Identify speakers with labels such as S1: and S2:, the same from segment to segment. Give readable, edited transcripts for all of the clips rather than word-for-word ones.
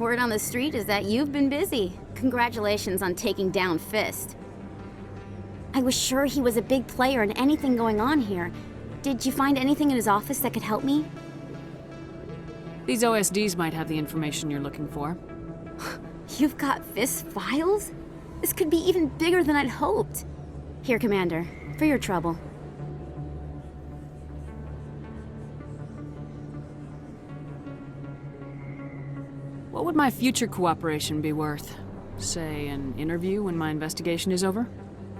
S1: Word on the street is that you've been busy. Congratulations on taking down Fist. I was sure he was a big player in anything going on here. Did you find anything in his office that could help me?
S2: These OSDs might have the information you're looking for.
S1: You've got Fist's files? This could be even bigger than I'd hoped. Here, Commander, for your trouble.
S2: What would my future cooperation be worth? Say, an interview when my investigation is over?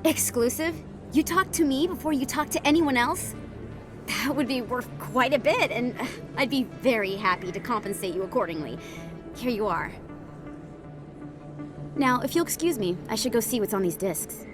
S1: Exclusive? You talk to me before you talk to anyone else? That would be worth quite a bit, and I'd be very happy to compensate you accordingly. Here you are. Now, if you'll excuse me, I should go see what's on these discs.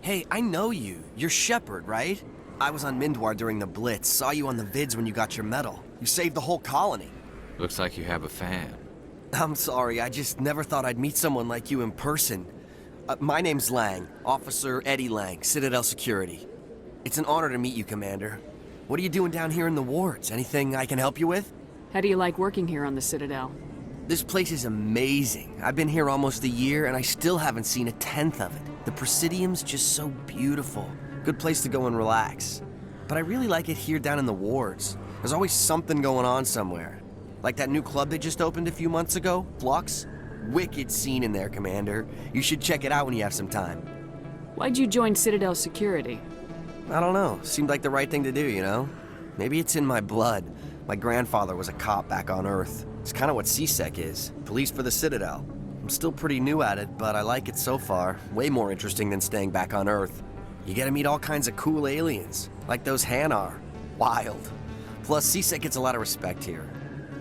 S3: Hey, I know you. You're Shepard, right? I was on Mindwar during the Blitz, saw you on the vids when you got your medal. You saved the whole colony.
S4: Looks like you have a fan.
S3: I'm sorry, I just never thought I'd meet someone like you in person. My name's Lang, Officer Eddie Lang, Citadel Security. It's an honor to meet you, Commander. What are you doing down here in the wards? Anything I can help you with?
S2: How do you like working here on the Citadel?
S3: This place is amazing. I've been here almost a year and I still haven't seen a tenth of it. The Presidium's just so beautiful. Good place to go and relax. But I really like it here down in the wards. There's always something going on somewhere. Like that new club they just opened a few months ago, Flux. Wicked scene in there, Commander. You should check it out when you have some time.
S2: Why'd you join Citadel Security?
S3: I don't know. Seemed like the right thing to do, you know? Maybe it's in my blood. My grandfather was a cop back on Earth. It's kind of what CSEC is. Police for the Citadel. I'm still pretty new at it, but I like it so far. Way more interesting than staying back on Earth. You get to meet all kinds of cool aliens, like those Hanar. Wild. Plus, CSEC gets a lot of respect here.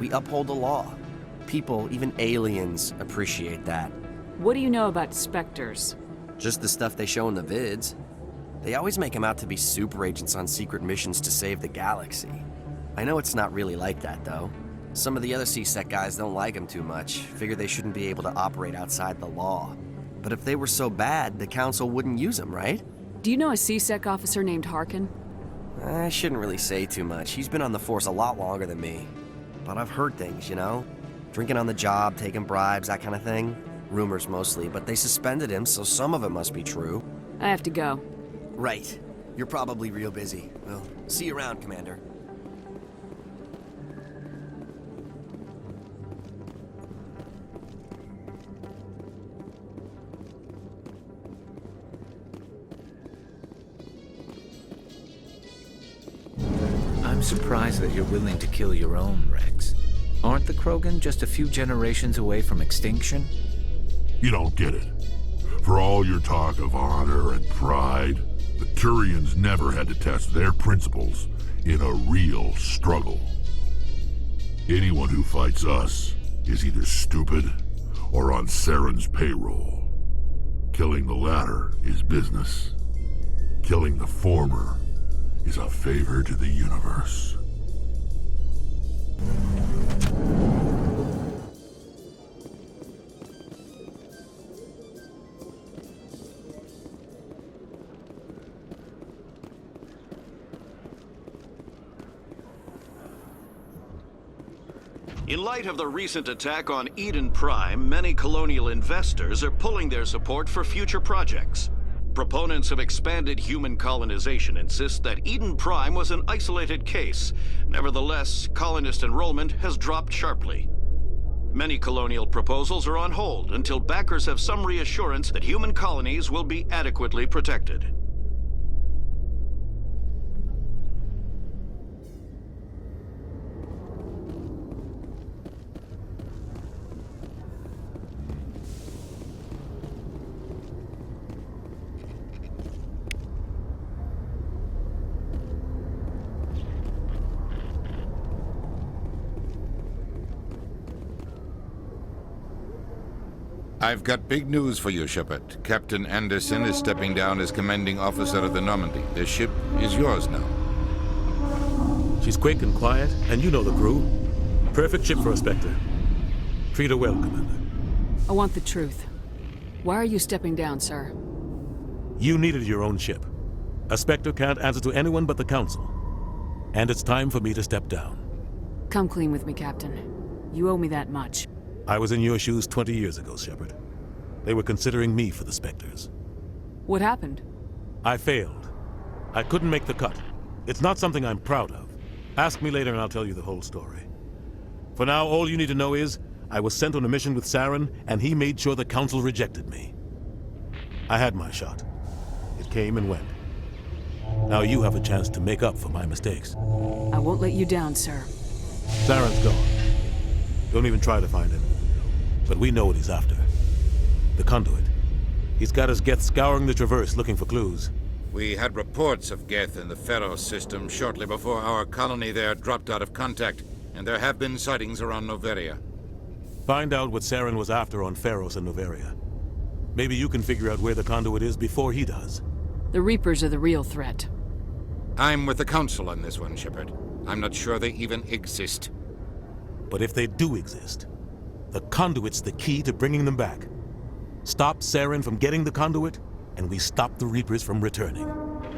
S3: We uphold the law. People, even aliens, appreciate that.
S2: What do you know about Spectres?
S3: Just the stuff they show in the vids. They always make them out to be super agents on secret missions to save the galaxy. I know it's not really like that, though. Some of the other CSEC guys don't like them too much, figure they shouldn't be able to operate outside the law. But if they were so bad, the Council wouldn't use them, right?
S2: Do you know a CSEC officer named Harkin?
S3: I shouldn't really say too much. He's been on the force a lot longer than me. But I've heard things, you know? Drinking on the job, taking bribes, that kind of thing. Rumors mostly, but they suspended him, so some of it must be true.
S2: I have to go.
S3: Right. You're probably real busy. Well, see you around, Commander.
S4: I'm surprised that you're willing to kill your own, Rex. Aren't the Krogan just a few generations away from extinction?
S5: You don't get it. For all your talk of honor and pride, the Turians never had to test their principles in a real struggle. Anyone who fights us is either stupid or on Saren's payroll. Killing the latter is business. Killing the former is a favor to the universe.
S6: In light of the recent attack on Eden Prime, many colonial investors are pulling their support for future projects. Proponents of expanded human colonization insist that Eden Prime was an isolated case. Nevertheless, colonist enrollment has dropped sharply. Many colonial proposals are on hold until backers have some reassurance that human colonies will be adequately protected.
S7: I've got big news for you, Shepard. Captain Anderson is stepping down as commanding officer of the Normandy. The ship is yours now.
S8: She's quick and quiet, and you know the crew. Perfect ship for a Spectre. Treat her well, Commander.
S2: I want the truth. Why are you stepping down, sir?
S8: You needed your own ship. A Spectre can't answer to anyone but the Council. And it's time for me to step down.
S2: Come clean with me, Captain. You owe me that much.
S8: I was in your shoes 20 years ago, Shepard. They were considering me for the Spectres.
S2: What happened?
S8: I failed. I couldn't make the cut. It's not something I'm proud of. Ask me later and I'll tell you the whole story. For now, all you need to know is, I was sent on a mission with Saren, and he made sure the Council rejected me. I had my shot. It came and went. Now you have a chance to make up for my mistakes.
S2: I won't let you down, sir.
S8: Saren's gone. Don't even try to find him. But we know what he's after. The conduit. He's got his Geth scouring the Traverse looking for clues.
S7: We had reports of Geth in the Pharos system shortly before our colony there dropped out of contact, and there have been sightings around Noveria.
S8: Find out what Saren was after on Pharos and Noveria. Maybe you can figure out where the conduit is before he does.
S2: The Reapers are the real threat.
S7: I'm with the Council on this one, Shepard. I'm not sure they even exist.
S8: But if they do exist, the conduit's the key to bringing them back. Stop Saren from getting the conduit, and we stop the Reapers from returning.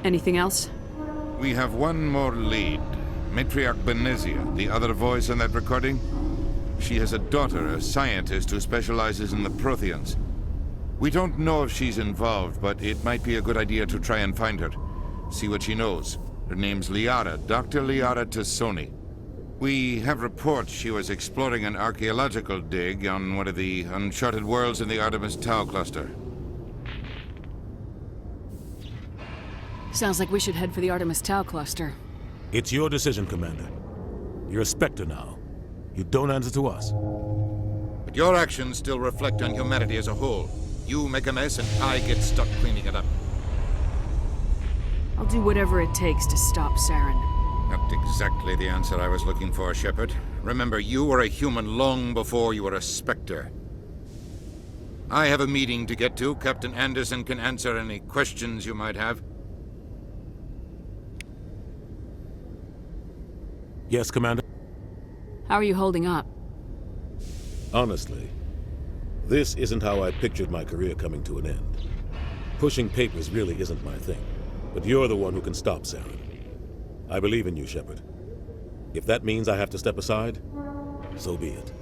S2: Anything else?
S7: We have one more lead. Matriarch Benezia, the other voice on that recording. She has a daughter, a scientist who specializes in the Protheans. We don't know if she's involved, but it might be a good idea to try and find her. See what she knows. Her name's Liara, Dr. Liara Tassoni. We have reports she was exploring an archaeological dig on one of the uncharted worlds in the Artemis Tau cluster.
S2: Sounds like we should head for the Artemis Tau cluster.
S8: It's your decision, Commander. You're a Spectre now. You don't answer to us.
S7: But your actions still reflect on humanity as a whole. You make a mess and I get stuck cleaning it up.
S2: I'll do whatever it takes to stop Saren.
S7: Not exactly the answer I was looking for, Shepard. Remember, you were a human long before you were a Spectre. I have a meeting to get to. Captain Anderson can answer any questions you might have.
S8: Yes, Commander?
S2: How are you holding up?
S8: Honestly, this isn't how I pictured my career coming to an end. Pushing papers really isn't my thing. But you're the one who can stop Saren. I believe in you, Shepard. If that means I have to step aside, so be it.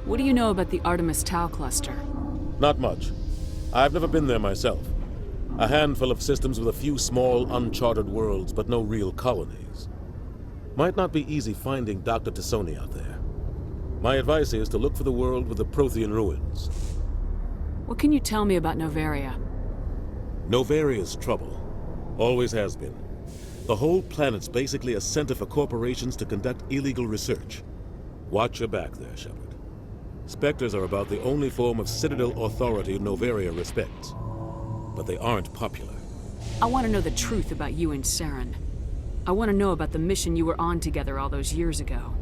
S2: What do you know about the Artemis Tau cluster?
S8: Not much. I've never been there myself. A handful of systems with a few small, uncharted worlds, but no real colonies. Might not be easy finding Dr. Tassoni out there. My advice is to look for the world with the Prothean ruins.
S2: What can you tell me about Noveria?
S8: Noveria's trouble. Always has been. The whole planet's basically a center for corporations to conduct illegal research. Watch your back there, Shepard. Spectres are about the only form of Citadel authority Noveria respects. But they aren't popular.
S2: I want to know the truth about you and Saren. I want to know about the mission you were on together all those years ago.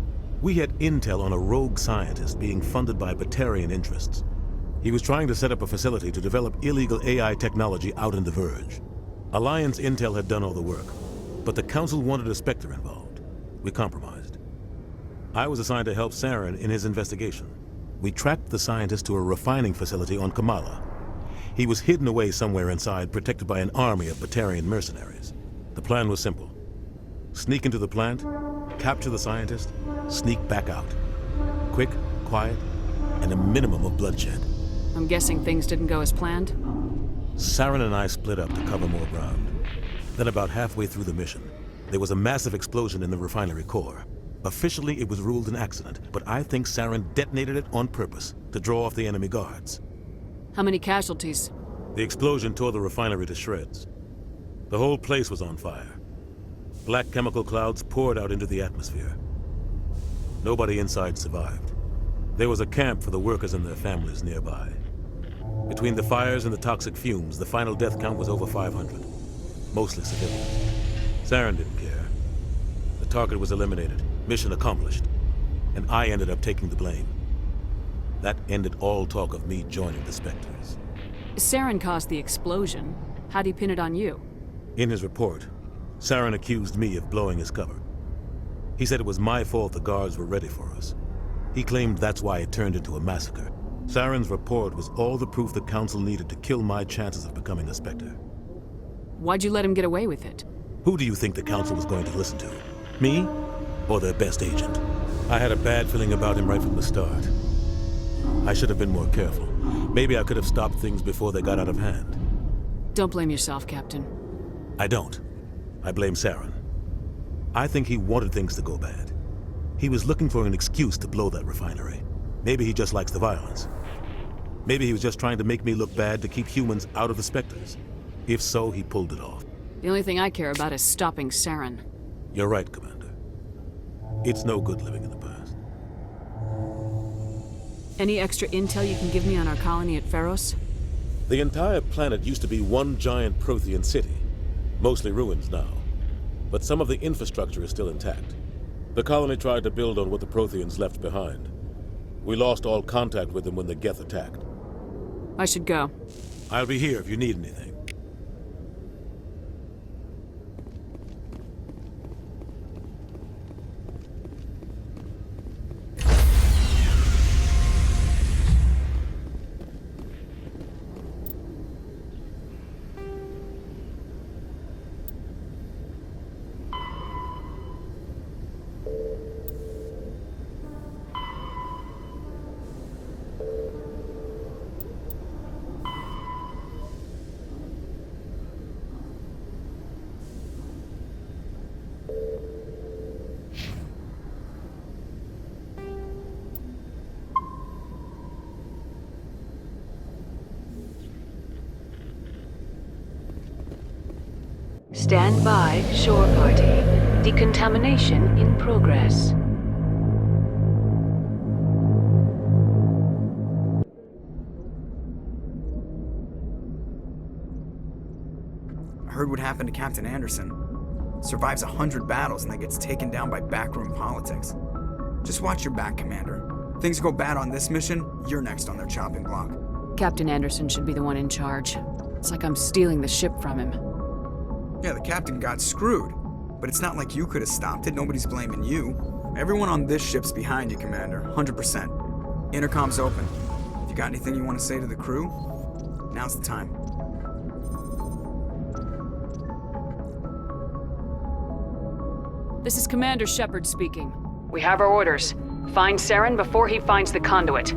S8: We had intel on a rogue scientist being funded by Batarian interests. He was trying to set up a facility to develop illegal AI technology out in the Verge. Alliance intel had done all the work, but the Council wanted a Spectre involved. We compromised. I was assigned to help Saren in his investigation. We tracked the scientist to a refining facility on Kamala. He was hidden away somewhere inside, protected by an army of Batarian mercenaries. The plan was simple. Sneak into the plant, capture the scientist, sneak back out. Quick, quiet, and a minimum of bloodshed.
S2: I'm guessing things didn't go as planned?
S8: Saren and I split up to cover more ground. Then about halfway through the mission, there was a massive explosion in the refinery core. Officially, it was ruled an accident, but I think Saren detonated it on purpose to draw off the enemy guards.
S2: How many casualties?
S8: The explosion tore the refinery to shreds. The whole place was on fire. Black chemical clouds poured out into the atmosphere. Nobody inside survived. There was a camp for the workers and their families nearby. Between the fires and the toxic fumes, the final death count was over 500. Mostly civilians. Saren didn't care. The target was eliminated, mission accomplished, and I ended up taking the blame. That ended all talk of me joining the Spectres.
S2: Saren caused the explosion. How'd he pin it on you?
S8: In his report, Saren accused me of blowing his cover. He said it was my fault the guards were ready for us. He claimed that's why it turned into a massacre. Saren's report was all the proof the Council needed to kill my chances of becoming a Spectre.
S2: Why'd you let him get away with it?
S8: Who do you think the Council was going to listen to? Me? Or their best agent? I had a bad feeling about him right from the start. I should have been more careful. Maybe I could have stopped things before they got out of hand.
S2: Don't blame yourself, Captain.
S8: I don't. I blame Saren. I think he wanted things to go bad. He was looking for an excuse to blow that refinery. Maybe he just likes the violence. Maybe he was just trying to make me look bad to keep humans out of the Spectres. If so, he pulled it off.
S2: The only thing I care about is stopping Saren.
S8: You're right, Commander. It's no good living in the past.
S2: Any extra intel you can give me on our colony at Pharos?
S8: The entire planet used to be one giant Prothean city. Mostly ruins now. But some of the infrastructure is still intact. The colony tried to build on what the Protheans left behind. We lost all contact with them when the Geth attacked.
S2: I should go.
S8: I'll be here if you need anything.
S9: Stand by, shore party. Decontamination in progress.
S10: I heard what happened to Captain Anderson. Survives 100 battles and then gets taken down by backroom politics. Just watch your back, Commander. Things go bad on this mission, you're next on their chopping block.
S2: Captain Anderson should be the one in charge. It's like I'm stealing the ship from him.
S10: Yeah, the captain got screwed. But it's not like you could have stopped it. Nobody's blaming you. Everyone on this ship's behind you, Commander. 100%. Intercom's open. If you got anything you want to say to the crew, now's the time.
S2: This is Commander Shepard speaking.
S9: We have our orders. Find Saren before he finds the conduit.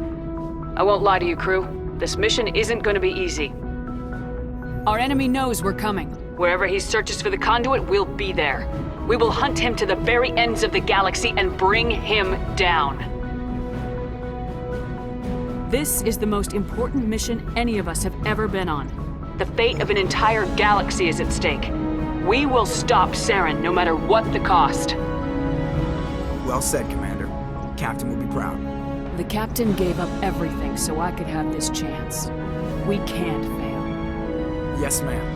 S9: I won't lie to you, crew. This mission isn't going to be easy.
S2: Our enemy knows we're coming.
S9: Wherever he searches for the conduit, we'll be there. We will hunt him to the very ends of the galaxy and bring him down.
S2: This is the most important mission any of us have ever been on.
S9: The fate of an entire galaxy is at stake. We will stop Saren no matter what the cost.
S10: Well said, Commander. Captain will be proud.
S2: The captain gave up everything so I could have this chance. We can't fail.
S10: Yes, ma'am.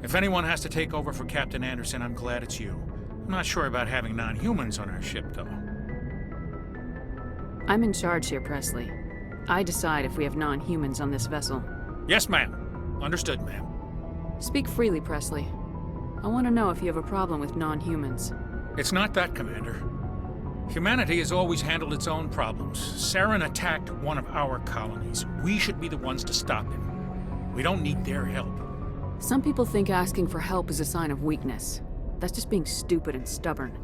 S11: If anyone has to take over for Captain Anderson, I'm glad it's you. I'm not sure about having non-humans on our ship, though.
S2: I'm in charge here, Presley. I decide if we have non-humans on this vessel.
S11: Yes, ma'am. Understood, ma'am.
S2: Speak freely, Presley. I want to know if you have a problem with non-humans.
S11: It's not that, Commander. Humanity has always handled its own problems. Saren attacked one of our colonies. We should be the ones to stop him. We don't need their help.
S2: Some people think asking for help is a sign of weakness. That's just being stupid and stubborn.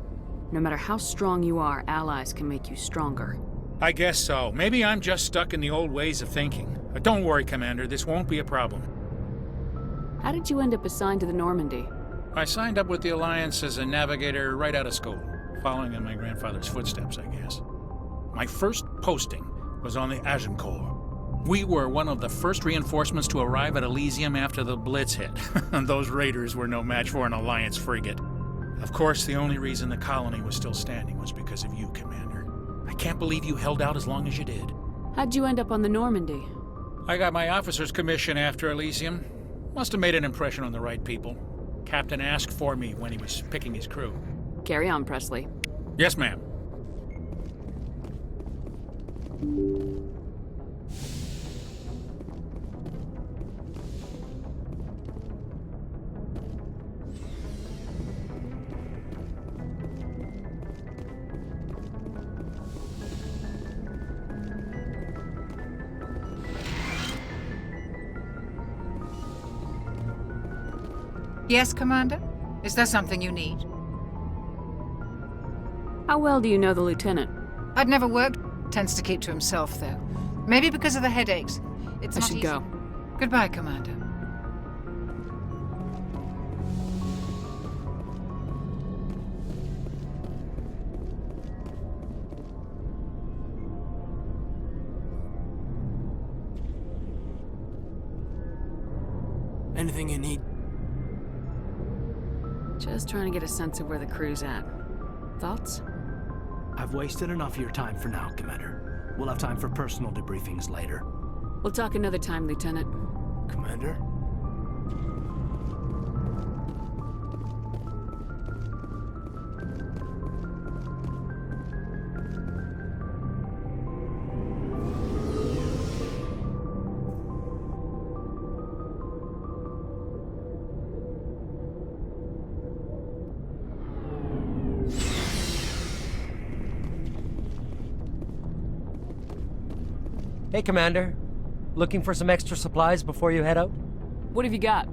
S2: No matter how strong you are, allies can make you stronger.
S11: I guess so. Maybe I'm just stuck in the old ways of thinking. But don't worry, Commander. This won't be a problem.
S2: How did you end up assigned to the Normandy?
S11: I signed up with the Alliance as a navigator right out of school, following in my grandfather's footsteps, I guess. My first posting was on the Agincourt. We were one of the first reinforcements to arrive at Elysium after the Blitz hit. Those raiders were no match for an Alliance frigate. Of course, the only reason the colony was still standing was because of you, Commander. I can't believe you held out as long as you did.
S2: How'd you end up on the Normandy?
S11: I got my officer's commission after Elysium. Must have made an impression on the right people. Captain asked for me when he was picking his crew.
S2: Carry on, Presley.
S11: Yes, ma'am.
S12: Yes, Commander? Is there something you need?
S2: How well do you know the lieutenant?
S12: I'd never worked. Tends to keep to himself, though. Maybe because of the headaches. It's
S2: I
S12: not
S2: should
S12: easy.
S2: go.
S12: Goodbye, Commander.
S13: Anything you need?
S2: Just trying to get a sense of where the crew's at. Thoughts?
S13: I've wasted enough of your time for now, Commander. We'll have time for personal debriefings later.
S2: We'll talk another time, Lieutenant.
S13: Commander?
S14: Hey, Commander. Looking for some extra supplies before you head out?
S2: What have you got?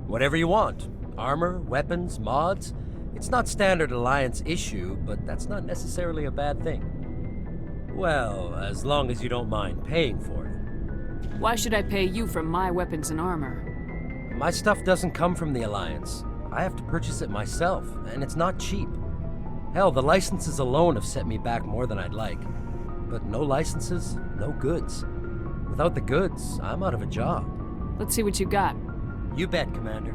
S14: Whatever you want. Armor, weapons, mods. It's not standard Alliance issue, but that's not necessarily a bad thing. Well, as long as you don't mind paying for it.
S2: Why should I pay you for my weapons and armor?
S14: My stuff doesn't come from the Alliance. I have to purchase it myself, and it's not cheap. Hell, the licenses alone have set me back more than I'd like. But no licenses, no goods. Without the goods, I'm out of a job.
S2: Let's see what you got.
S14: You bet, Commander.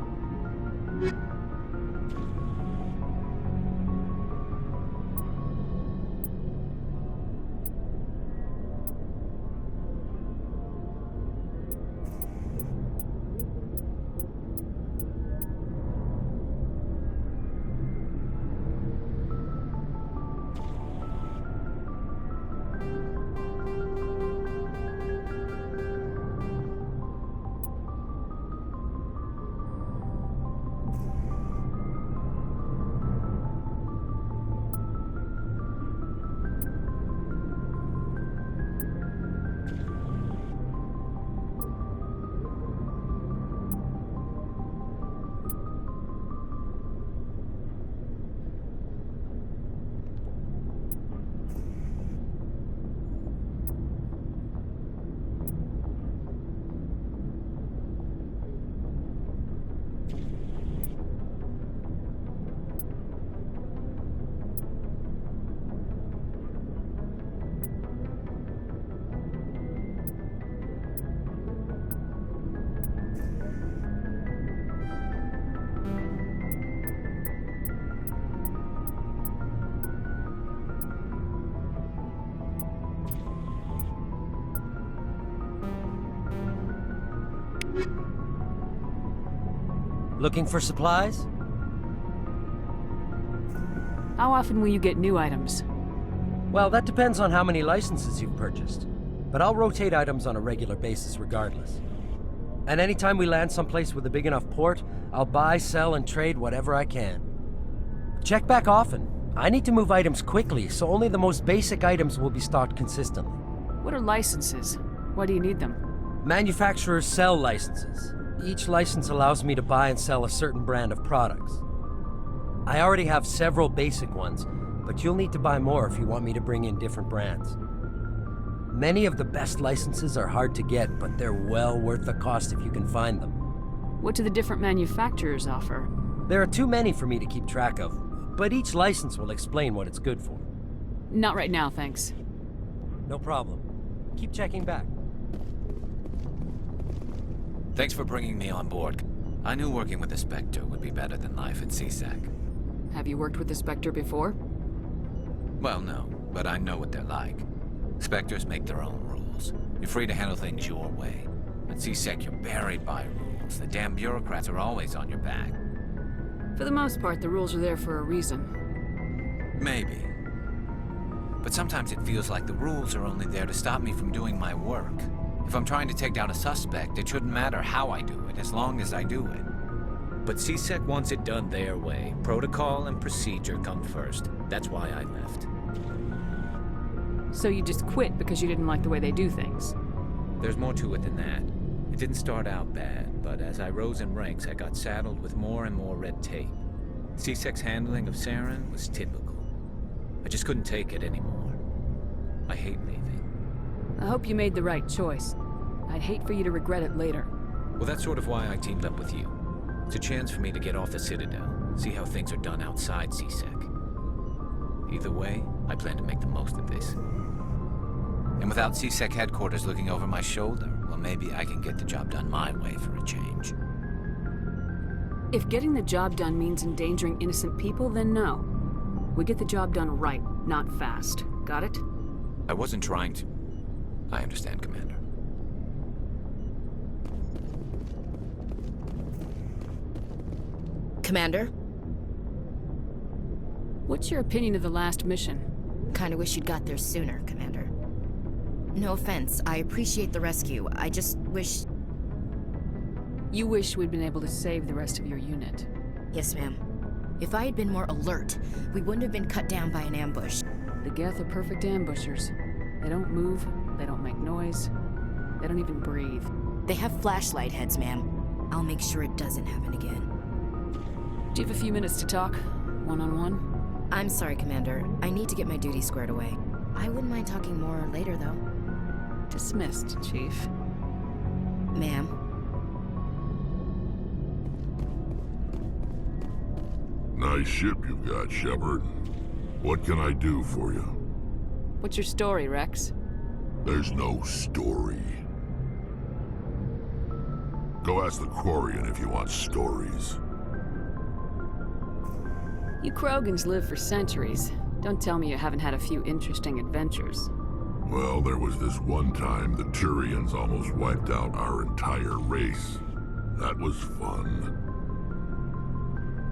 S14: Looking for supplies?
S2: How often will you get new items?
S14: Well, that depends on how many licenses you've purchased. But I'll rotate items on a regular basis regardless. And anytime we land someplace with a big enough port, I'll buy, sell, and trade whatever I can. Check back often. I need to move items quickly, so only the most basic items will be stocked consistently.
S2: What are licenses? Why do you need them?
S14: Manufacturers sell licenses. Each license allows me to buy and sell a certain brand of products. I already have several basic ones, but you'll need to buy more if you want me to bring in different brands. Many of the best licenses are hard to get, but they're well worth the cost if you can find them.
S2: What do the different manufacturers offer?
S14: There are too many for me to keep track of, but each license will explain what it's good for.
S2: Not right now, thanks.
S14: No problem. Keep checking back.
S4: Thanks for bringing me on board. I knew working with the Spectre would be better than life at CSAC.
S2: Have you worked with the Spectre before?
S4: Well, no, but I know what they're like. Spectres make their own rules. You're free to handle things your way. At CSEC, you're buried by rules. The damn bureaucrats are always on your back.
S2: For the most part, the rules are there for a reason.
S4: Maybe. But sometimes it feels like the rules are only there to stop me from doing my work. If I'm trying to take down a suspect, it shouldn't matter how I do it, as long as I do it. But CSEC wants it done their way. Protocol and procedure come first. That's why I left.
S2: So you just quit because you didn't like the way they do things?
S4: There's more to it than that. It didn't start out bad, but as I rose in ranks, I got saddled with more and more red tape. CSEC's handling of Saren was typical. I just couldn't take it anymore. I hate leaving.
S2: I hope you made the right choice. I'd hate for you to regret it later.
S4: Well, that's sort of why I teamed up with you. It's a chance for me to get off the Citadel, see how things are done outside CSEC. Either way, I plan to make the most of this. And without CSEC headquarters looking over my shoulder, well, maybe I can get the job done my way for a change.
S2: If getting the job done means endangering innocent people, then no. We get the job done right, not fast. Got it?
S4: I wasn't trying to... I understand, Commander.
S15: Commander?
S2: What's your opinion of the last mission?
S15: Kinda wish you'd got there sooner, Commander. No offense, I appreciate the rescue. I just wish...
S2: You wish we'd been able to save the rest of your unit.
S15: Yes, ma'am. If I had been more alert, we wouldn't have been cut down by an ambush.
S2: The Geth are perfect ambushers. They don't move, they don't make noise, they don't even breathe.
S15: They have flashlight heads, ma'am. I'll make sure it doesn't happen again.
S2: Do you have a few minutes to talk? One-on-one?
S15: I'm sorry, Commander. I need to get my duty squared away. I wouldn't mind talking more later, though.
S2: Dismissed, Chief.
S15: Ma'am.
S5: Nice ship you've got, Shepard. What can I do for you?
S2: What's your story, Rex?
S5: There's no story. Go ask the Quarian if you want stories.
S2: You Krogans live for centuries. Don't tell me you haven't had a few interesting adventures.
S5: Well, there was this one time the Turians almost wiped out our entire race. That was fun.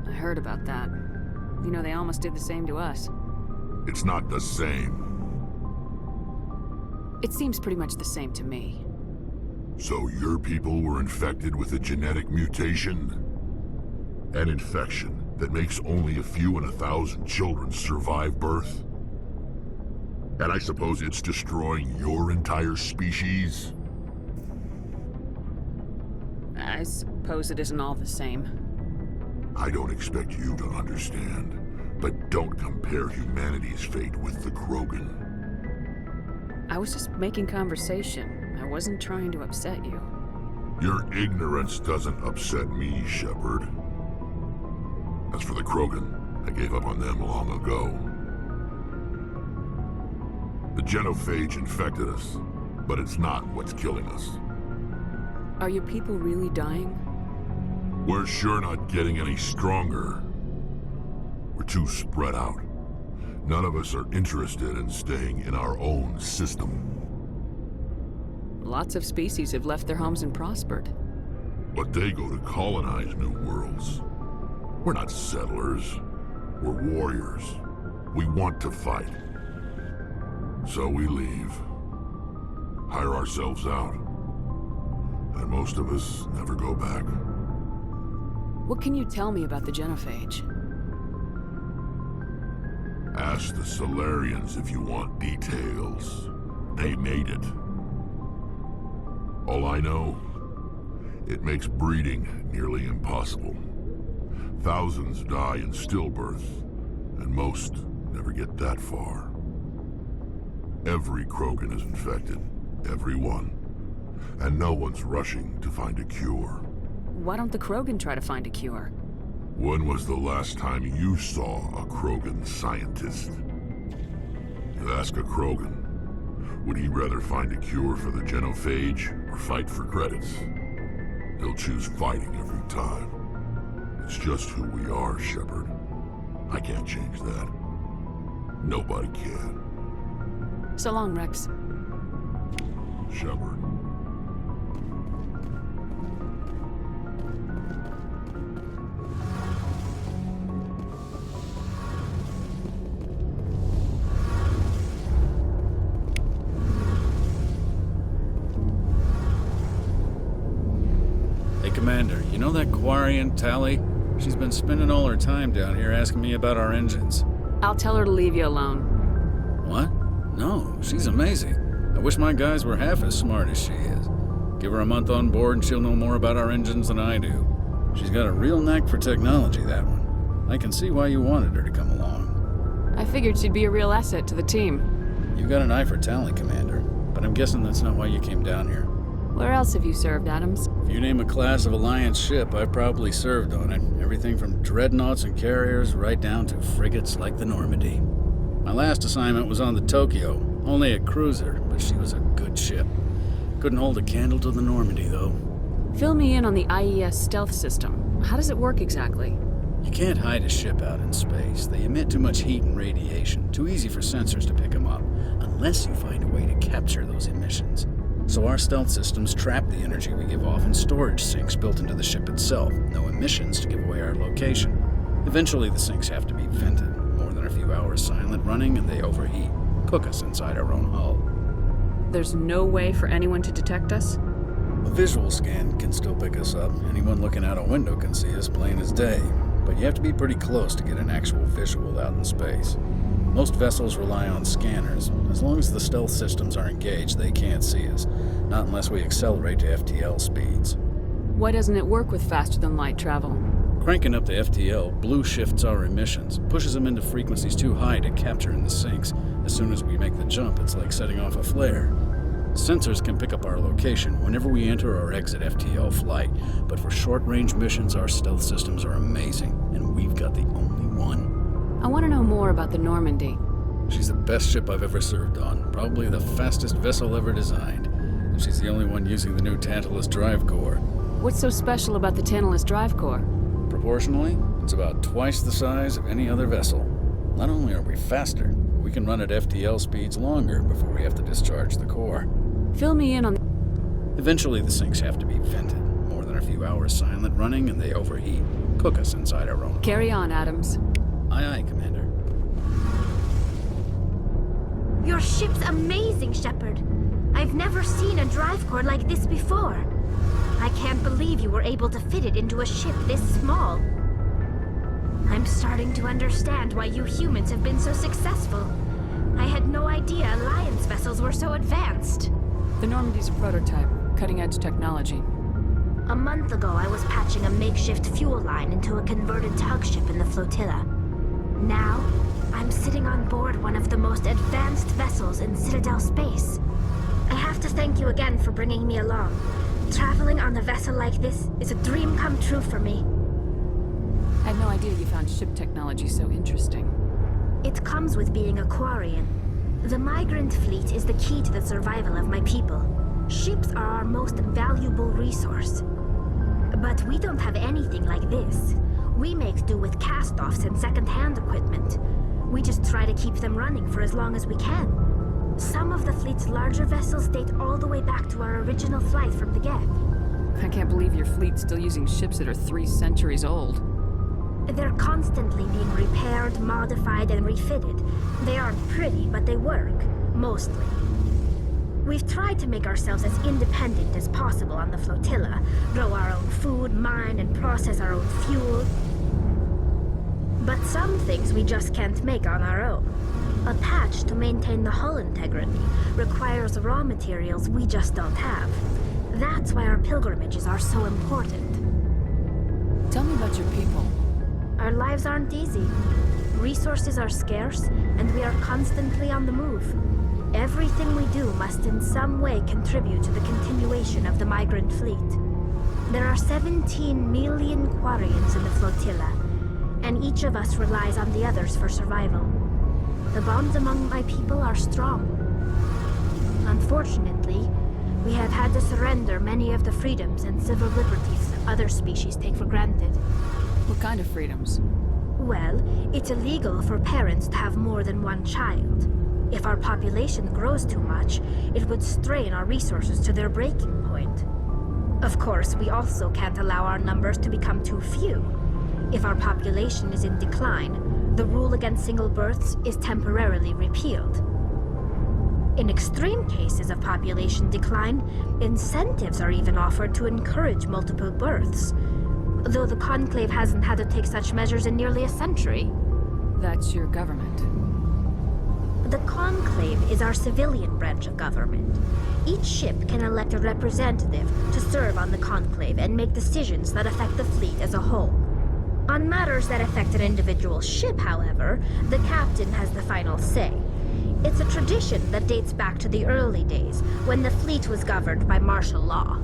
S2: I heard about that. You know, they almost did the same to us.
S5: It's not the same.
S2: It seems pretty much the same to me.
S5: So your people were infected with a genetic mutation? An infection that makes only a few in 1,000 children survive birth? And I suppose it's destroying your entire species?
S2: I suppose it isn't all the same.
S5: I don't expect you to understand, but don't compare humanity's fate with the Krogan.
S2: I was just making conversation. I wasn't trying to upset you.
S5: Your ignorance doesn't upset me, Shepard. As for the Krogan, I gave up on them long ago. The genophage infected us, but it's not what's killing us.
S2: Are your people really dying?
S5: We're sure not getting any stronger. We're too spread out. None of us are interested in staying in our own system.
S2: Lots of species have left their homes and prospered.
S5: But they go to colonize new worlds. We're not settlers. We're warriors. We want to fight. So we leave. Hire ourselves out. And most of us never go back.
S2: What can you tell me about the genophage?
S5: Ask the Solarians if you want details. They made it. All I know, it makes breeding nearly impossible. Thousands die in stillbirth, and most never get that far. Every Krogan is infected, every one. And no one's rushing to find a cure.
S2: Why don't the Krogan try to find a cure?
S5: When was the last time you saw a Krogan scientist? You ask a Krogan, would he rather find a cure for the genophage or fight for credits? He'll choose fighting every time. It's just who we are, Shepard. I can't change that. Nobody can.
S2: So long, Rex.
S5: Shepard.
S11: Hey, Commander, you know that Quarian, Tally? She's been spending all her time down here asking me about our engines.
S2: I'll tell her to leave you alone.
S11: What? No, she's amazing. I wish my guys were half as smart as she is. Give her a month on board and she'll know more about our engines than I do. She's got a real knack for technology, that one. I can see why you wanted her to come along.
S2: I figured she'd be a real asset to the team.
S11: You've got an eye for talent, Commander, but I'm guessing that's not why you came down here.
S2: Where else have you served, Adams?
S11: If you name a class of Alliance ship, I've probably served on it. Everything from dreadnoughts and carriers right down to frigates like the Normandy. My last assignment was on the Tokyo, only a cruiser, but she was a good ship. Couldn't hold a candle to the Normandy, though.
S2: Fill me in on the IES stealth system. How does it work exactly?
S11: You can't hide a ship out in space. They emit too much heat and radiation, too easy for sensors to pick them up, unless you find a way to capture those emissions. So our stealth systems trap the energy we give off in storage sinks built into the ship itself. No emissions to give away our location. Eventually the sinks have to be vented. More than a few hours silent running and they overheat. Cook us inside our own hull.
S2: There's no way for anyone to detect us?
S11: A visual scan can still pick us up. Anyone looking out a window can see us plain as day. But you have to be pretty close to get an actual visual out in space. Most vessels rely on scanners. As long as the stealth systems are engaged, they can't see us. Not unless we accelerate to FTL speeds.
S2: Why doesn't it work with faster-than-light travel?
S11: Cranking up to FTL blue shifts our emissions, pushes them into frequencies too high to capture in the sinks. As soon as we make the jump, it's like setting off a flare. Sensors can pick up our location whenever we enter or exit FTL flight, but for short-range missions, our stealth systems are amazing, and we've got the only one.
S2: I want to know more about the Normandy.
S11: She's the best ship I've ever served on, probably the fastest vessel ever designed. And she's the only one using the new Tantalus drive core.
S2: What's so special about the Tantalus drive core?
S11: Proportionally, it's about twice the size of any other vessel. Not only are we faster, we can run at FTL speeds longer before we have to discharge the core.
S2: Fill me in on...
S11: Eventually the sinks have to be vented. More than a few hours silent running and they overheat. Cook us inside our own.
S2: Carry on, Adams.
S11: Aye, aye, Commander.
S16: Your ship's amazing, Shepard. I've never seen a drive core like this before. I can't believe you were able to fit it into a ship this small. I'm starting to understand why you humans have been so successful. I had no idea Alliance vessels were so advanced.
S2: The Normandy's a prototype, cutting-edge technology.
S16: A month ago, I was patching a makeshift fuel line into a converted tug ship in the flotilla. Now, I'm sitting on board one of the most advanced vessels in Citadel space. I have to thank you again for bringing me along. Traveling on a vessel like this is a dream come true for me.
S2: I had no idea you found ship technology so interesting.
S16: It comes with being a Quarian. The migrant fleet is the key to the survival of my people. Ships are our most valuable resource. But we don't have anything like this. We make do with cast-offs and second-hand equipment. We just try to keep them running for as long as we can. Some of the fleet's larger vessels date all the way back to our original flight from the Geth.
S2: I can't believe your fleet's still using ships that are 3 centuries old.
S16: They're constantly being repaired, modified, and refitted. They aren't pretty, but they work. Mostly. We've tried to make ourselves as independent as possible on the flotilla, grow our own food, mine, and process our own fuel. But some things we just can't make on our own. A patch to maintain the hull integrity requires raw materials we just don't have. That's why our pilgrimages are so important.
S2: Tell me about your people.
S16: Our lives aren't easy. Resources are scarce, and we are constantly on the move. Everything we do must in some way contribute to the continuation of the migrant fleet. There are 17 million Quarians in the flotilla, and each of us relies on the others for survival. The bonds among my people are strong. Unfortunately, we have had to surrender many of the freedoms and civil liberties other species take for granted.
S2: What kind of freedoms?
S16: Well, it's illegal for parents to have more than one child. If our population grows too much, it would strain our resources to their breaking point. Of course, we also can't allow our numbers to become too few. If our population is in decline, the rule against single births is temporarily repealed. In extreme cases of population decline, incentives are even offered to encourage multiple births, though the Conclave hasn't had to take such measures in nearly a century.
S2: That's your government.
S16: The Conclave is our civilian branch of government. Each ship can elect a representative to serve on the Conclave and make decisions that affect the fleet as a whole. On matters that affect an individual ship, however, the captain has the final say. It's a tradition that dates back to the early days, when the fleet was governed by martial law.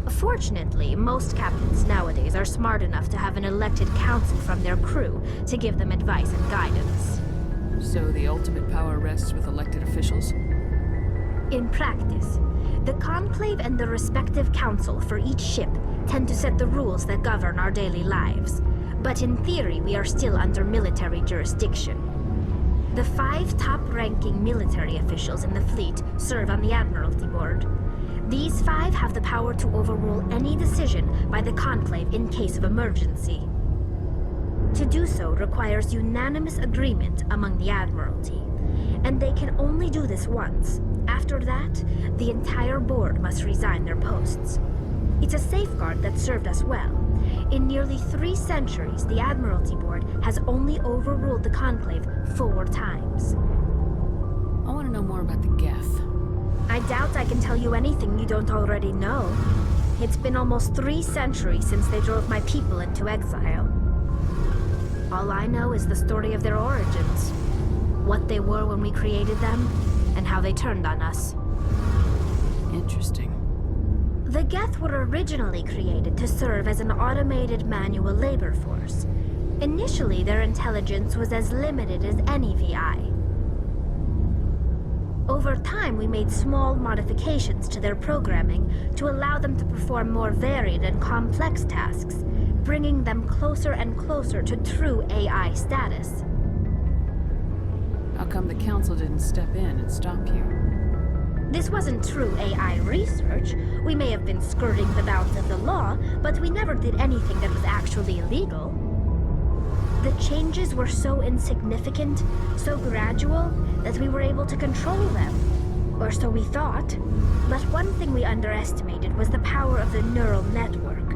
S16: Fortunately, most captains nowadays are smart enough to have an elected council from their crew to give them advice and guidance.
S2: So the ultimate power rests with elected officials?
S16: In practice, the Conclave and the respective council for each ship tend to set the rules that govern our daily lives. But in theory, we are still under military jurisdiction. The 5 top-ranking military officials in the fleet serve on the Admiralty Board. These 5 have the power to overrule any decision by the Conclave in case of emergency. To do so requires unanimous agreement among the Admiralty, and they can only do this once. After that, the entire board must resign their posts. It's a safeguard that served us well. In nearly 3 centuries, the Admiralty Board has only overruled the Conclave 4 times.
S2: I want to know more about the Geth.
S16: I doubt I can tell you anything you don't already know. It's been almost 3 centuries since they drove my people into exile. All I know is the story of their origins, what they were when we created them, and how they turned on us.
S2: Interesting.
S16: The Geth were originally created to serve as an automated manual labor force. Initially, their intelligence was as limited as any VI. Over time, we made small modifications to their programming to allow them to perform more varied and complex tasks, bringing them closer and closer to true AI status.
S2: How come the Council didn't step in and stop you?
S16: This wasn't true AI research. We may have been skirting the bounds of the law, but we never did anything that was actually illegal. The changes were so insignificant, so gradual, that we were able to control them. Or so we thought. But one thing we underestimated was the power of the neural network.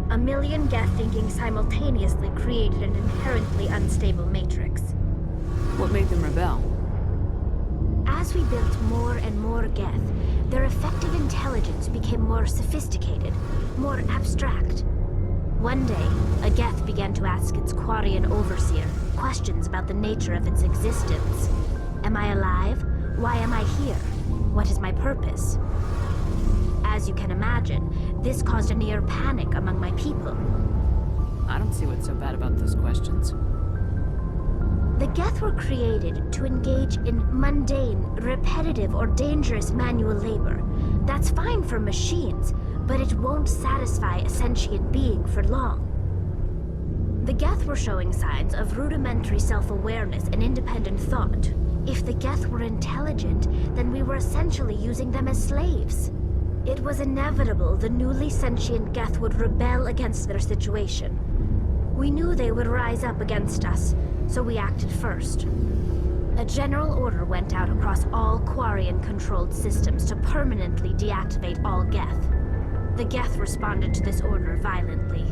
S16: 1 million Geth thinking simultaneously created an inherently unstable matrix.
S2: What made them rebel?
S16: As we built more and more Geth, their effective intelligence became more sophisticated, more abstract. One day, a Geth began to ask its Quarian overseer questions about the nature of its existence. Am I alive? Why am I here? What is my purpose? As you can imagine, this caused a near panic among my people.
S2: I don't see what's so bad about those questions.
S16: The Geth were created to engage in mundane, repetitive, or dangerous manual labor. That's fine for machines, but it won't satisfy a sentient being for long. The Geth were showing signs of rudimentary self-awareness and independent thought. If the Geth were intelligent, then we were essentially using them as slaves. It was inevitable the newly sentient Geth would rebel against their situation. We knew they would rise up against us, so we acted first. A general order went out across all Quarian-controlled systems to permanently deactivate all Geth. The Geth responded to this order violently.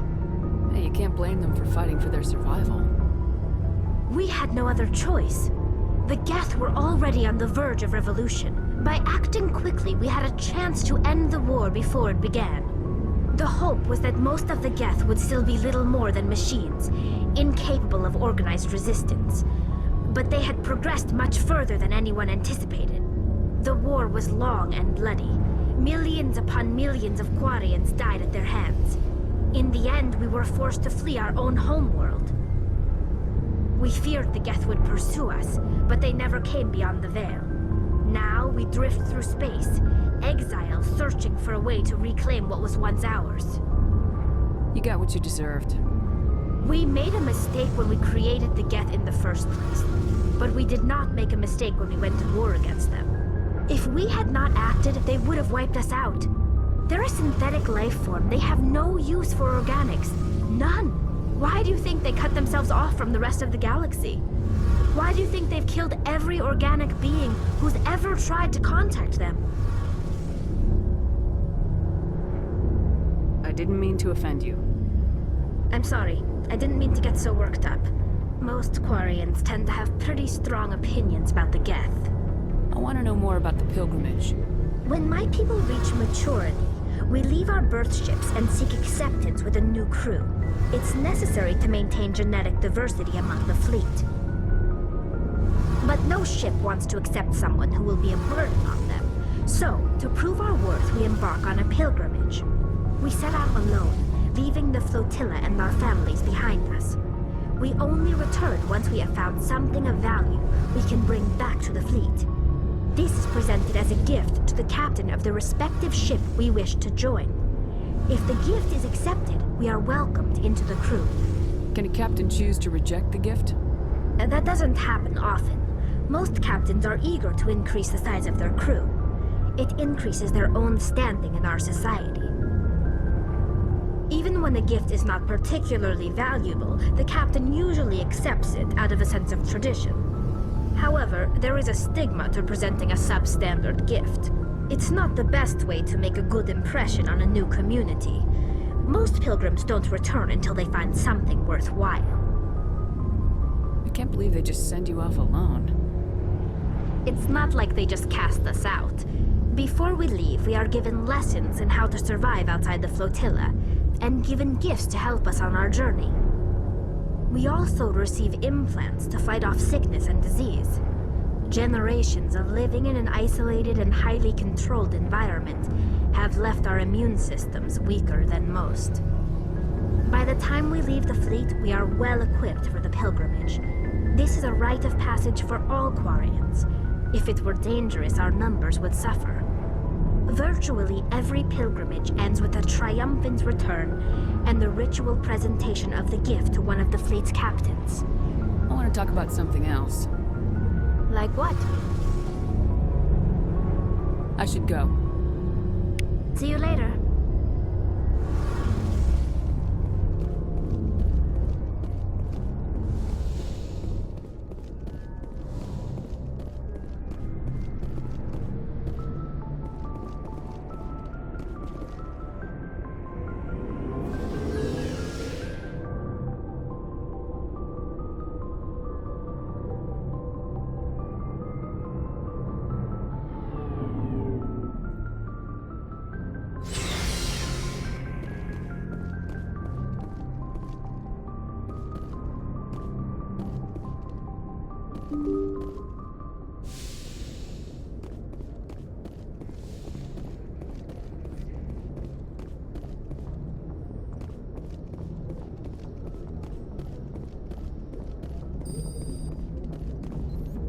S2: Hey, you can't blame them for fighting for their survival.
S16: We had no other choice. The Geth were already on the verge of revolution. By acting quickly, we had a chance to end the war before it began. The hope was that most of the Geth would still be little more than machines, incapable of organized resistance. But they had progressed much further than anyone anticipated. The war was long and bloody. Millions upon millions of Quarians died at their hands. In the end, we were forced to flee our own homeworld. We feared the Geth would pursue us, but they never came beyond the Veil. Now we drift through space, exile, searching for a way to reclaim what was once ours.
S2: You got what you deserved.
S16: We made a mistake when we created the Geth in the first place. But we did not make a mistake when we went to war against them. If we had not acted, they would have wiped us out. They're a synthetic life form. They have no use for organics. None. Why do you think they cut themselves off from the rest of the galaxy? Why do you think they've killed every organic being who's ever tried to contact them?
S2: I didn't mean to offend you.
S16: I'm sorry. I didn't mean to get so worked up. Most Quarians tend to have pretty strong opinions about the Geth.
S2: I want to know more about the pilgrimage.
S16: When my people reach maturity, we leave our birth ships and seek acceptance with a new crew. It's necessary to maintain genetic diversity among the fleet. But no ship wants to accept someone who will be a burden on them. So, to prove our worth, we embark on a pilgrimage. We set out alone, leaving the flotilla and our families behind us. We only return once we have found something of value we can bring back to the fleet. This is presented as a gift to the captain of the respective ship we wish to join. If the gift is accepted, we are welcomed into the crew.
S2: Can a captain choose to reject the gift?
S16: That doesn't happen often. Most captains are eager to increase the size of their crew. It increases their own standing in our society. Even when the gift is not particularly valuable, the captain usually accepts it out of a sense of tradition. However, there is a stigma to presenting a substandard gift. It's not the best way to make a good impression on a new community. Most pilgrims don't return until they find something worthwhile.
S2: I can't believe they just send you off alone.
S16: It's not like they just cast us out. Before we leave, we are given lessons in how to survive outside the flotilla, and given gifts to help us on our journey. We also receive implants to fight off sickness and disease. Generations of living in an isolated and highly controlled environment have left our immune systems weaker than most. By the time we leave the fleet, we are well equipped for the pilgrimage. This is a rite of passage for all Quarians. If it were dangerous, our numbers would suffer. Virtually every pilgrimage ends with a triumphant return and the ritual presentation of the gift to one of the fleet's captains.
S2: I want to talk about something else.
S16: Like what?
S2: I should go.
S16: See you later.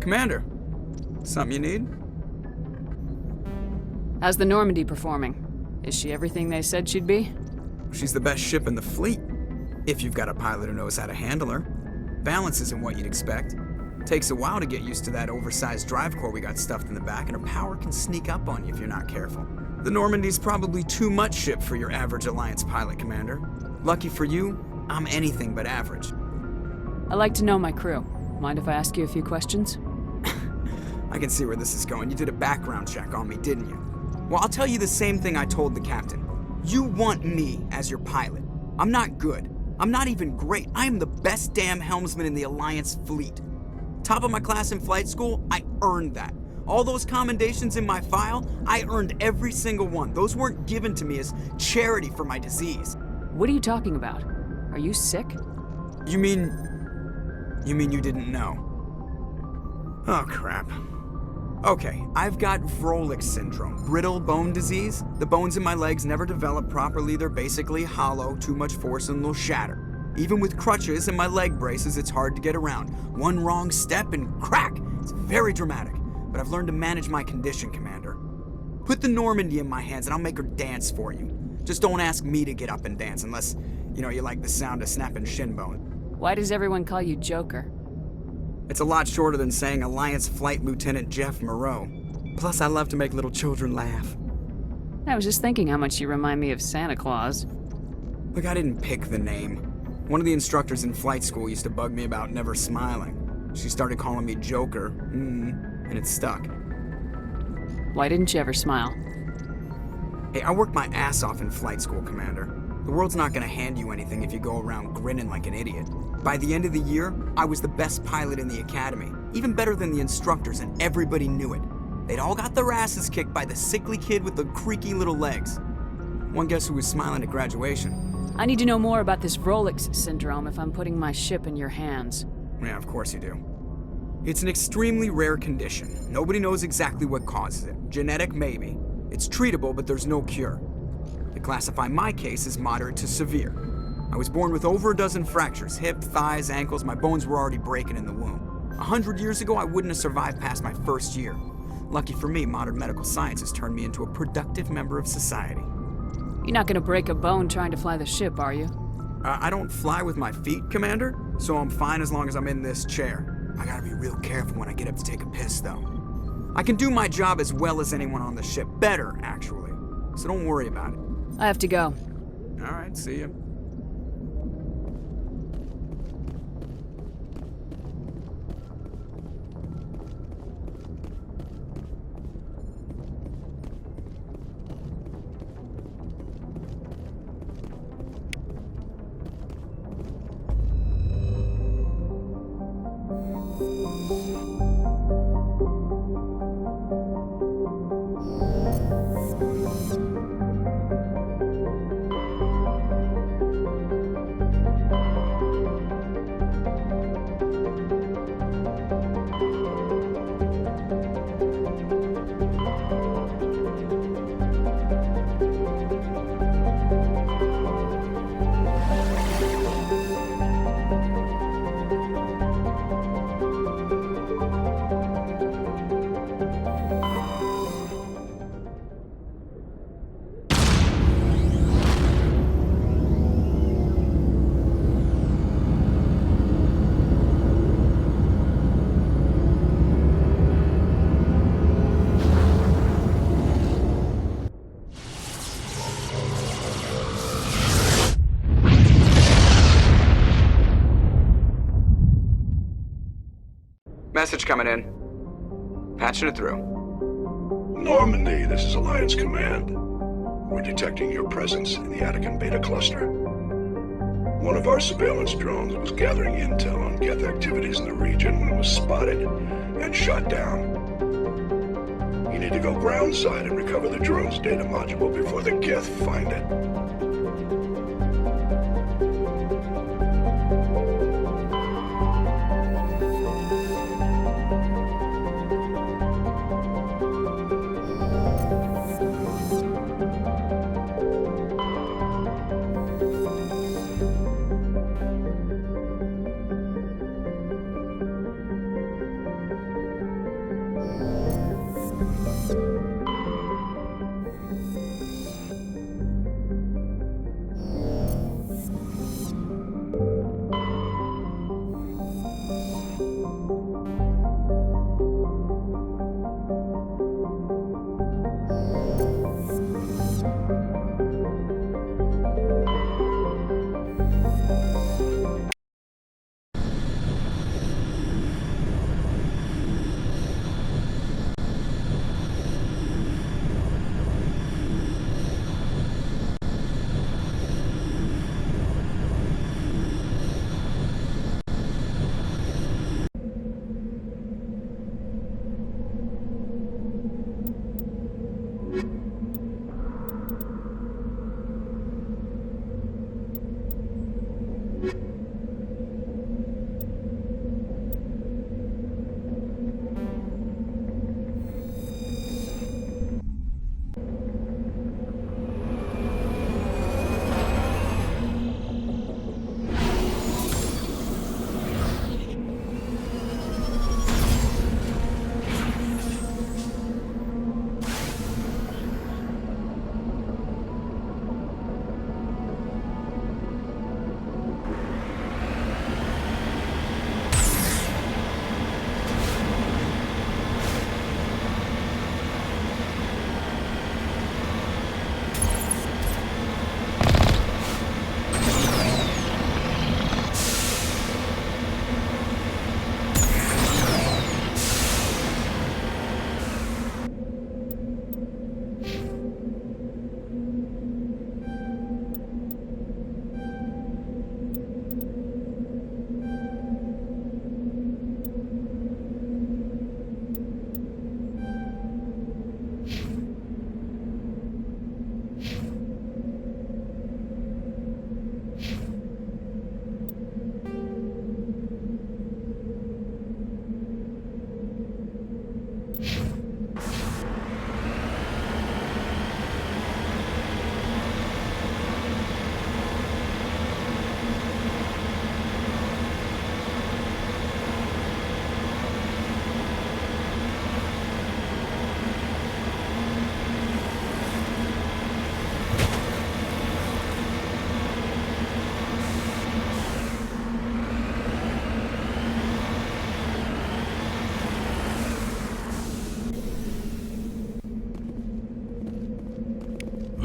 S10: Commander, something you need?
S2: How's the Normandy performing? Is she everything they said she'd be?
S10: She's the best ship in the fleet, if you've got a pilot who knows how to handle her. Balance isn't what you'd expect. Takes a while to get used to that oversized drive core we got stuffed in the back, and her power can sneak up on you if you're not careful. The Normandy's probably too much ship for your average Alliance pilot, Commander. Lucky for you, I'm anything but average.
S2: I like to know my crew. Mind if I ask you a few questions?
S10: I can see where this is going. You did a background check on me, didn't you? Well, I'll tell you the same thing I told the captain. You want me as your pilot. I'm not good. I'm not even great. I am the best damn helmsman in the Alliance fleet. Top of my class in flight school, I earned that. All those commendations in my file, I earned every single one. Those weren't given to me as charity for my disease.
S2: What are you talking about? Are you sick?
S10: You mean you didn't know? Oh, crap. Okay, I've got Vrolik syndrome, brittle bone disease. The bones in my legs never develop properly. They're basically hollow, too much force and they'll shatter. Even with crutches and my leg braces, it's hard to get around. One wrong step and crack! It's very dramatic, but I've learned to manage my condition, Commander. Put the Normandy in my hands and I'll make her dance for you. Just don't ask me to get up and dance unless You know, you like the sound of snapping shin bone.
S2: Why does everyone call you Joker?
S10: It's a lot shorter than saying Alliance Flight Lieutenant Jeff Moreau. Plus, I love to make little children laugh.
S2: I was just thinking how much you remind me of Santa Claus.
S10: Look, I didn't pick the name. One of the instructors in flight school used to bug me about never smiling. She started calling me Joker, and it stuck.
S2: Why didn't you ever smile?
S10: Hey, I worked my ass off in flight school, Commander. The world's not gonna hand you anything if you go around grinning like an idiot. By the end of the year, I was the best pilot in the academy, even better than the instructors, and everybody knew it. They'd all got their asses kicked by the sickly kid with the creaky little legs. One guess who was smiling at graduation?
S2: I need to know more about this Rolex syndrome if I'm putting my ship in your hands.
S10: Yeah, of course you do. It's an extremely rare condition. Nobody knows exactly what causes it. Genetic, maybe. It's treatable, but there's no cure. They classify my case as moderate to severe. I was born with over a dozen fractures, hip, thighs, ankles. My bones were already breaking in the womb. 100 years ago, I wouldn't have survived past my first year. Lucky for me, modern medical science has turned me into a productive member of society.
S2: You're not gonna break a bone trying to fly the ship, are you?
S10: I don't fly with my feet, Commander, so I'm fine as long as I'm in this chair. I gotta be real careful when I get up to take a piss, though. I can do my job as well as anyone on the ship. Better, actually. So don't worry about it.
S2: I have to go.
S10: All right, see ya. Message coming in. Patching it through.
S17: Normandy, this is Alliance Command. We're detecting your presence in the Attican Beta Cluster. One of our surveillance drones was gathering intel on Geth activities in the region when it was spotted and shot down. You need to go groundside and recover the drone's data module before the Geth find it.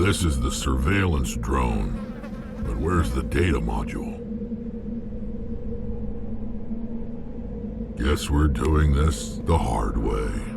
S5: This is the surveillance drone, but where's the data module? Guess we're doing this the hard way.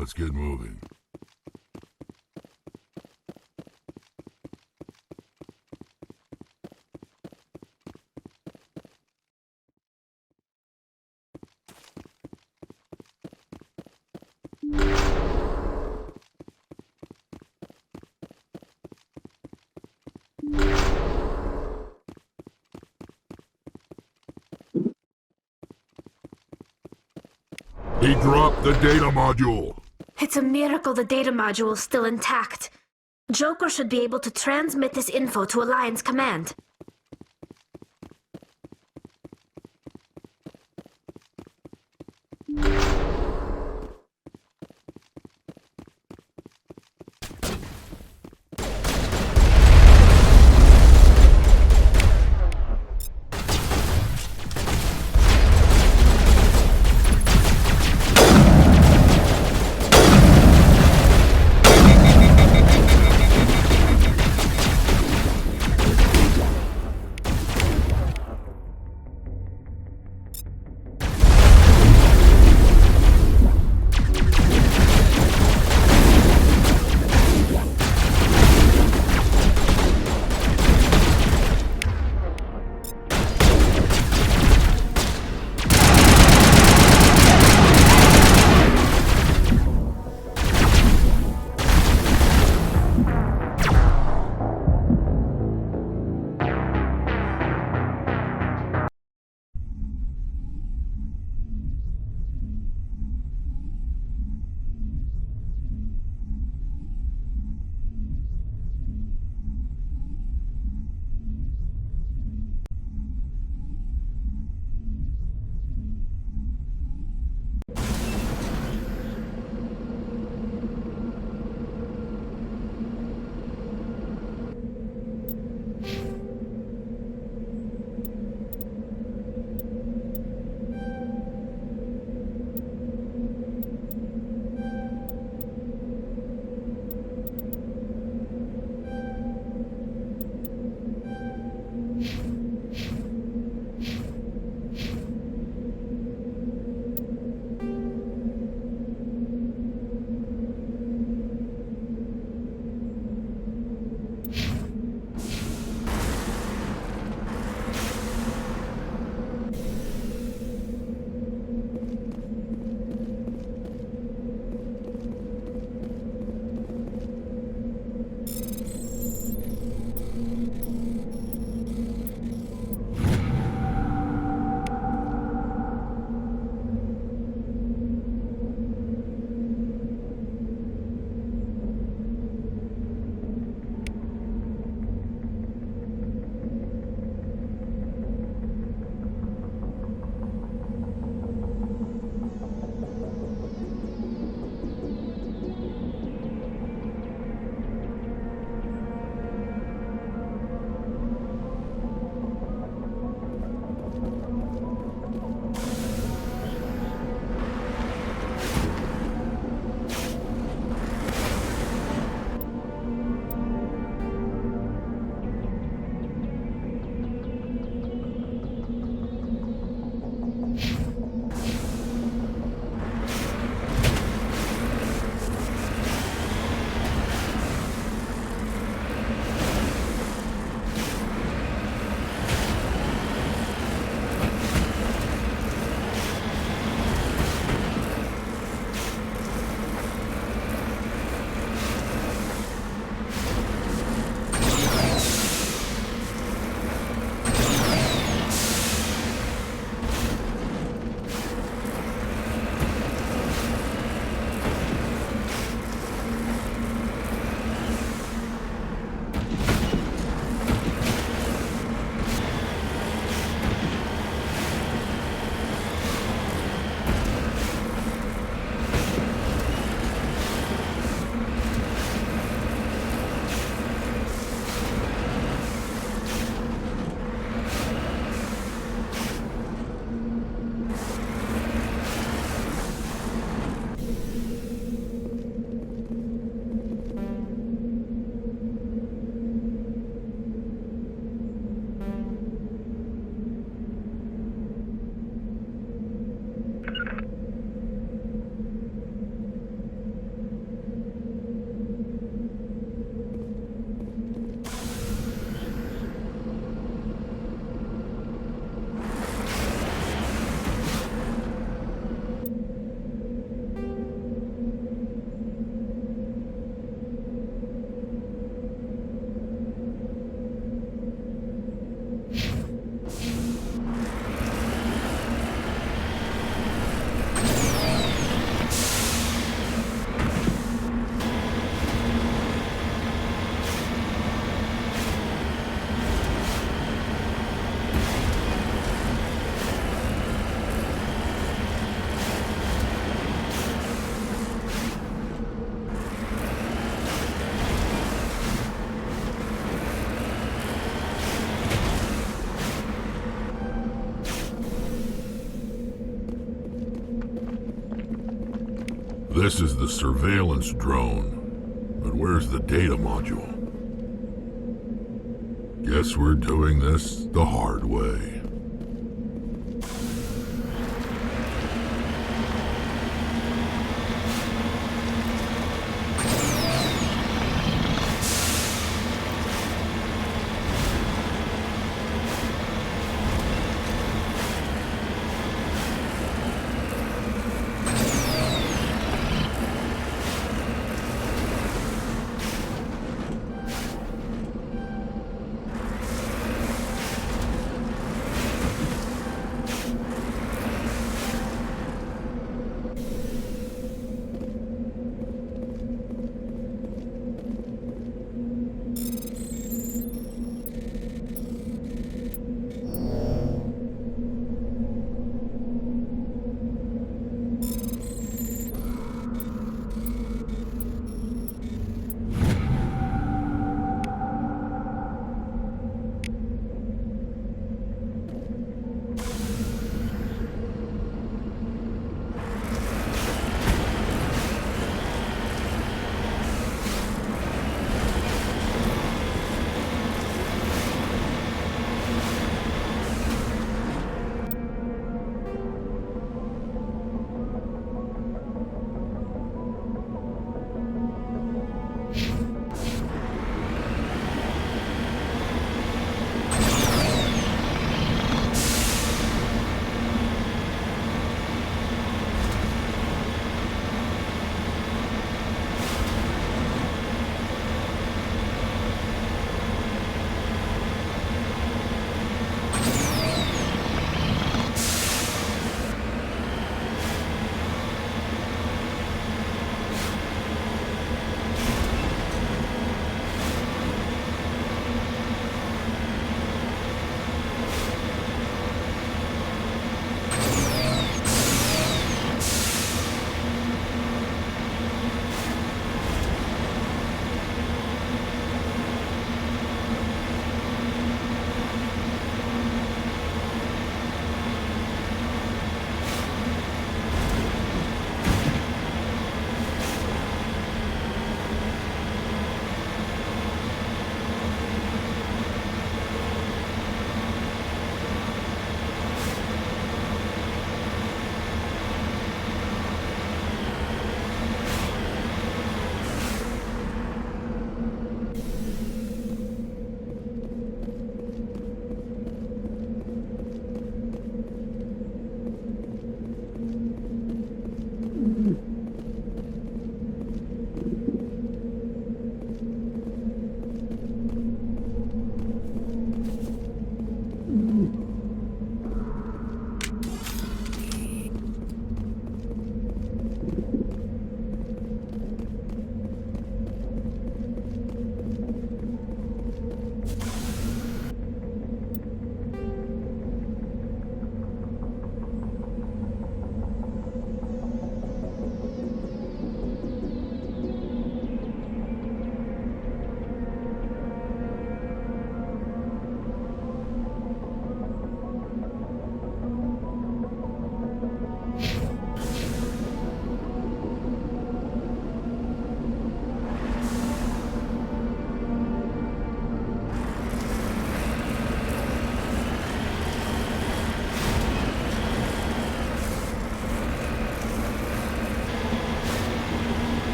S5: Let's get moving. He dropped the data module.
S16: It's a miracle the data module is still intact. Joker should be able to transmit this info to Alliance Command.
S5: This is the surveillance drone, but where's the data module? Guess we're doing this the hard way.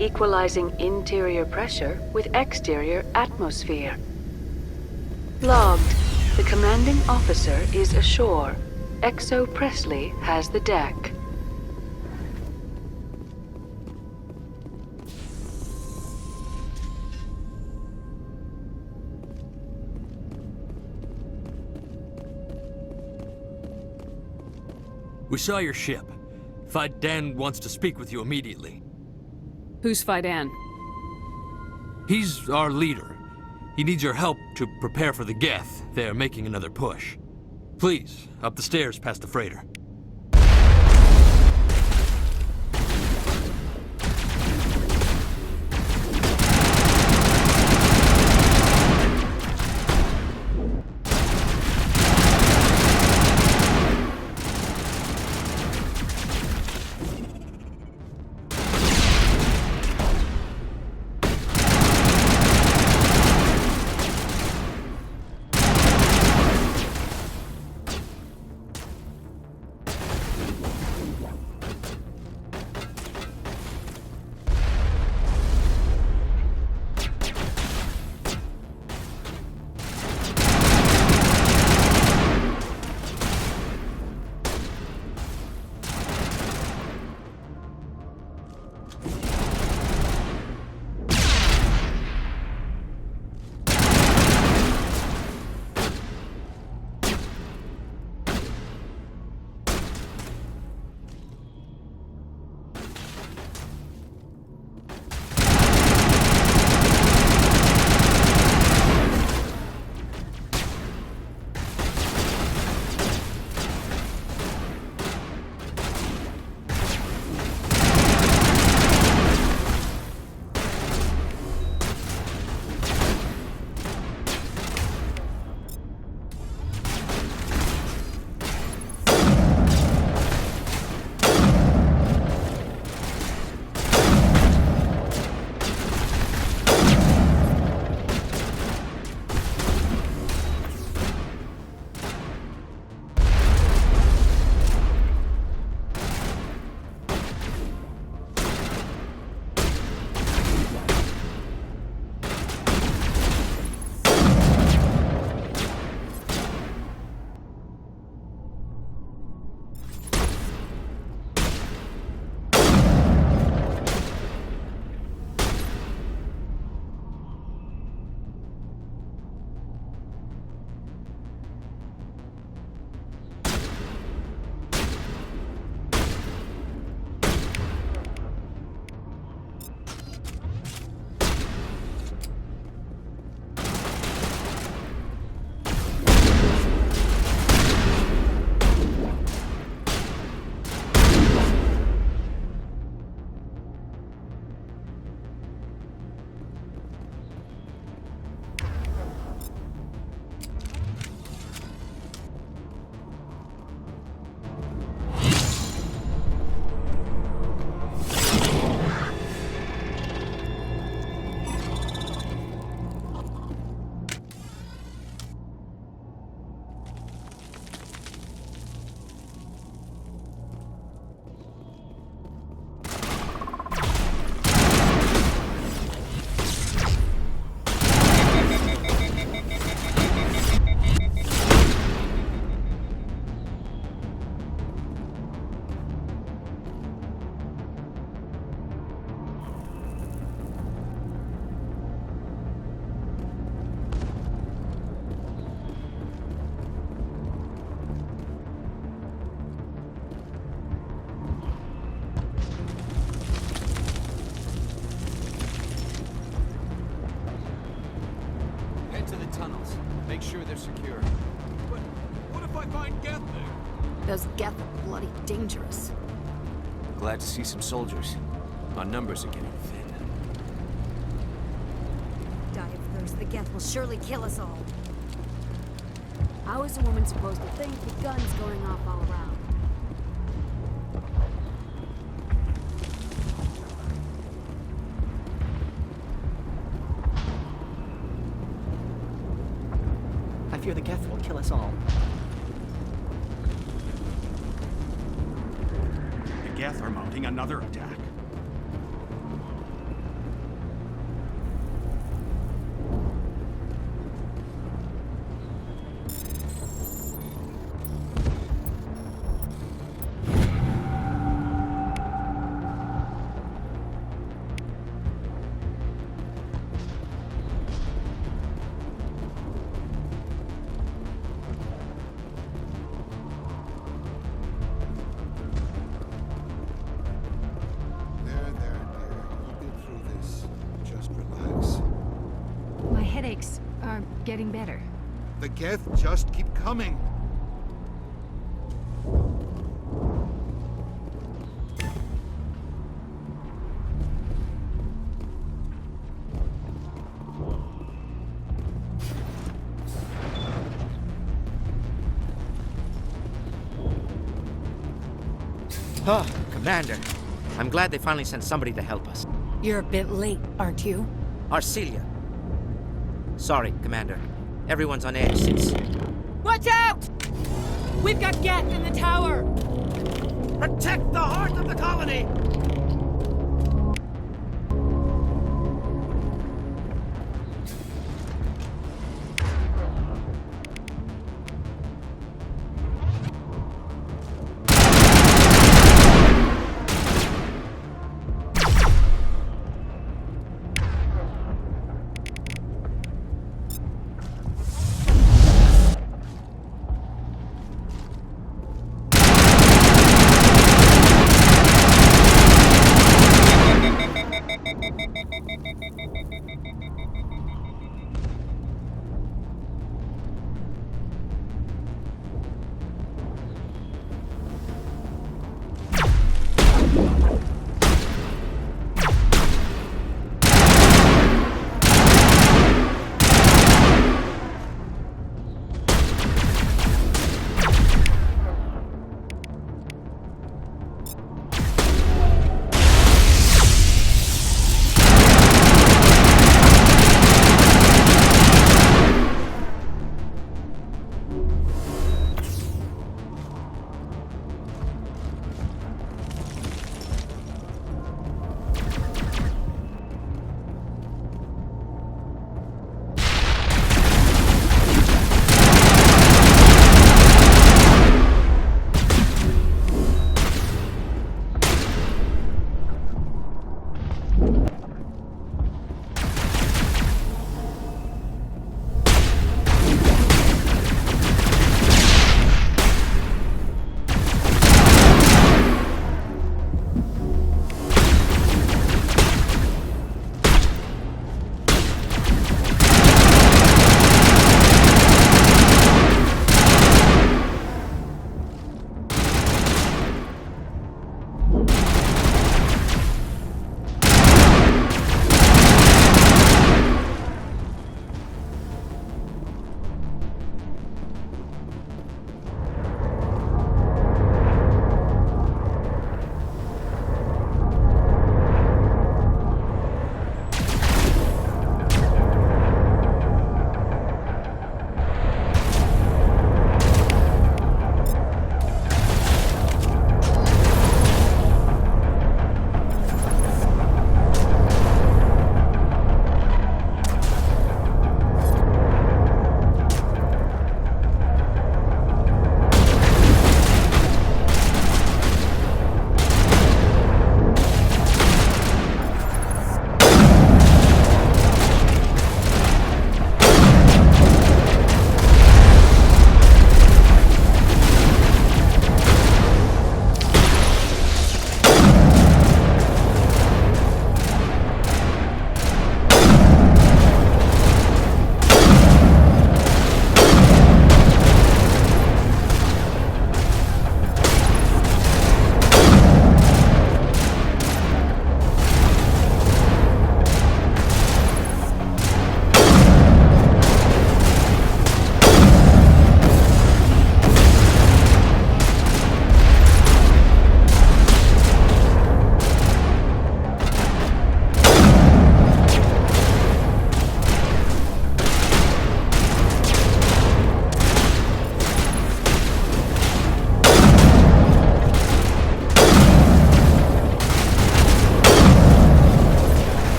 S9: equalizing interior pressure with exterior atmosphere. Logged. The commanding officer is ashore. Exo Presley has the deck.
S18: We saw your ship. Fidan wants to speak with you immediately.
S2: Who's Fidan?
S18: He's our leader. He needs your help to prepare for the Geth. They're making another push. Please, up the stairs past the freighter.
S19: Make sure they're secure. But what if I find Geth there?
S2: Those Geth are bloody dangerous.
S19: Glad to see some soldiers. Our numbers are getting thin.
S20: Die of thirst. The Geth will surely kill us all.
S1: How is a woman supposed to think with guns going off all around?
S21: I fear the Geth will kill us all.
S22: The Geth are mounting another attack.
S3: getting better.
S7: The Geth just keep coming.
S21: Huh, Commander. I'm glad they finally sent somebody to help us.
S20: You're a bit late, aren't you?
S21: Arcelia. Sorry, Commander. Everyone's on edge since...
S20: Watch out! We've got Geth in the tower!
S21: Protect the heart of the colony!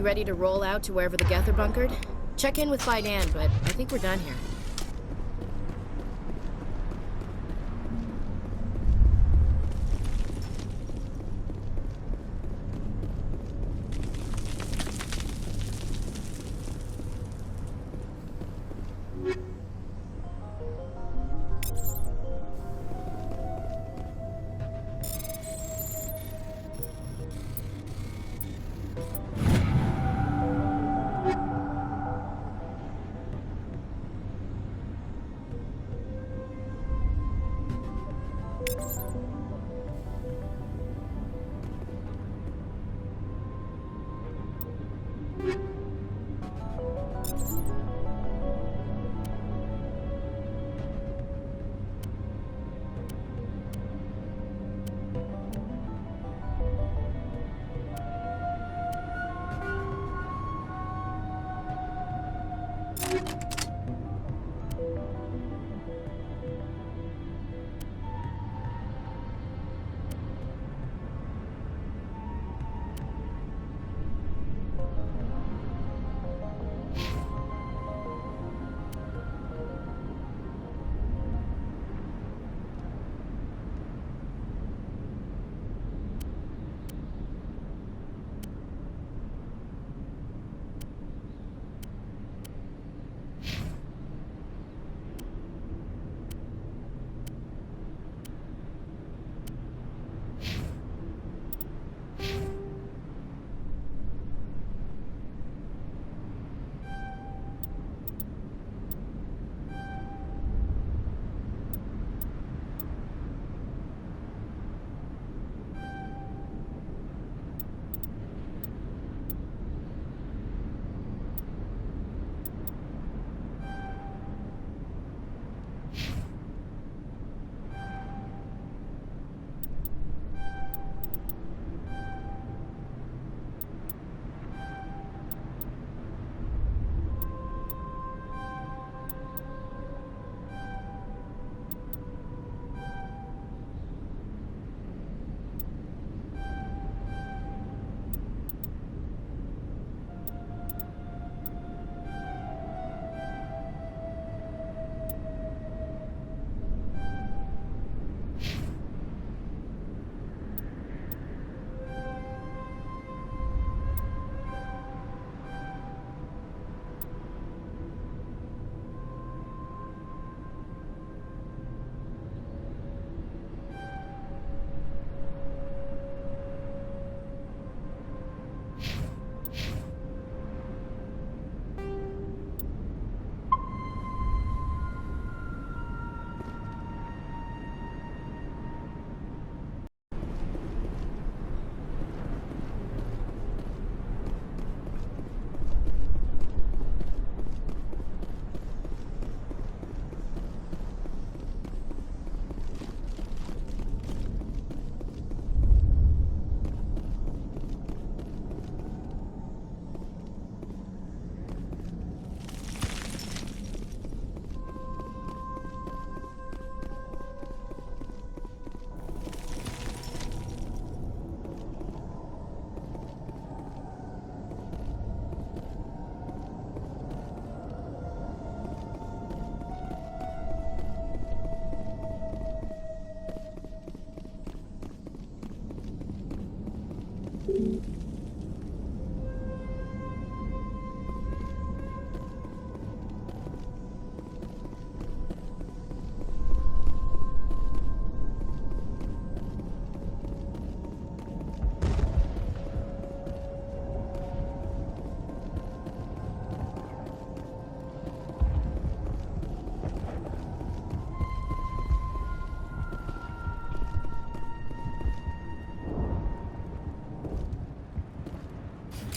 S15: ready to roll out to wherever the Geth are bunkered? Check in with Fidan, but I think we're done here.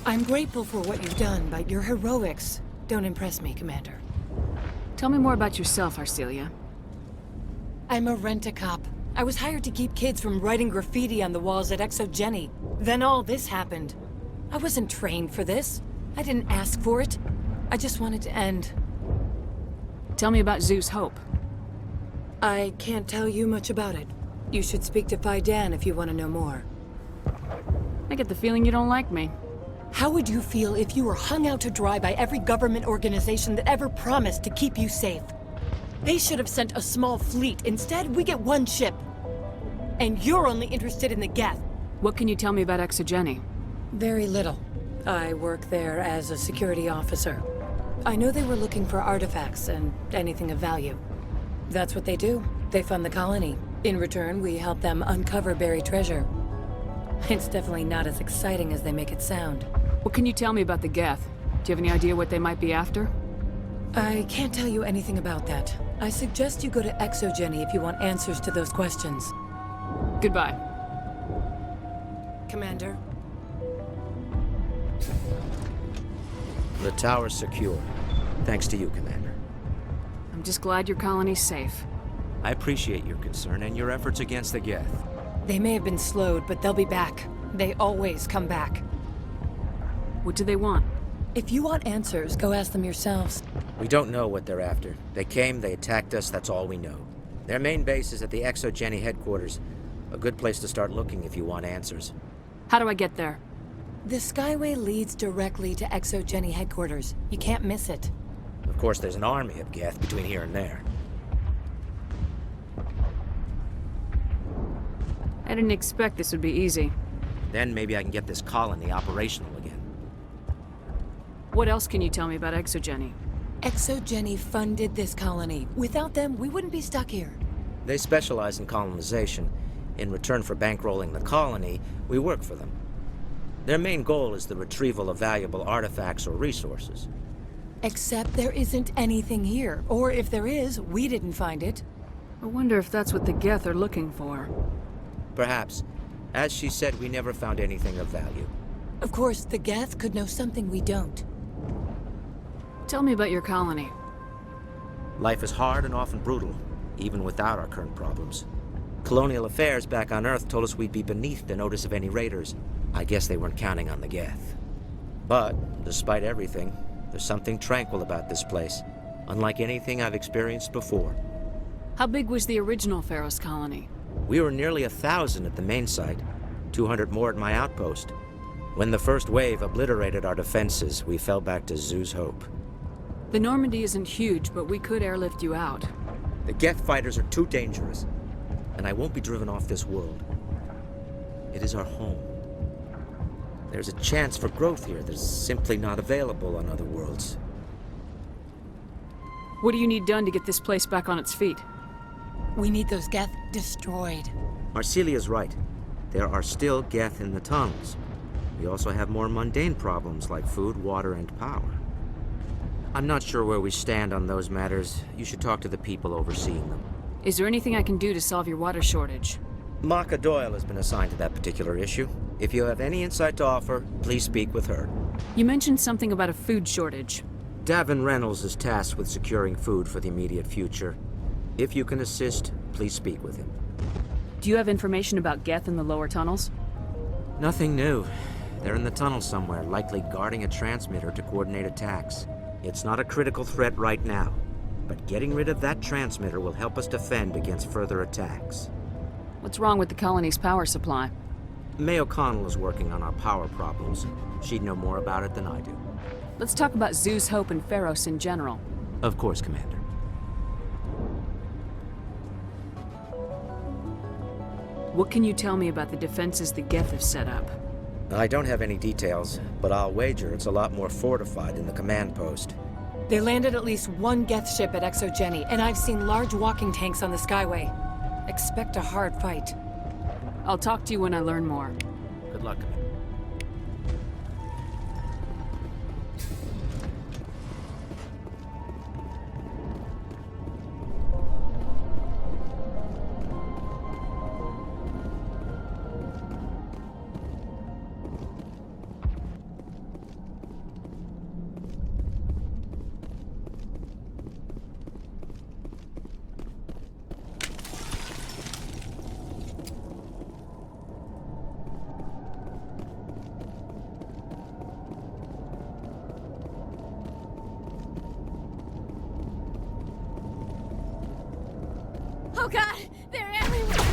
S3: I'm grateful for what you've done, but your heroics don't impress me, Commander.
S2: Tell me more about yourself, Arcelia.
S3: I'm a rent-a-cop. I was hired to keep kids from writing graffiti on the walls at Exogeny. Then all this happened. I wasn't trained for this. I didn't ask for it. I just wanted to end.
S2: Tell me about Zeus Hope.
S3: I can't tell you much about it. You should speak to Phi Dan if you want to know more.
S2: I get the feeling you don't like me.
S3: How would you feel if you were hung out to dry by every government organization that ever promised to keep you safe? They should have sent a small fleet. Instead, we get one ship. And you're only interested in the Geth.
S2: What can you tell me about Exogeny?
S3: Very little. I work there as a security officer. I know they were looking for artifacts and anything of value. That's what they do. They fund the colony. In return, we help them uncover buried treasure. It's definitely not as exciting as they make it sound.
S2: What can you tell me about the Geth? Do you have any idea what they might be after?
S3: I can't tell you anything about that. I suggest you go to Exogeny if you want answers to those questions.
S2: Goodbye.
S3: Commander.
S21: The tower's secure. Thanks to you, Commander.
S2: I'm just glad your colony's safe.
S21: I appreciate your concern and your efforts against the Geth.
S3: They may have been slowed, but they'll be back. They always come back.
S2: What do they want?
S3: If you want answers, go ask them yourselves.
S21: We don't know what they're after. They came, they attacked us, that's all we know. Their main base is at the Exogeny headquarters. A good place to start looking if you want answers.
S2: How do I get there?
S3: The Skyway leads directly to Exogeny headquarters. You can't miss it.
S21: Of course, there's an army of Geth between here and there.
S2: I didn't expect this would be easy.
S21: Then maybe I can get this colony operational again.
S2: What else can you tell me about Exogeny?
S3: Exogeny funded this colony. Without them, we wouldn't be stuck here.
S21: They specialize in colonization. In return for bankrolling the colony, we work for them. Their main goal is the retrieval of valuable artifacts or resources.
S3: Except there isn't anything here. Or if there is, we didn't find it.
S2: I wonder if that's what the Geth are looking for.
S21: Perhaps. As she said, we never found anything of value.
S3: Of course, the Geth could know something we don't.
S2: Tell me about your colony.
S21: Life is hard and often brutal, even without our current problems. Colonial affairs back on Earth told us we'd be beneath the notice of any raiders. I guess they weren't counting on the Geth. But, despite everything, there's something tranquil about this place, unlike anything I've experienced before.
S2: How big was the original Pharaoh's colony?
S21: We were nearly 1,000 at the main site, 200 more at my outpost. When the first wave obliterated our defenses, we fell back to Zeus Hope.
S2: The Normandy isn't huge, but we could airlift you out.
S21: The Geth fighters are too dangerous, and I won't be driven off this world. It is our home. There's a chance for growth here that's simply not available on other worlds.
S2: What do you need done to get this place back on its feet?
S3: We need those Geth destroyed.
S21: Arcelia's right. There are still Geth in the tunnels. We also have more mundane problems like food, water, and power. I'm not sure where we stand on those matters. You should talk to the people overseeing them.
S2: Is there anything I can do to solve your water shortage?
S21: Maka Doyle has been assigned to that particular issue. If you have any insight to offer, please speak with her.
S2: You mentioned something about a food shortage.
S21: Davin Reynolds is tasked with securing food for the immediate future. If you can assist, please speak with him.
S2: Do you have information about Geth in the lower tunnels?
S21: Nothing new. They're in the tunnel somewhere, likely guarding a transmitter to coordinate attacks. It's not a critical threat right now, but getting rid of that transmitter will help us defend against further attacks.
S2: What's wrong with the colony's power supply?
S21: May O'Connell is working on our power problems. She'd know more about it than I do.
S2: Let's talk about Zeus Hope and Pharos in general.
S21: Of course, Commander.
S2: What can you tell me about the defenses the Geth have set up?
S21: I don't have any details, but I'll wager it's a lot more fortified than the command post.
S3: They landed at least one Geth ship at Exogeny, and I've seen large walking tanks on the Skyway. Expect a hard fight.
S2: I'll talk to you when I learn more.
S21: Good luck.
S1: Oh god, they're everywhere!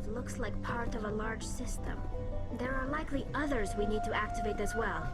S16: Looks like part of a large system. There are likely others we need to activate as well.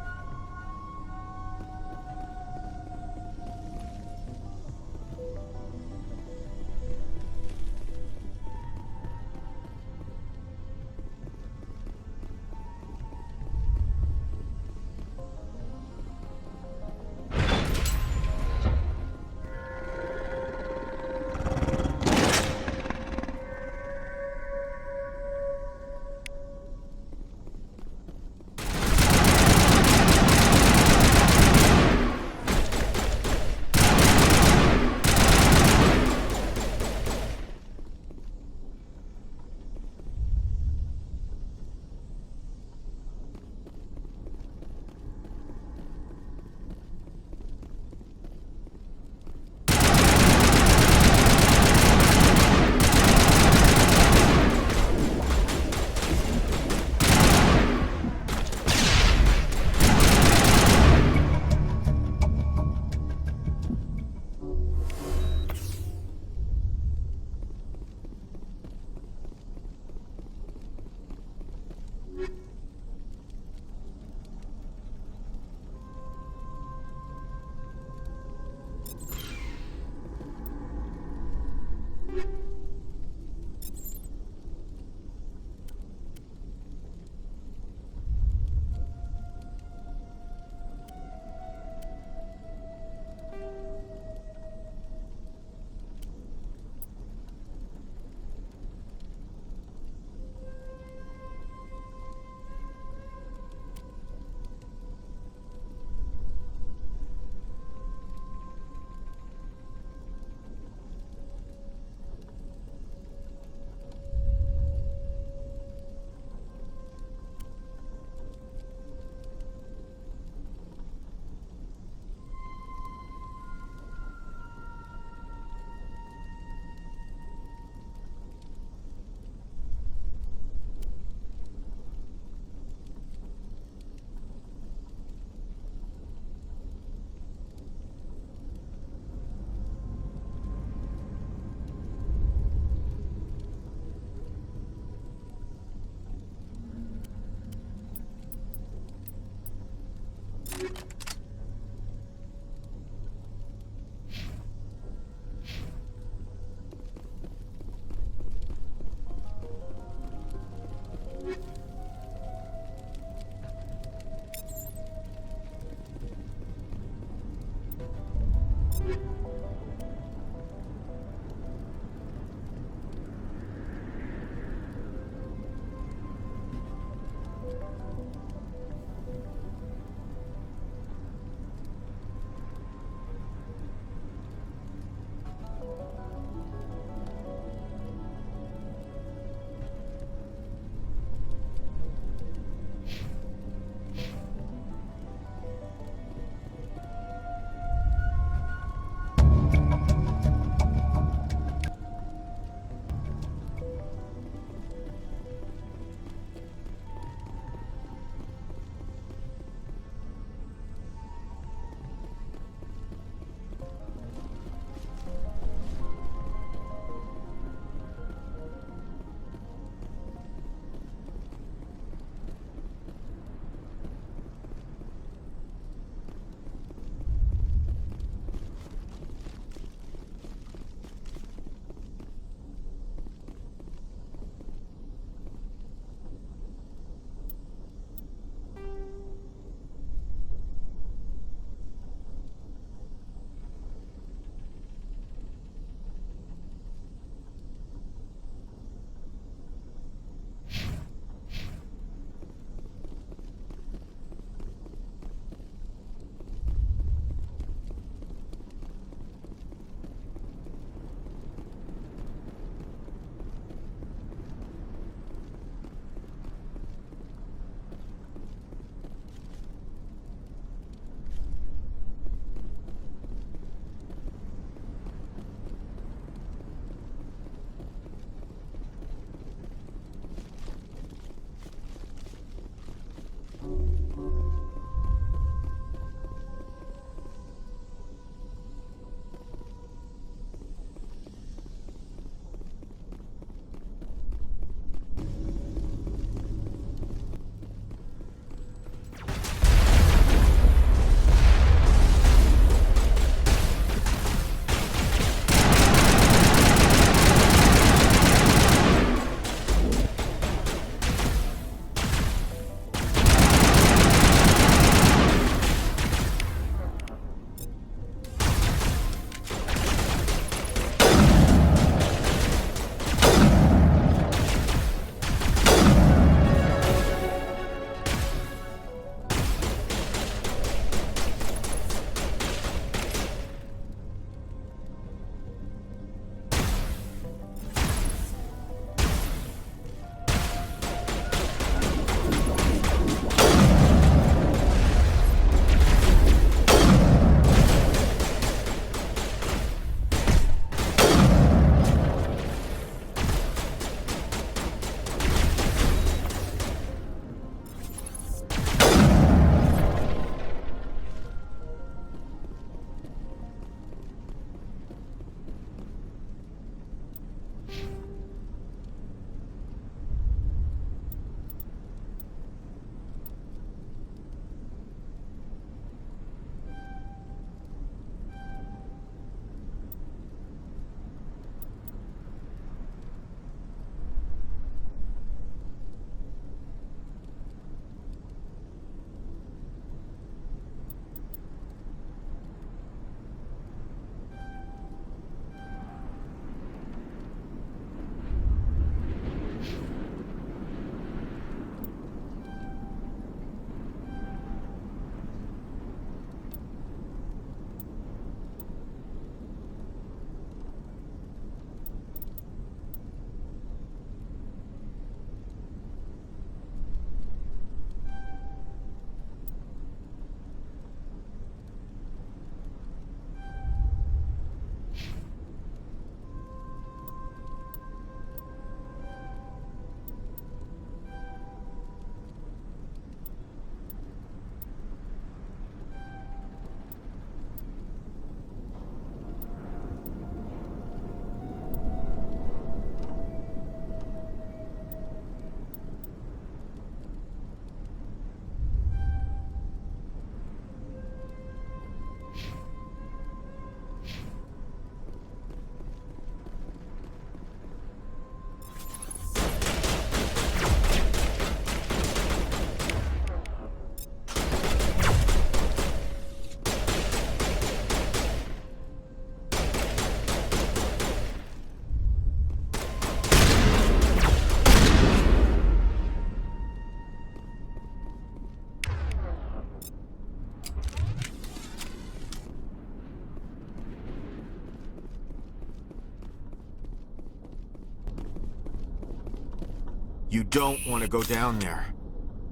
S6: You don't want to go down there.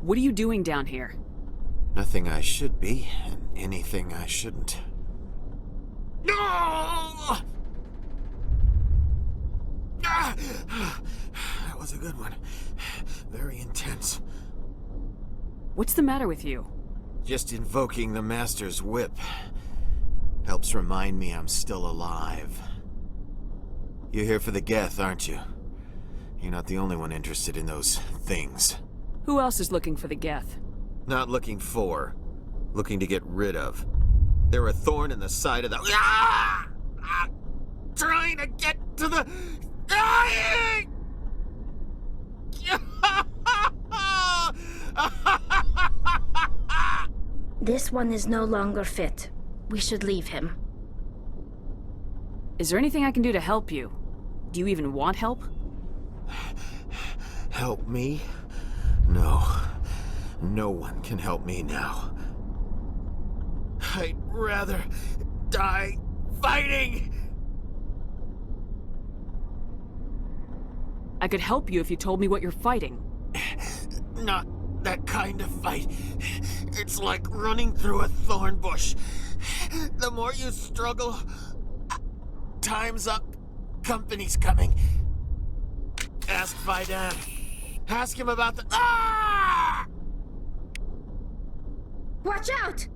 S2: What are you doing down here?
S6: Nothing I should be, and anything I shouldn't. No! That was a good one. Very intense.
S2: What's the matter with you?
S6: Just invoking the Master's whip helps remind me I'm still alive. You're here for the Geth, aren't you? You're not the only one interested in those things.
S2: Who else is looking for the Geth?
S6: Not looking for, looking to get rid of. They're a thorn in the side of the... Ah! Ah! Trying to get to the... Dying!
S16: This one is no longer fit. We should leave him.
S2: Is there anything I can do to help you? Do you even want help?
S6: Help me? No. No one can help me now. I'd rather die fighting!
S2: I could help you if you told me what you're fighting.
S6: Not that kind of fight. It's like running through a thorn bush. The more you struggle, time's up. Company's coming. Ask Faidan. Ask him about the... Ah!
S16: Watch out!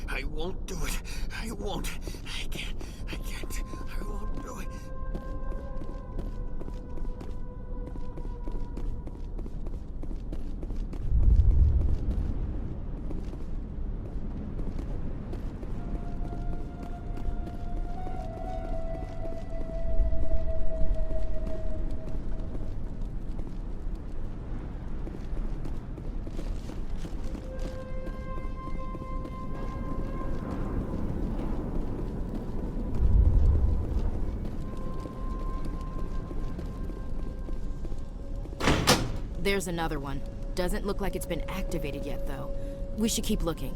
S6: I won't do it. I won't. I can't. I won't do it.
S15: There's another one. Doesn't look like it's been activated yet, though. We should keep looking.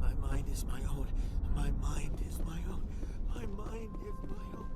S6: My mind is my own. My mind is my own. My mind is my own.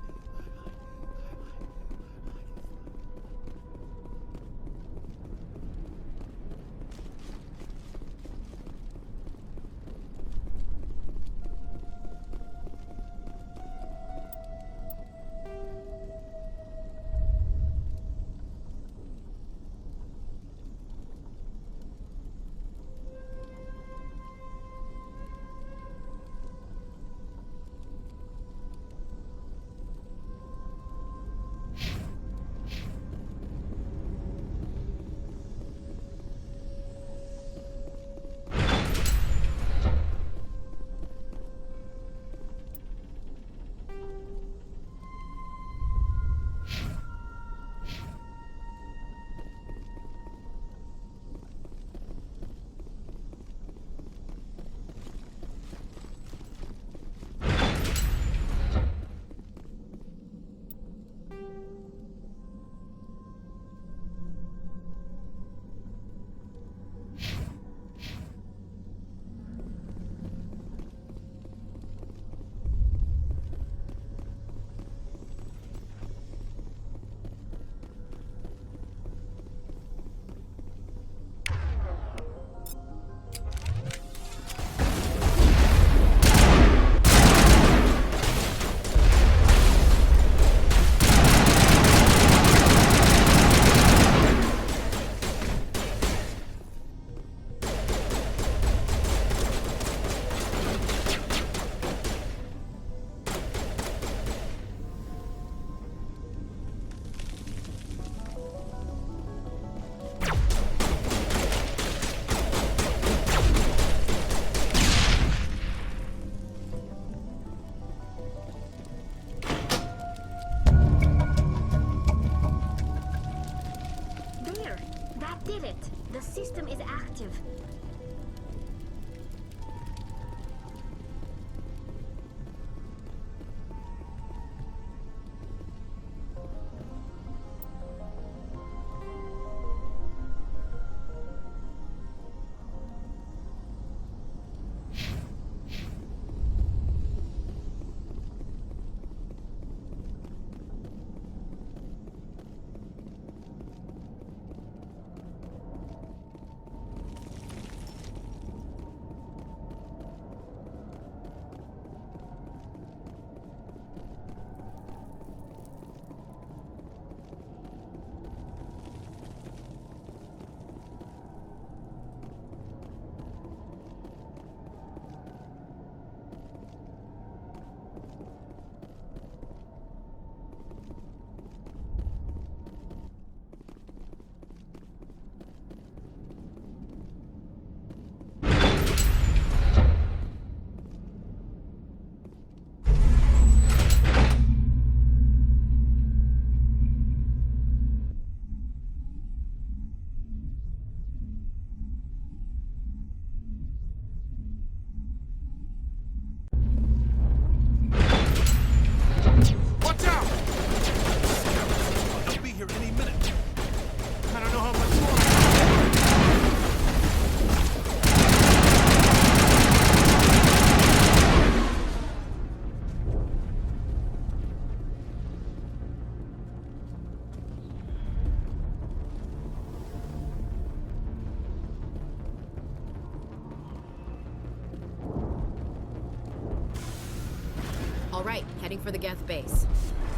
S15: All right, heading for the Geth base.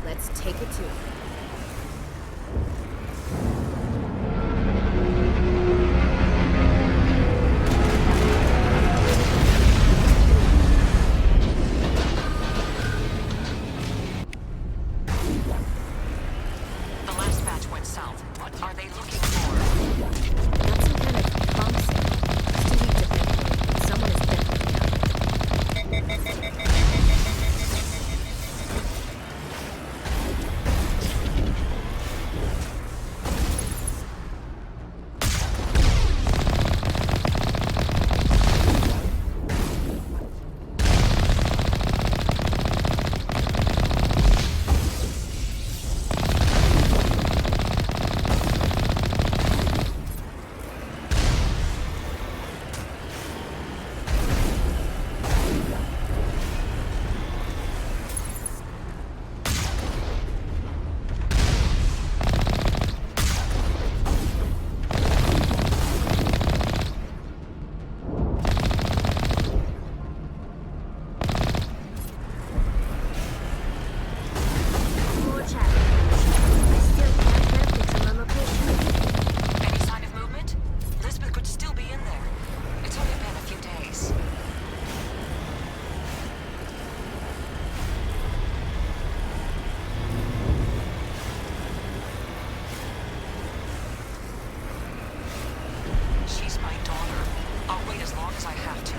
S15: Let's take it to it.
S20: The last batch went south. What are they looking for?
S15: Got some kind of bomb signal. It's too deep to pinpoint, but someone is definitely out.
S16: More chat. I still can't get a fix on the location.
S20: Any sign of movement? Lisbeth could still be in there. It's only been a few days. She's my daughter. I'll wait as long as I have to.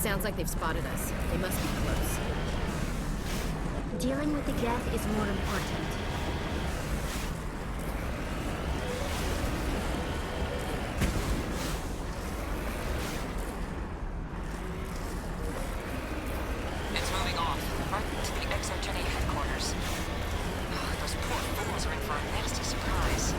S15: Sounds like they've spotted us. They must be close.
S16: Dealing with the Geth is more important.
S20: It's moving off, right to the Exogeny headquarters. Oh, those poor fools are in for a nasty surprise.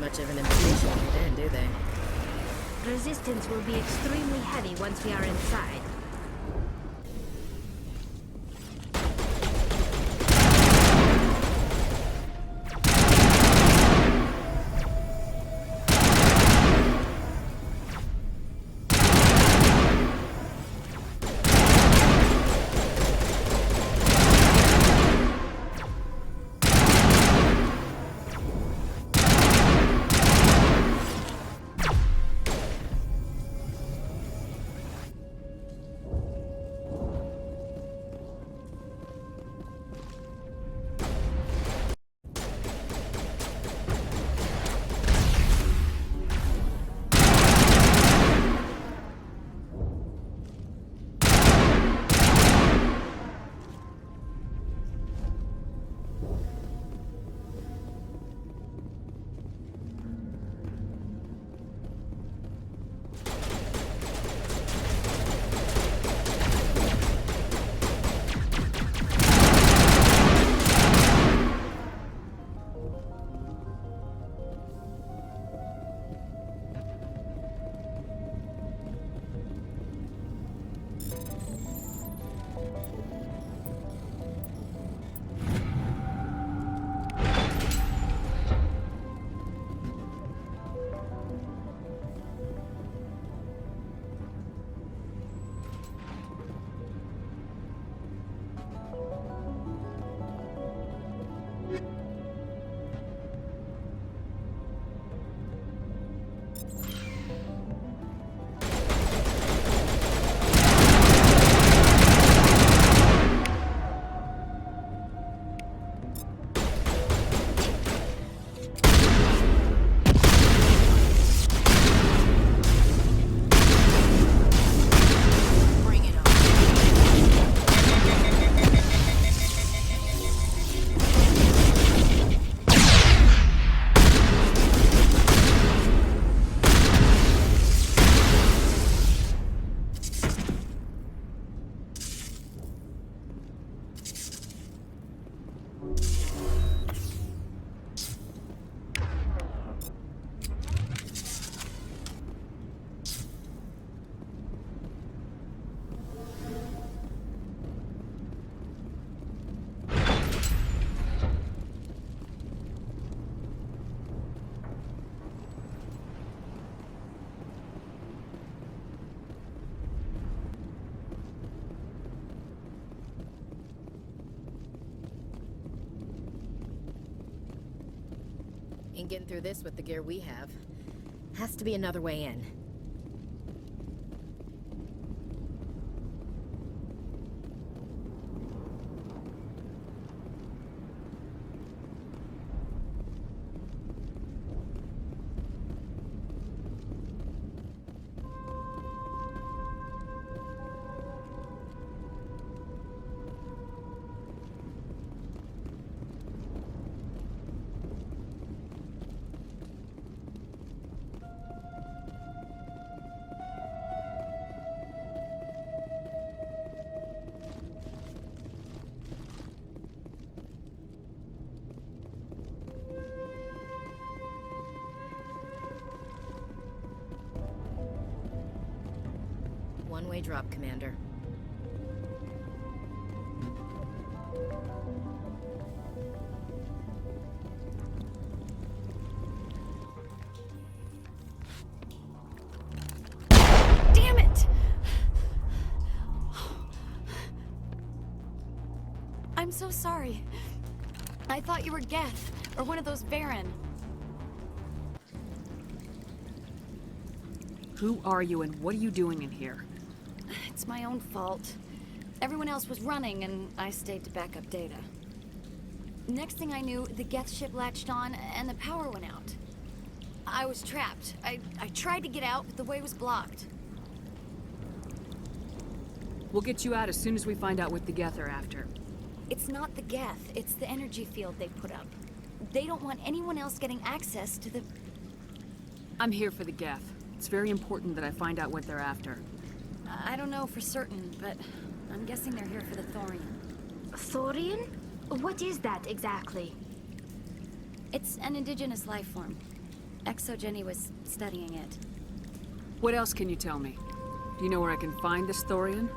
S15: much of an invitation to get in, do they?
S16: Resistance will be extremely heavy once we are inside.
S15: Ain't getting through this with the gear we have. Has to be another way in. One-way drop, Commander.
S2: Damn it! I'm so sorry. I thought you were Geth, or one of those Baron. Who are you and what are you doing in here?
S8: It's my own fault. Everyone else was running, and I stayed to back up data. Next thing I knew, the Geth ship latched on, and the power went out. I was trapped. I tried to get out, but the way was blocked.
S2: We'll get you out as soon as we find out what the Geth are after.
S8: It's not the Geth, it's the energy field they put up. They don't want anyone else getting access to the...
S2: I'm here for the Geth. It's very important that I find out what they're after.
S8: I don't know for certain, but I'm guessing they're here for the thorium.
S16: Thorium? What is that exactly?
S8: It's an indigenous life form. Exogeny was studying it.
S2: What else can you tell me? Do you know where I can find this thorian?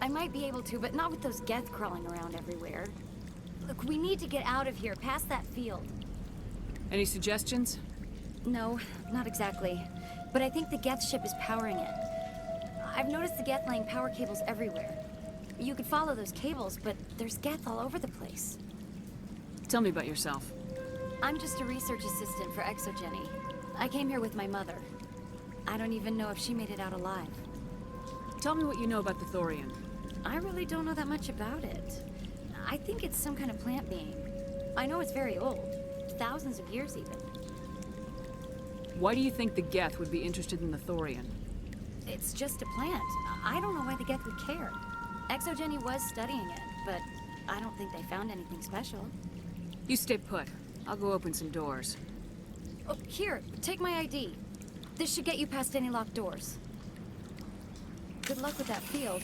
S8: I might be able to, but not with those Geth crawling around everywhere. Look, we need to get out of here, past that field.
S2: Any suggestions?
S8: No, not exactly. But I think the Geth ship is powering it. I've noticed the Geth laying power cables everywhere. You could follow those cables, but there's Geth all over the place.
S2: Tell me about yourself.
S8: I'm just a research assistant for Exogeny. I came here with my mother. I don't even know if she made it out alive.
S2: Tell me what you know about the thorian.
S8: I really don't know that much about it. I think it's some kind of plant being. I know it's very old. Thousands of years, even.
S2: Why do you think the Geth would be interested in the thorian?
S8: It's just a plant. I don't know why the Geth would care. Exogeny was studying it, but I don't think they found anything special.
S2: You stay put. I'll go open some doors.
S8: Oh, here, take my ID. This should get you past any locked doors. Good luck with that field.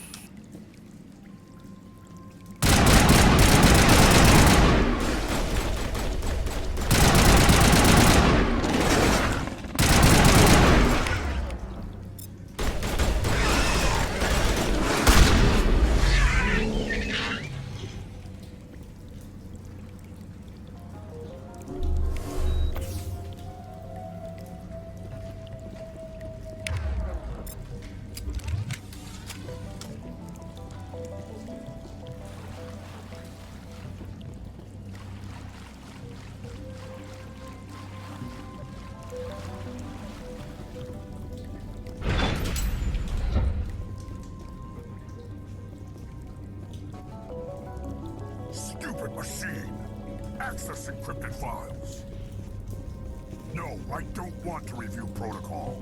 S5: Stupid machine! Access encrypted files! No, I don't want to review protocol.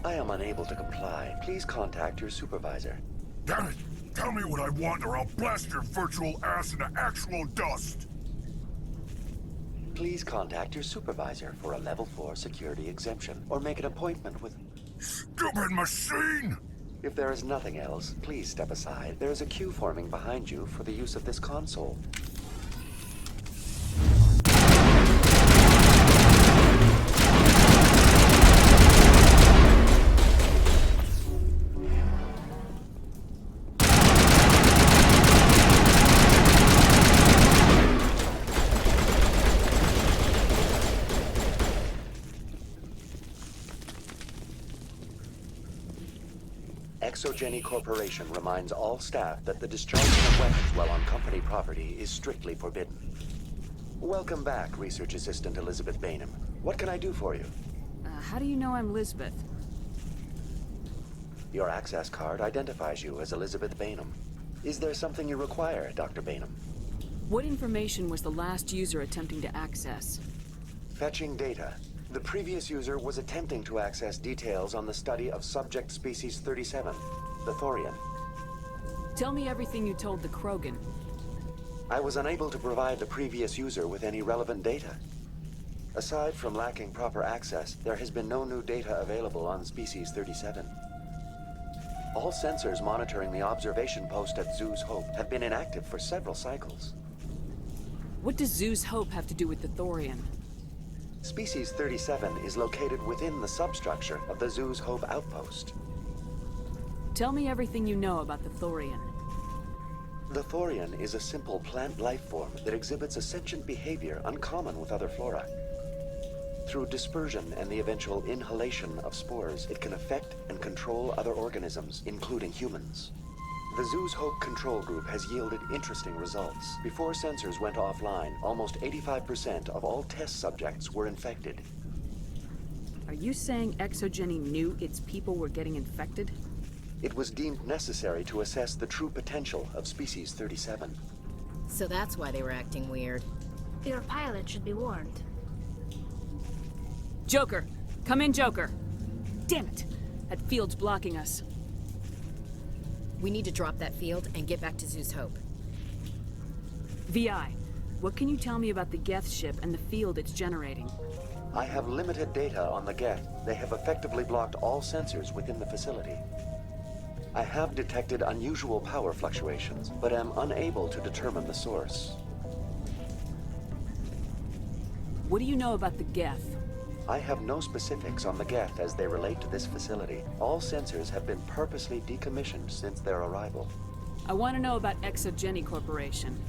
S12: I am unable to comply. Please contact your supervisor.
S5: Damn it! Tell me what I want or I'll blast your virtual ass into actual dust!
S12: Please contact your supervisor for a level 4 security exemption, or make an appointment with...
S5: Stupid machine!
S12: If there is nothing else, please step aside. There is a queue forming behind you for the use of this console. Exogeny Corporation reminds all staff that the discharging of weapons while on company property is strictly forbidden. Welcome back, Research Assistant Elizabeth Bainham. What can I do for you?
S2: How do you know I'm Lisbeth?
S12: Your access card identifies you as Elizabeth Bainham. Is there something you require, Dr. Bainham?
S2: What information was the last user attempting to access?
S12: Fetching data. The previous user was attempting to access details on the study of subject species 37, the thorian.
S2: Tell me everything you told the Krogan.
S12: I was unable to provide the previous user with any relevant data. Aside from lacking proper access, there has been no new data available on species 37. All sensors monitoring the observation post at Zoo's Hope have been inactive for several cycles.
S2: What does Zoo's Hope have to do with the thorian?
S12: Species 37 is located within the substructure of the Zoo's Hope outpost.
S2: Tell me everything you know about the thorian.
S12: The thorian is a simple plant life form that exhibits a sentient behavior uncommon with other flora. Through dispersion and the eventual inhalation of spores, it can affect and control other organisms, including humans. The Zoo's Hope control group has yielded interesting results. Before sensors went offline, almost 85% of all test subjects were infected.
S2: Are you saying Exogeny knew its people were getting infected?
S12: It was deemed necessary to assess the true potential of species 37.
S15: So that's why they were acting weird.
S16: Your pilot should be warned.
S2: Joker! Come in, Joker! Damn it! That field's blocking us.
S15: We need to drop that field and get back to Zoo's Hope.
S2: VI, what can you tell me about the Geth ship and the field it's generating?
S12: I have limited data on the Geth. They have effectively blocked all sensors within the facility. I have detected unusual power fluctuations, but am unable to determine the source.
S2: What do you know about the Geth?
S12: I have no specifics on the Geth as they relate to this facility. All sensors have been purposely decommissioned since their arrival.
S2: I want to know about Exogeny Corporation.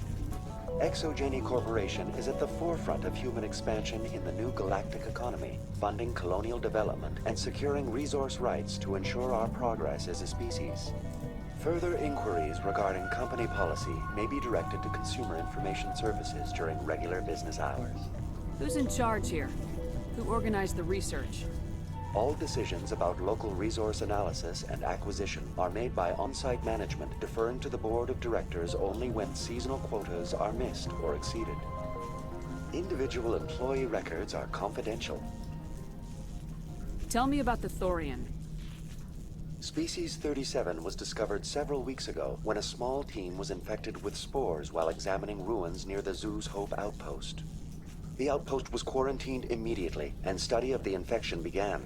S12: Exogeny Corporation is at the forefront of human expansion in the new galactic economy, funding colonial development and securing resource rights to ensure our progress as a species. Further inquiries regarding company policy may be directed to Consumer Information Services during regular business hours.
S2: Who's in charge here? Who organized the research?
S12: All decisions about local resource analysis and acquisition are made by on-site management, deferring to the board of directors only when seasonal quotas are missed or exceeded. Individual employee records are confidential.
S2: Tell me about the Thorian.
S12: Species 37 was discovered several weeks ago when a small team was infected with spores while examining ruins near the Zoo's Hope outpost. The outpost was quarantined immediately, and study of the infection began.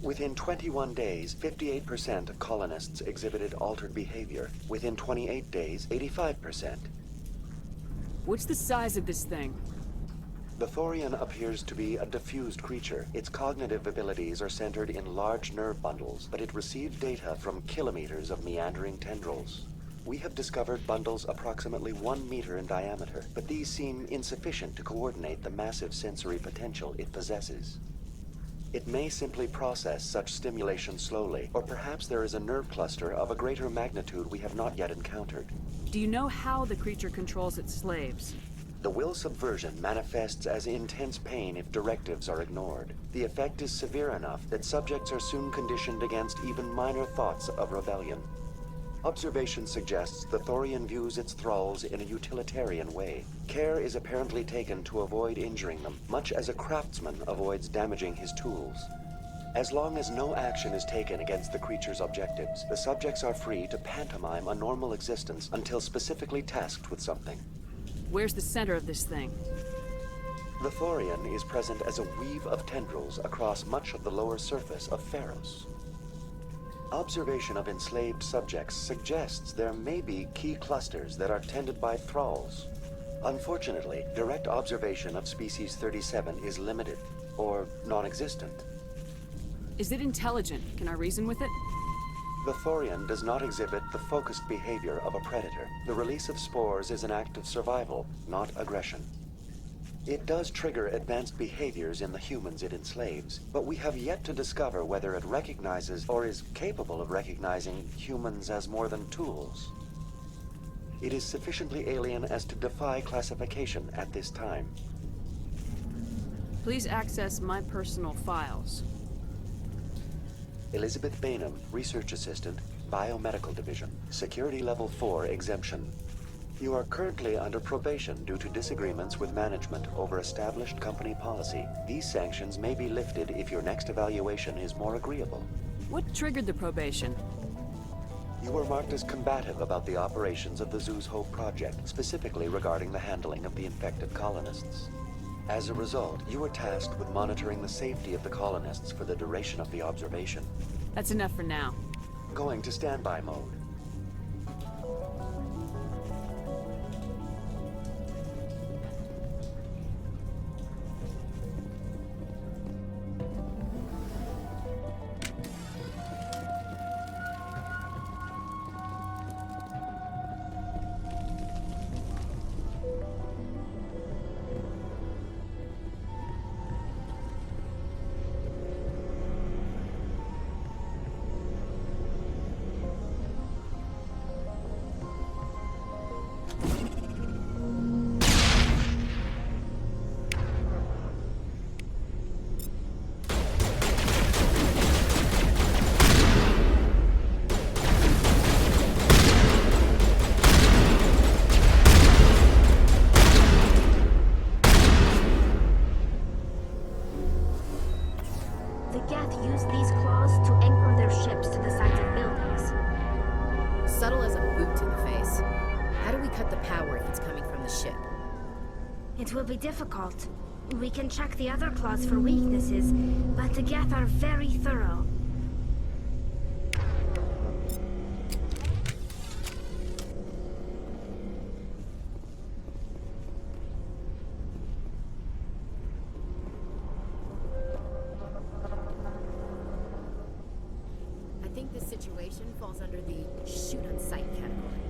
S12: Within 21 days, 58% of colonists exhibited altered behavior. Within 28 days, 85%.
S2: What's the size of this thing?
S12: The Thorian appears to be a diffused creature. Its cognitive abilities are centered in large nerve bundles, but it receives data from kilometers of meandering tendrils. We have discovered bundles approximately 1 meter in diameter, but these seem insufficient to coordinate the massive sensory potential it possesses. It may simply process such stimulation slowly, or perhaps there is a nerve cluster of a greater magnitude we have not yet encountered.
S2: Do you know how the creature controls its slaves?
S12: The will subversion manifests as intense pain if directives are ignored. The effect is severe enough that subjects are soon conditioned against even minor thoughts of rebellion. Observation suggests the Thorian views its thralls in a utilitarian way. Care is apparently taken to avoid injuring them, much as a craftsman avoids damaging his tools. As long as no action is taken against the creature's objectives, the subjects are free to pantomime a normal existence until specifically tasked with something.
S2: Where's the center of this thing?
S12: The Thorian is present as a weave of tendrils across much of the lower surface of Pharos. Observation of enslaved subjects suggests there may be key clusters that are tended by thralls. Unfortunately, direct observation of species 37 is limited, or non-existent.
S2: Is it intelligent? Can I reason with it?
S12: The Thorian does not exhibit the focused behavior of a predator. The release of spores is an act of survival, not aggression. It does trigger advanced behaviors in the humans it enslaves, but we have yet to discover whether it recognizes or is capable of recognizing humans as more than tools. It is sufficiently alien as to defy classification at this time.
S2: Please access my personal files.
S12: Elizabeth Bainham, Research Assistant, Biomedical Division, Security Level 4 exemption. You are currently under probation due to disagreements with management over established company policy. These sanctions may be lifted if your next evaluation is more agreeable.
S2: What triggered the probation?
S12: You were marked as combative about the operations of the Zoo's Hope project, specifically regarding the handling of the infected colonists. As a result, you were tasked with monitoring the safety of the colonists for the duration of the observation.
S2: That's enough for now.
S12: Going to standby mode.
S16: It will be difficult. We can check the other claws for weaknesses, but the Geth are very thorough.
S15: location falls under the shoot on sight category.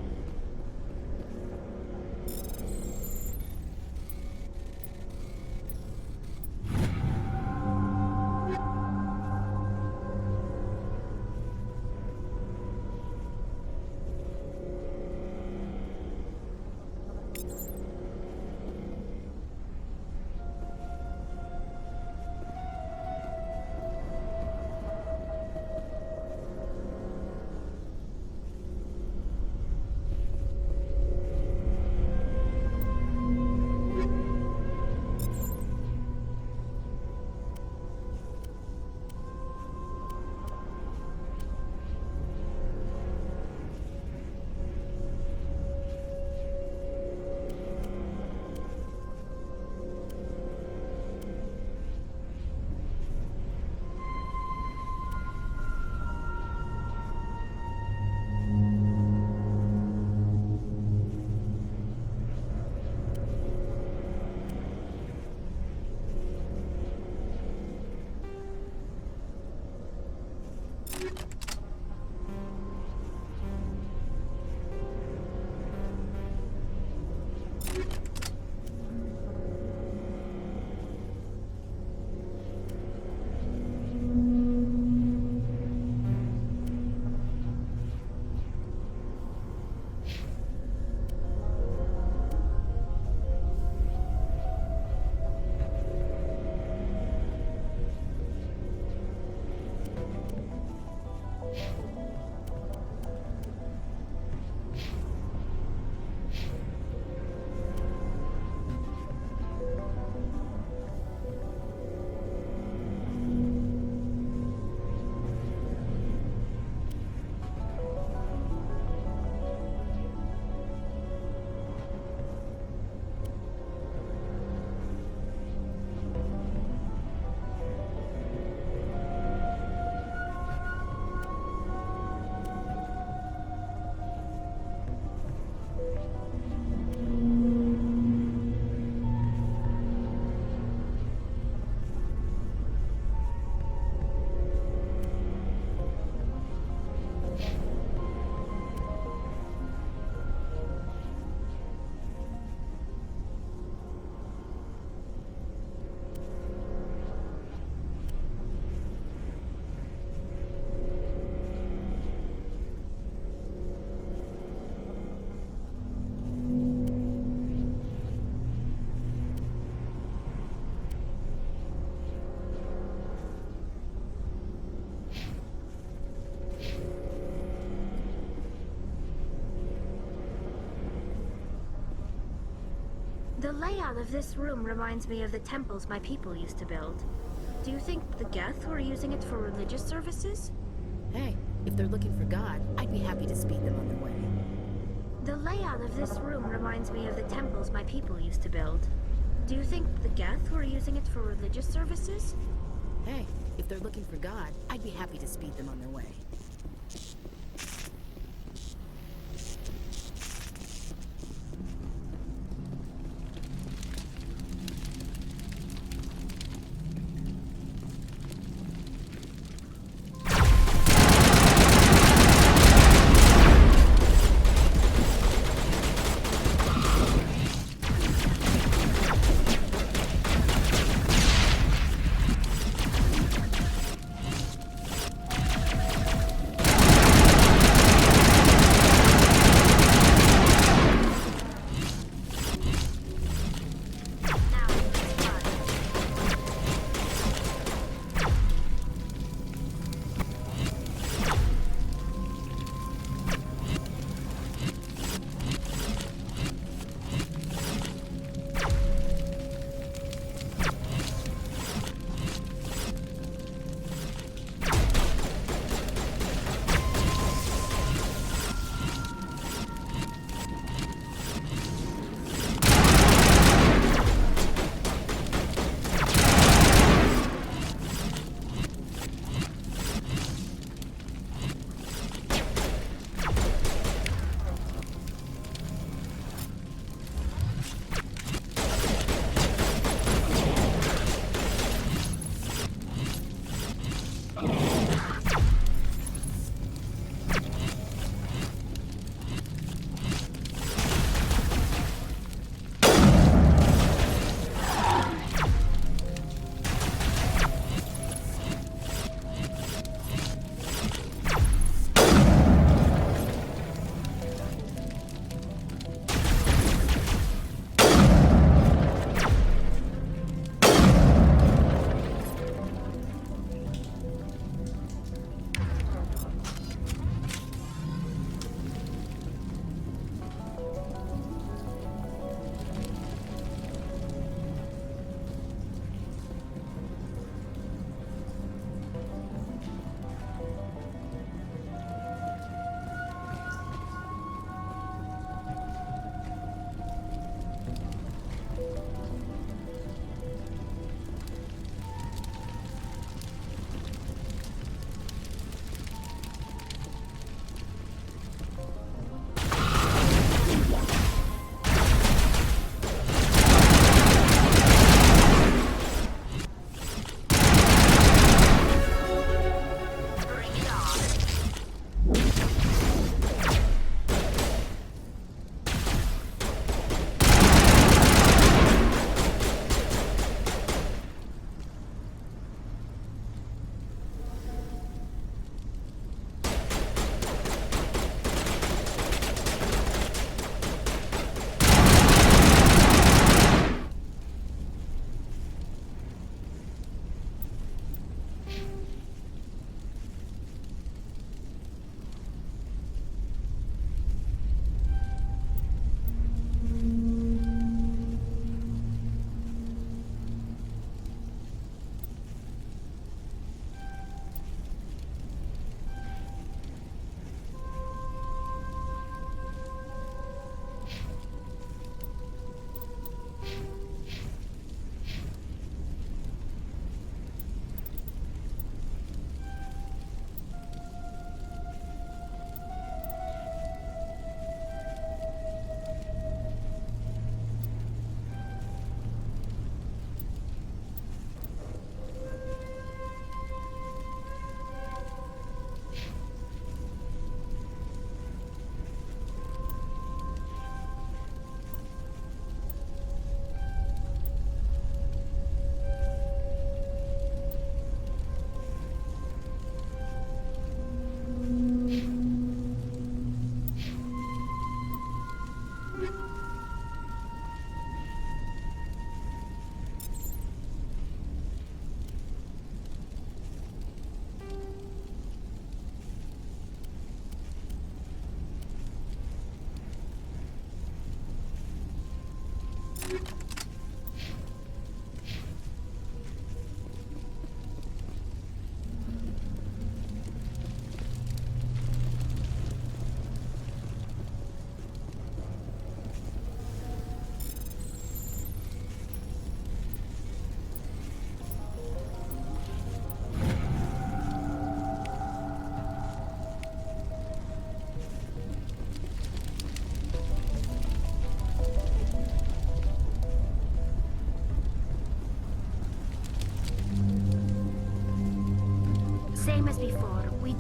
S16: The layout of this room reminds me of the temples my people used to build. Do you think the Geth were using it for religious services?
S15: Hey, if they're looking for God, I'd be happy to speed them on their way.
S16: The layout of this room reminds me of the temples my people used to build. Do you think the Geth were using it for religious services?
S15: Hey, if they're looking for God, I'd be happy to speed them on their way.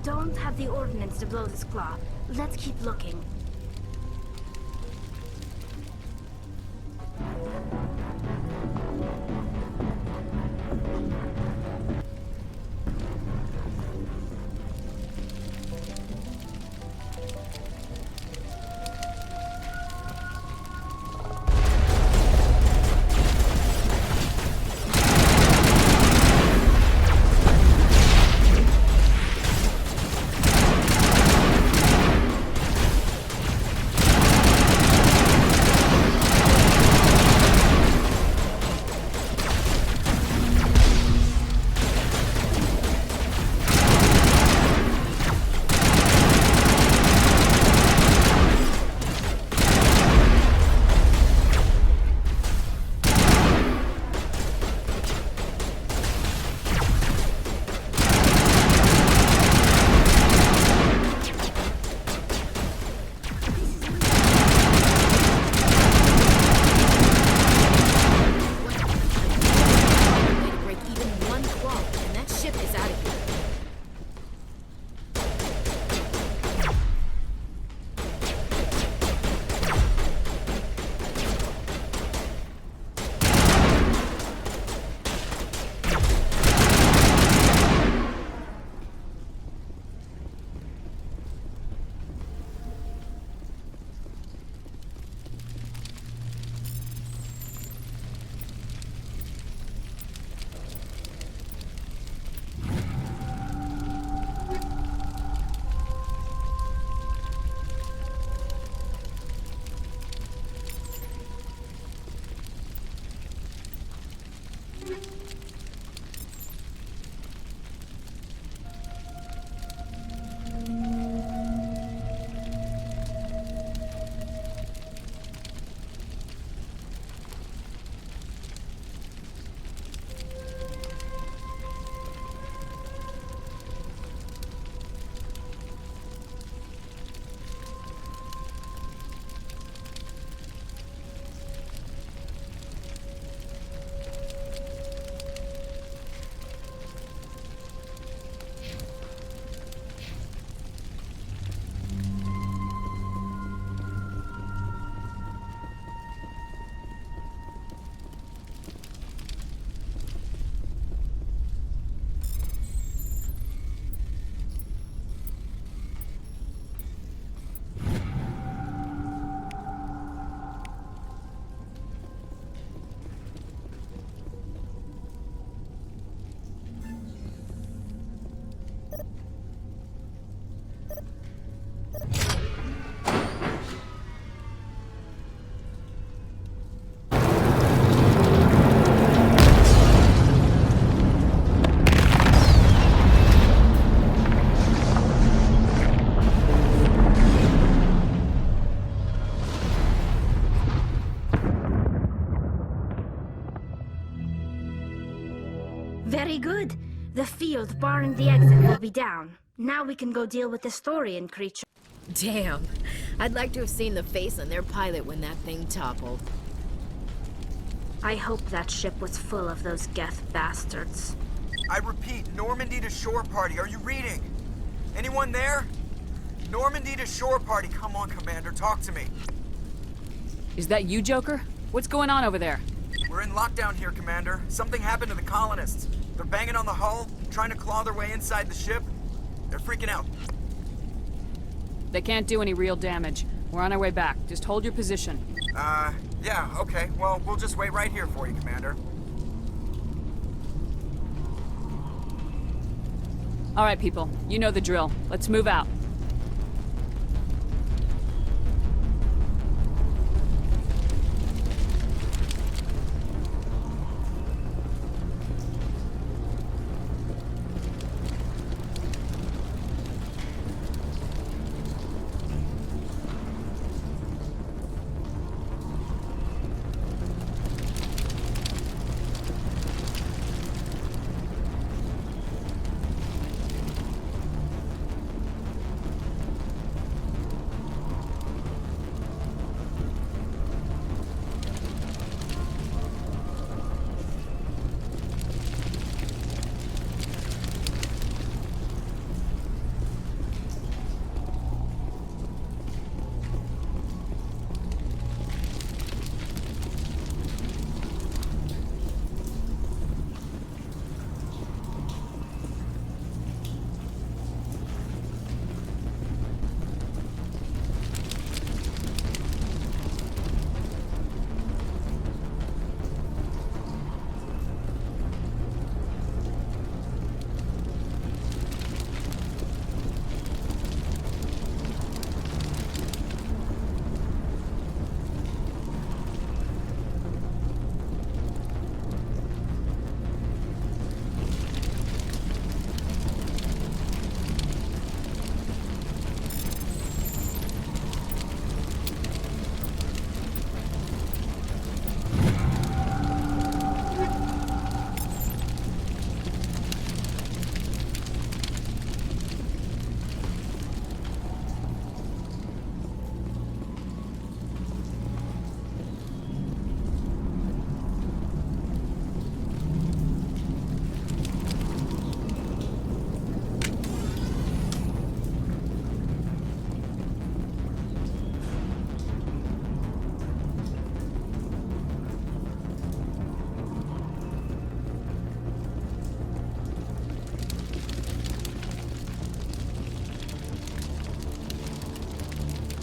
S16: don't have the ordnance to blow this claw. Let's keep looking. Very good. The field barring the exit will be down. Now we can go deal with the Storian creature.
S15: Damn. I'd like to have seen the face on their pilot when that thing toppled.
S16: I hope that ship was full of those Geth bastards.
S10: I repeat, Normandy to shore party. Are you reading? Anyone there? Normandy to shore party. Come on, Commander. Talk to me.
S2: Is that you, Joker? What's going on over there?
S10: We're in lockdown here, Commander. Something happened to the colonists. They're banging on the hull, trying to claw their way inside the ship. They're freaking out.
S2: They can't do any real damage. We're on our way back. Just hold your position.
S10: Yeah, okay. Well, we'll just wait right here for you, Commander.
S2: All right, people. You know the drill. Let's move out.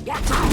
S15: Shields down!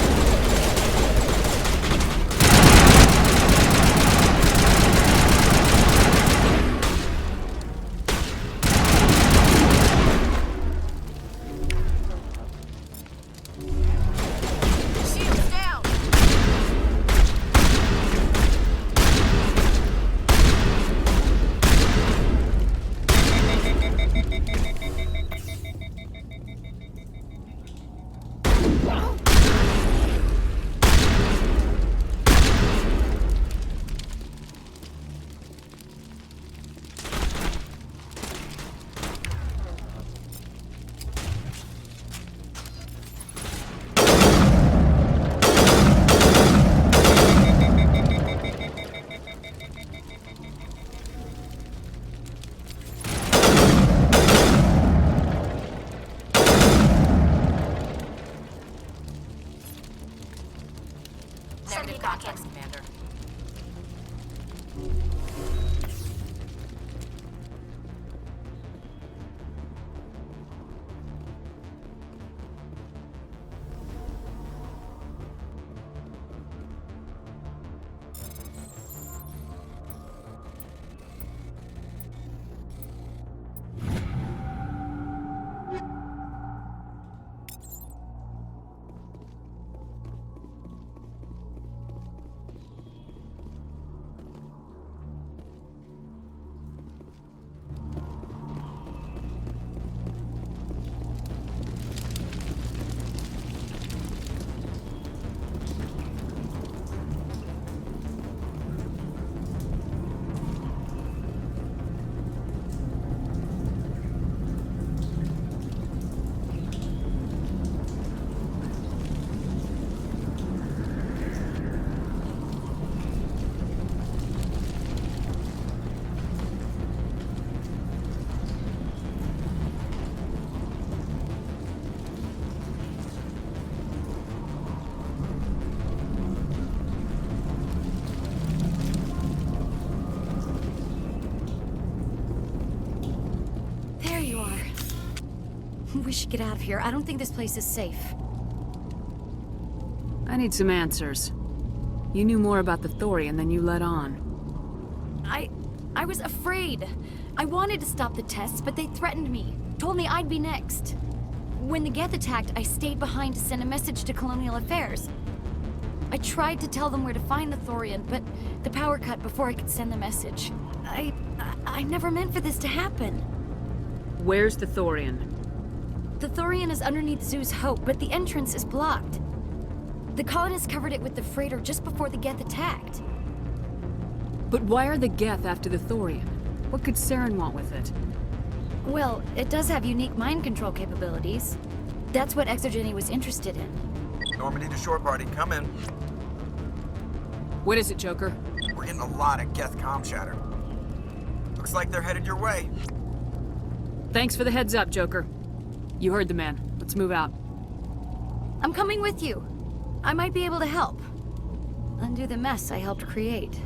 S20: Negative context, Commander.
S8: There you are. We should get out of here. I don't think this place is safe.
S2: I need some answers. You knew more about the Thorian than you let on.
S8: I was afraid. I wanted to stop the tests, but they threatened me. Told me I'd be next. When the Geth attacked, I stayed behind to send a message to Colonial Affairs. I tried to tell them where to find the Thorian, but the power cut before I could send the message. I never meant for this to happen.
S2: Where's the Thorian?
S8: The Thorian is underneath Zoo's Hope, but the entrance is blocked. The colonists covered it with the freighter just before the Geth attacked.
S2: But why are the Geth after the Thorian? What could Saren want with it?
S8: Well, it does have unique mind control capabilities. That's what Exogeny was interested in.
S10: Normandy to shore party, come in.
S2: What is it, Joker?
S10: We're getting a lot of Geth comm chatter. Looks like they're headed your way.
S2: Thanks for the heads up, Joker. You heard the man. Let's move out.
S8: I'm coming with you. I might be able to help. Undo the mess I helped create.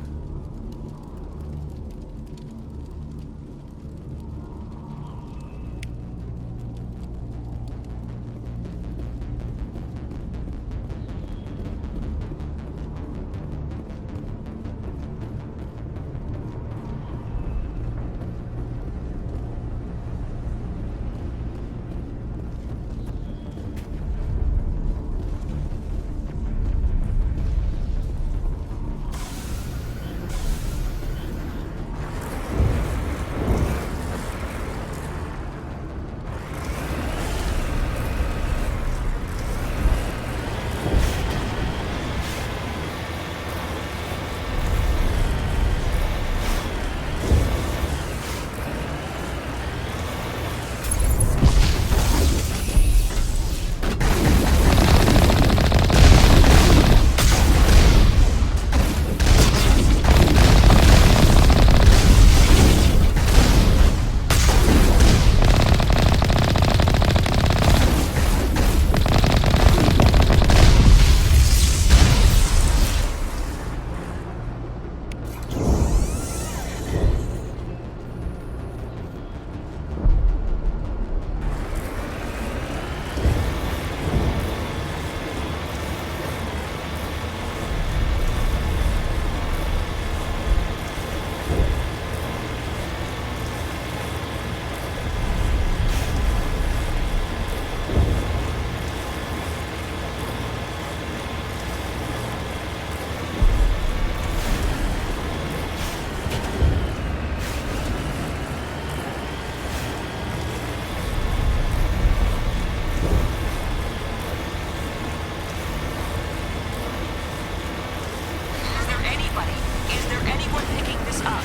S20: anyone picking this up?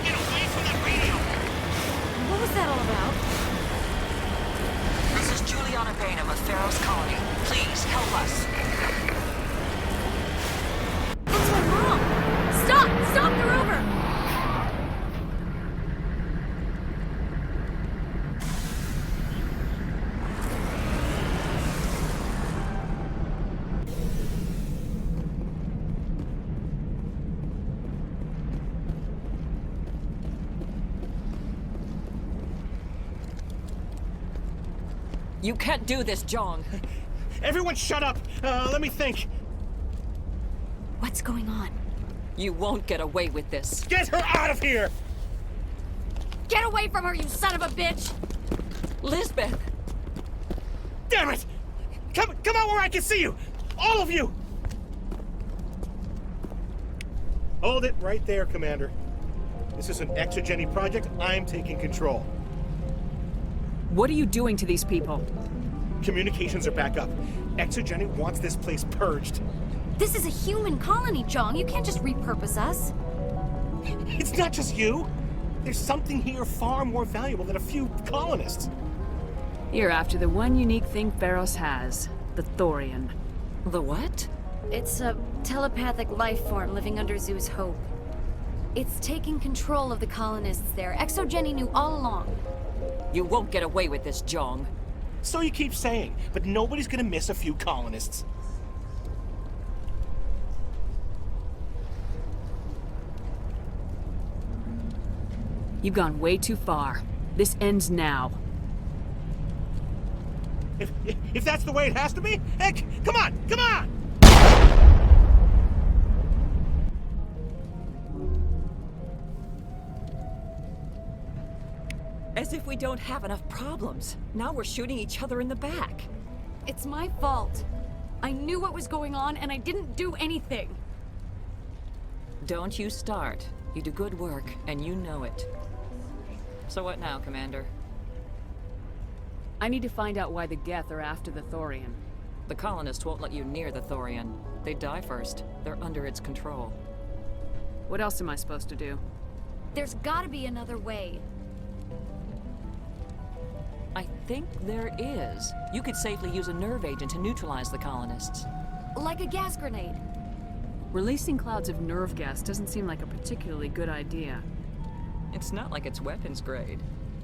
S6: Get away from that radio!
S8: What was that all about?
S20: This is Juliana Bainham of Pharaoh's Colony. Please, help us.
S8: What's went wrong? Stop! Stop the rover!
S20: You can't do this, Jong.
S6: Everyone shut up! Let me think.
S8: What's going on?
S20: You won't get away with this.
S6: Get her out of here!
S8: Get away from her, you son of a bitch!
S20: Lisbeth!
S6: Damn it! Come out where I can see you! All of you! Hold it right there, Commander. This is an exogeny project. I'm taking control.
S2: What are you doing to these people?
S6: Communications are back up. Exogeny wants this place purged.
S8: This is a human colony, Jong. You can't just repurpose us.
S6: It's not just you. There's something here far more valuable than a few colonists.
S2: You're after the one unique thing Pharos has, the Thorian.
S20: The what?
S8: It's a telepathic life form living under Zoo's hope. It's taking control of the colonists there. Exogeny knew all along.
S20: You won't get away with this, Jong.
S6: So you keep saying, but nobody's gonna miss a few colonists.
S2: You've gone way too far. This ends now.
S6: If that's the way it has to be, heck, come on, come on!
S20: As if we don't have enough problems. Now we're shooting each other in the back.
S8: It's my fault. I knew what was going on and I didn't do anything.
S20: Don't you start. You do good work, and you know it. So what now, Commander?
S2: I need to find out why the Geth are after the Thorian.
S20: The colonists won't let you near the Thorian. They die first. They're under its control.
S2: What else am I supposed to do?
S8: There's gotta be another way.
S20: I think there is. You could safely use a nerve agent to neutralize the colonists.
S8: Like a gas grenade.
S2: Releasing clouds of nerve gas doesn't seem like a particularly good idea.
S20: It's not like it's weapons grade.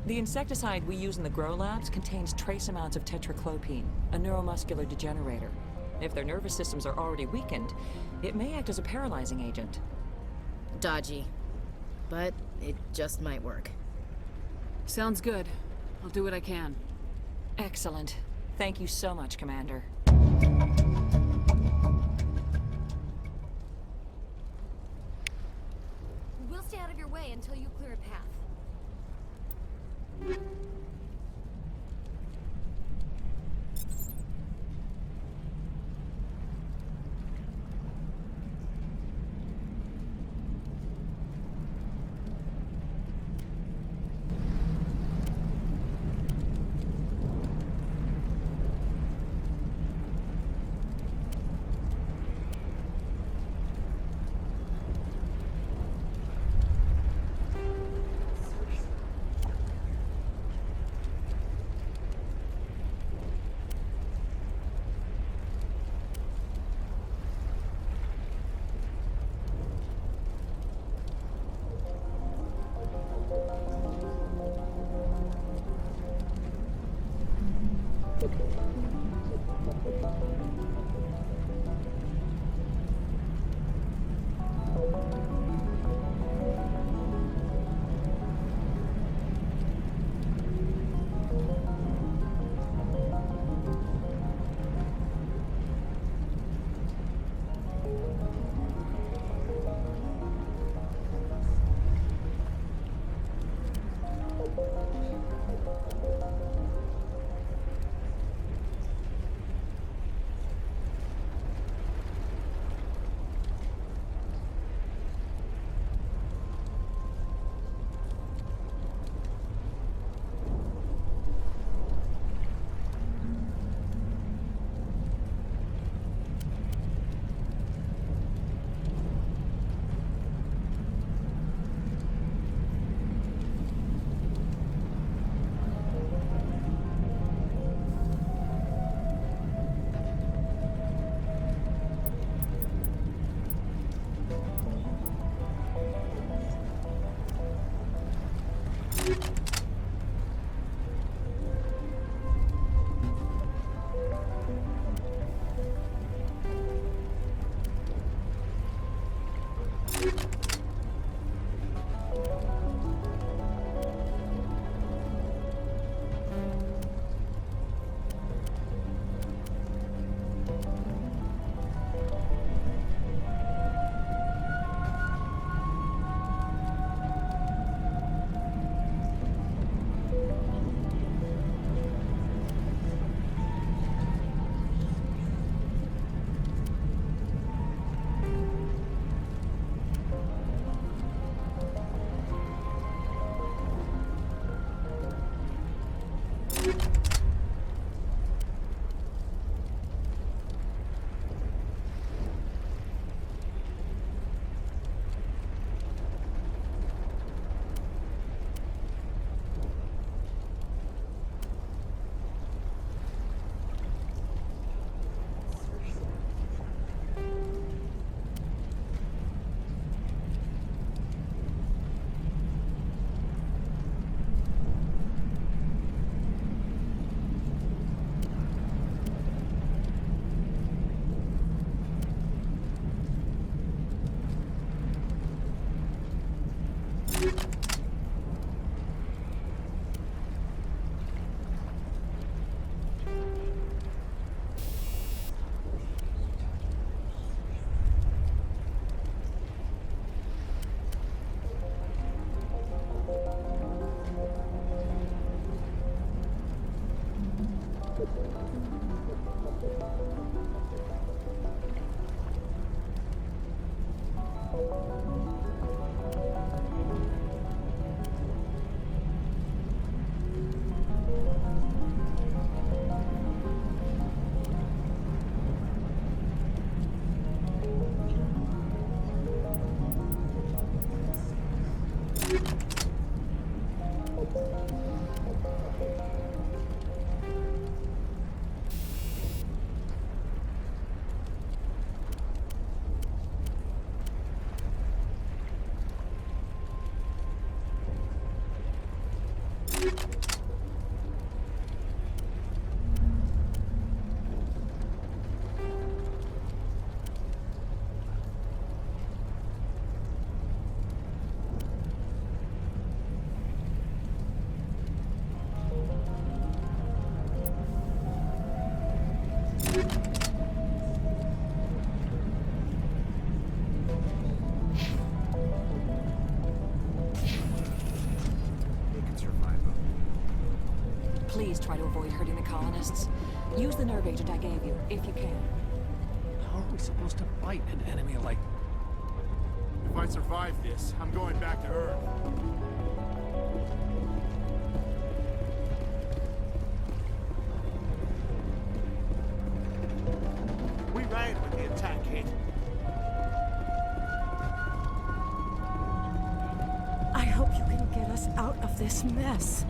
S20: The insecticide we use in the grow labs contains trace amounts of tetraclopine, a neuromuscular degenerator. If their nervous systems are already weakened, it may act as a paralyzing agent.
S15: Dodgy. But it just might work.
S2: Sounds good. I'll do what I can.
S20: Excellent. Thank you so much, Commander.
S8: We'll stay out of your way until you clear a path.
S20: Please try to avoid hurting the colonists. Use the nerve agent I gave you, if you can.
S11: How are we supposed to fight an enemy like...
S13: If I survive this, I'm going back to Earth. We ran when the attack hit.
S22: I hope you can get us out of this mess.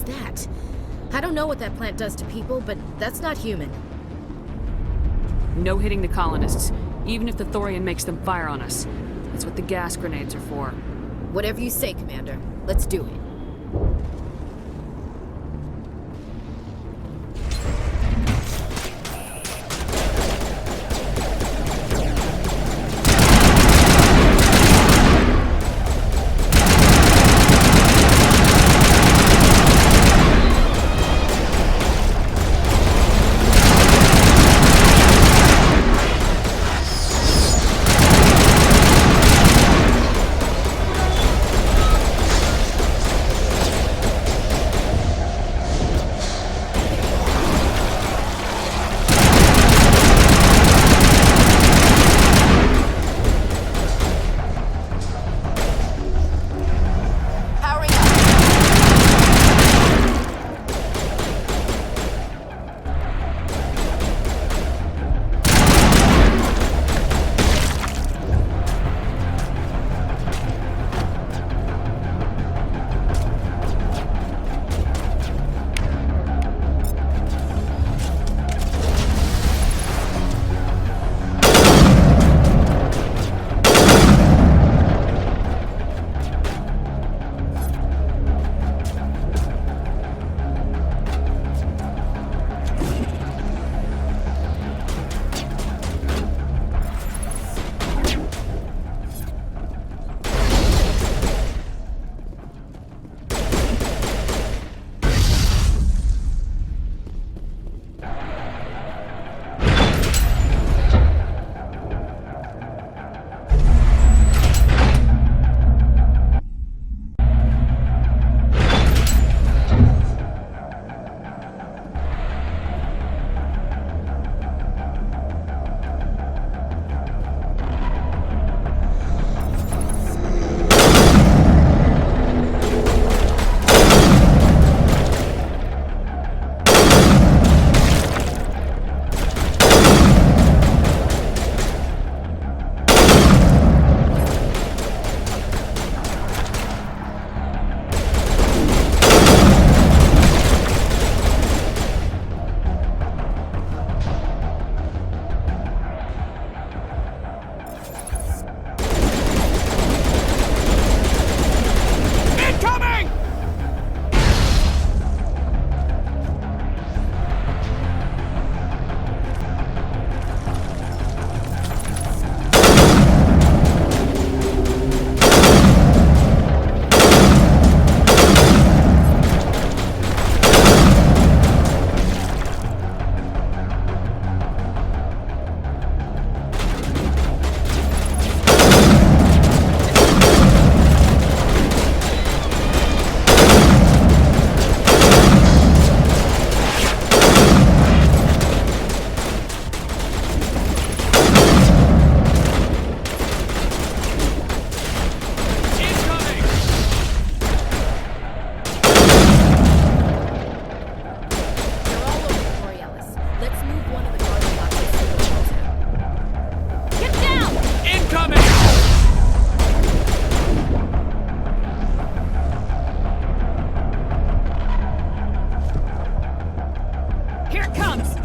S15: that? I don't know what that plant does to people, but that's not human.
S2: No hitting the colonists, even if the Thorian makes them fire on us. That's what the gas grenades are for.
S15: Whatever you say, Commander. Let's do it.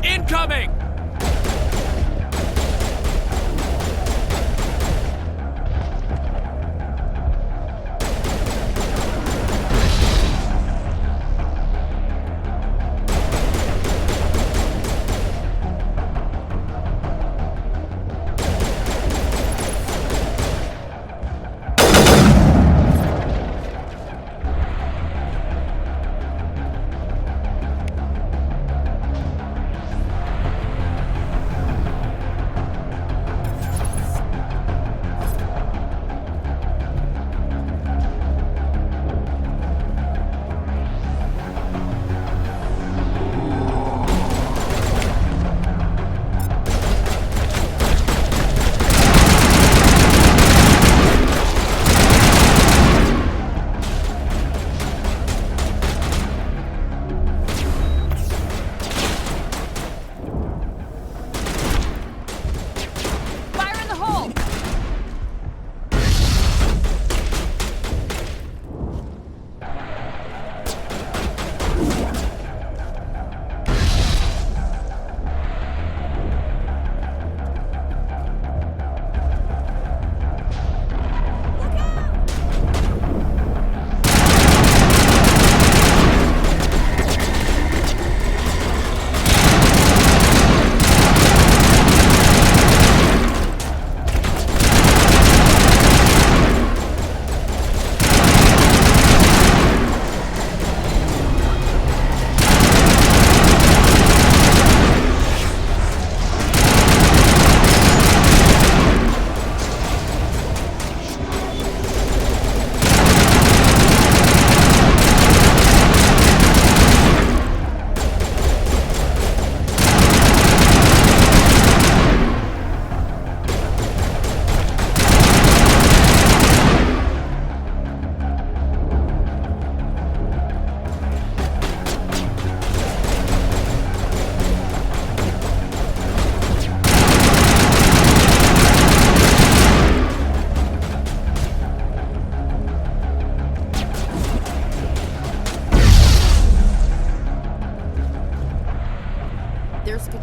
S19: Incoming!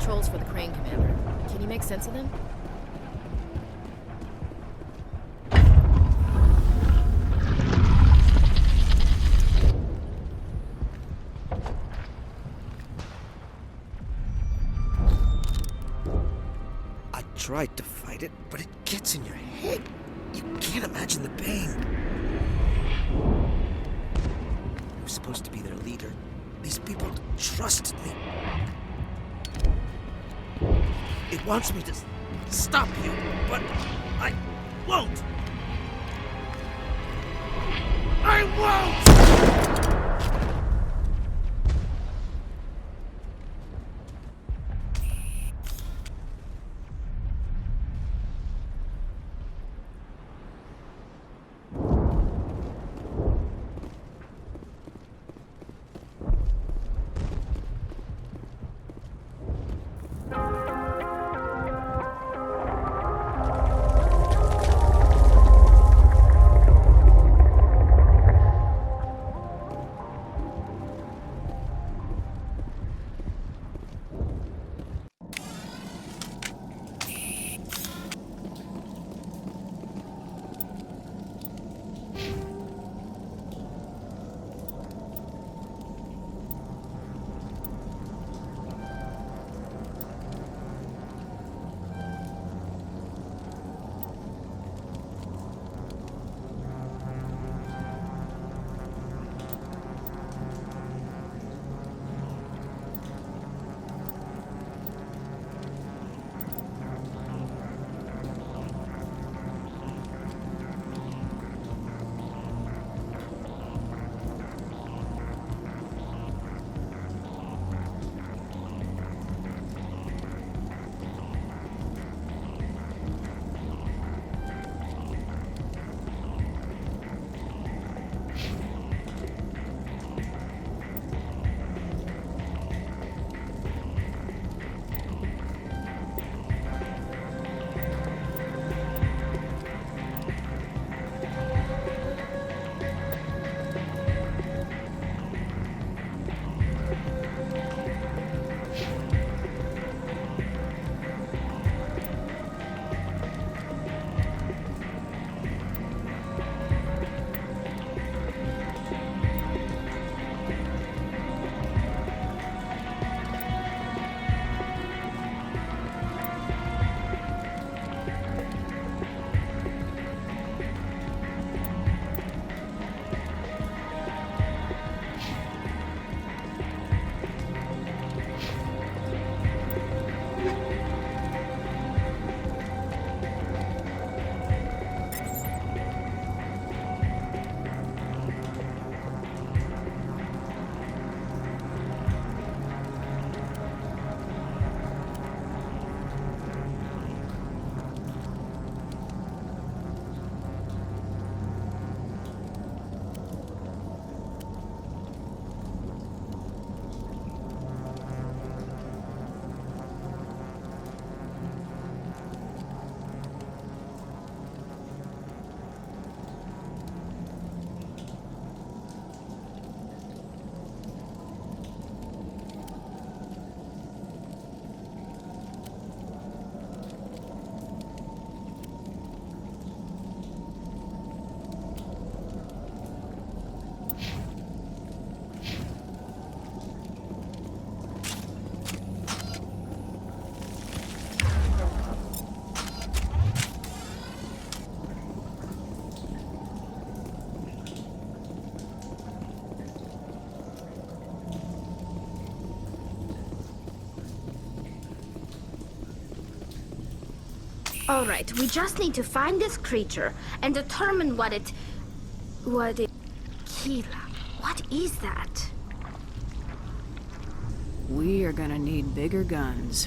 S15: controls for the crane, Commander. Can you make sense of them?
S4: I tried to fight it, but it gets in your head. You can't imagine the pain. I was supposed to be their leader. These people trusted me. It wants me to stop you, but I won't. I won't!
S16: All right, we just need to find this creature and determine what it... Keela, what is that?
S2: We are gonna need bigger guns.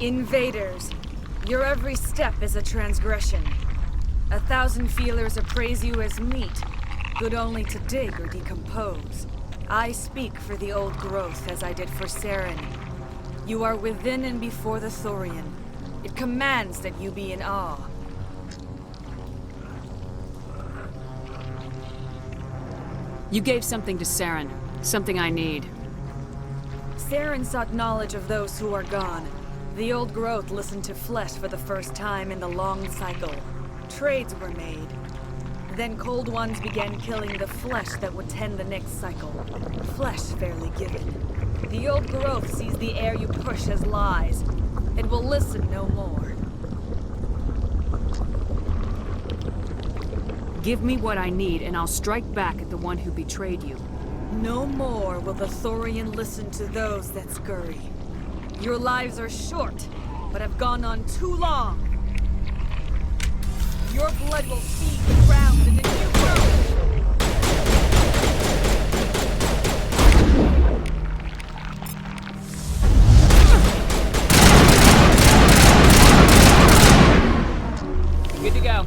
S14: Invaders, your every step is a transgression. 1,000 feelers appraise you as meat, good only to dig or decompose. I speak for the old growth as I did for Saren. You are within and before the Thorian. It commands that you be in awe.
S2: You gave something to Saren. Something I need.
S14: Saren sought knowledge of those who are gone. The old growth listened to flesh for the first time in the long cycle. Trades were made. Then cold ones began killing the flesh that would tend the next cycle. Flesh fairly given. The old growth sees the air you push as lies. It will listen no more.
S2: Give me what I need, and I'll strike back at the one who betrayed you.
S14: No more will the Thorian listen to those that scurry. Your lives are short, but have gone on too long. Your blood will feed the ground and into your world.
S2: Good to go.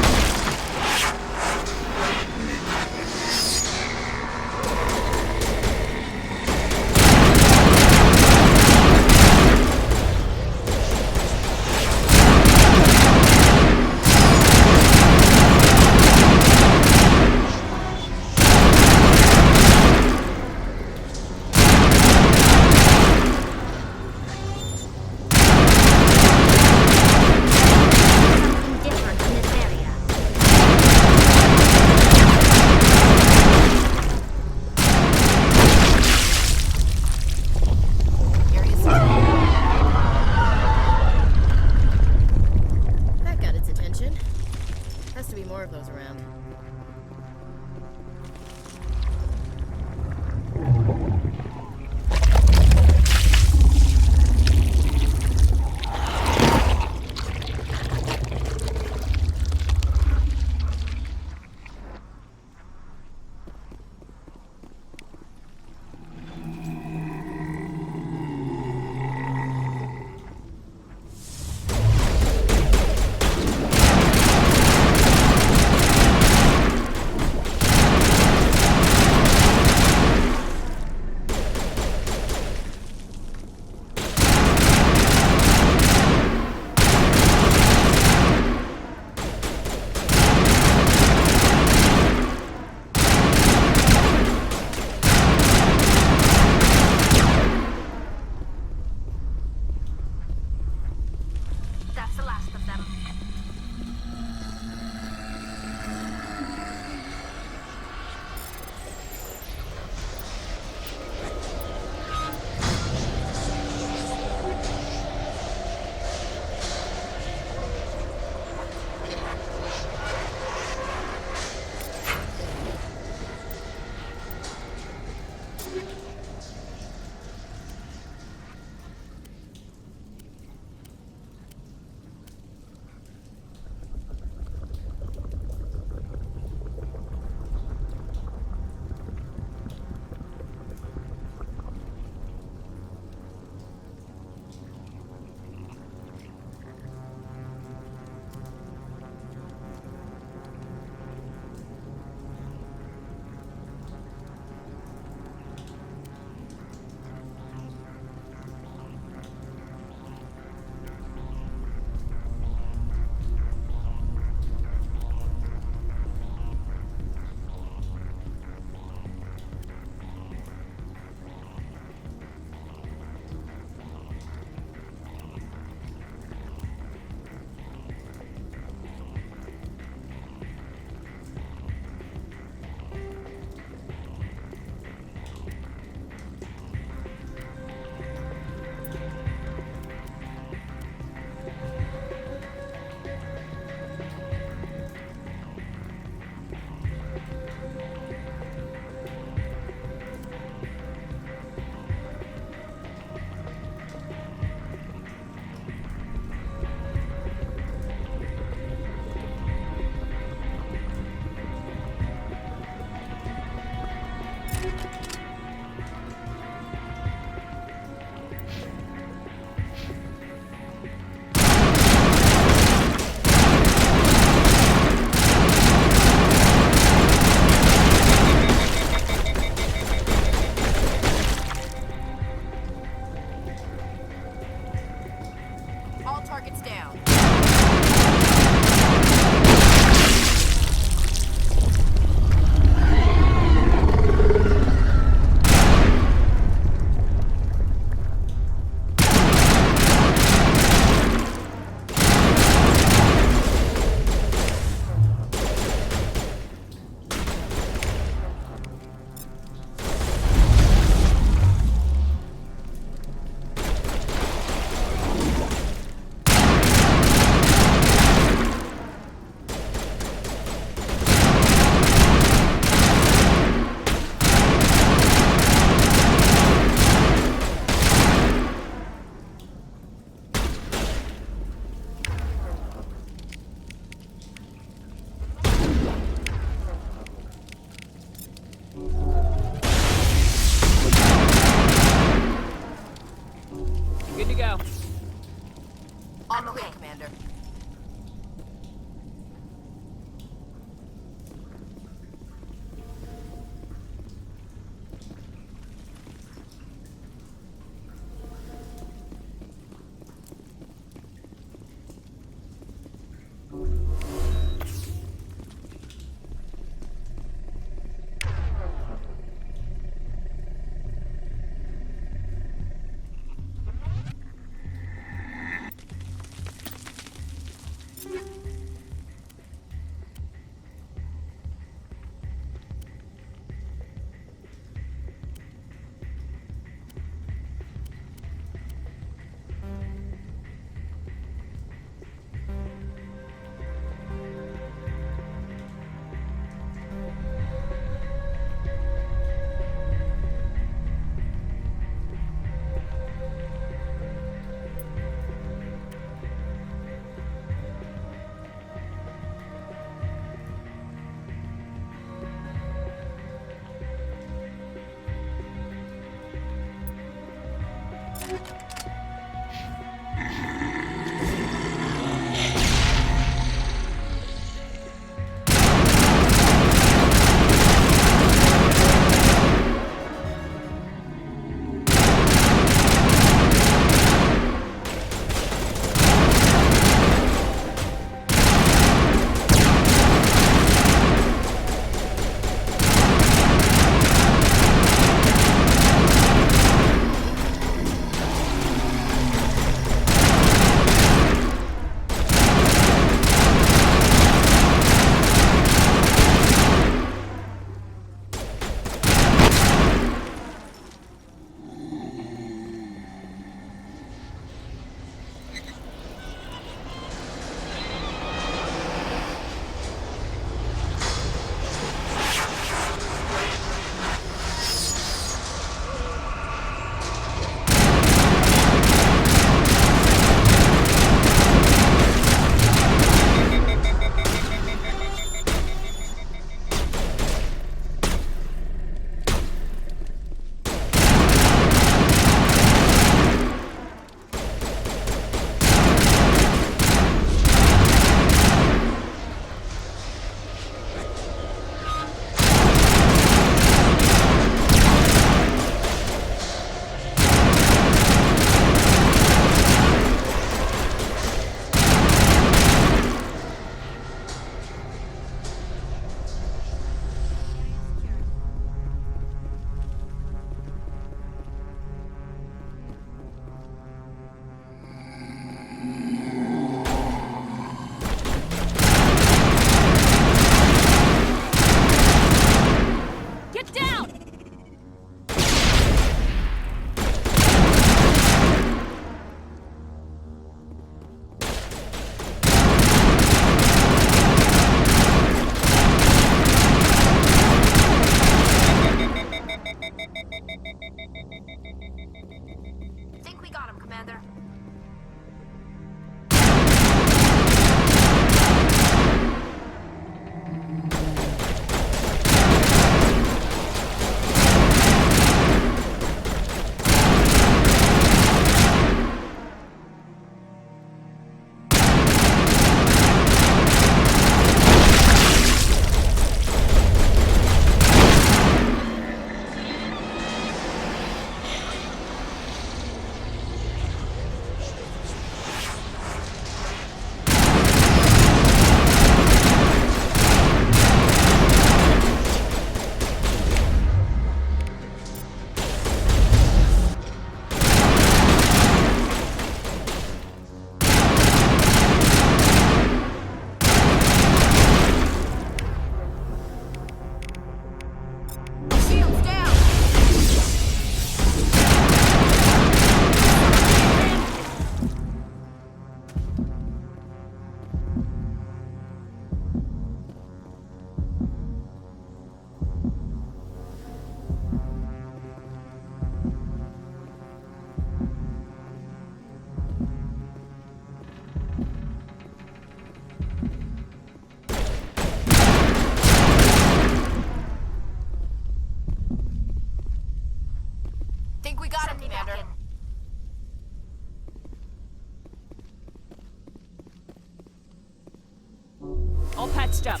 S2: all patched up.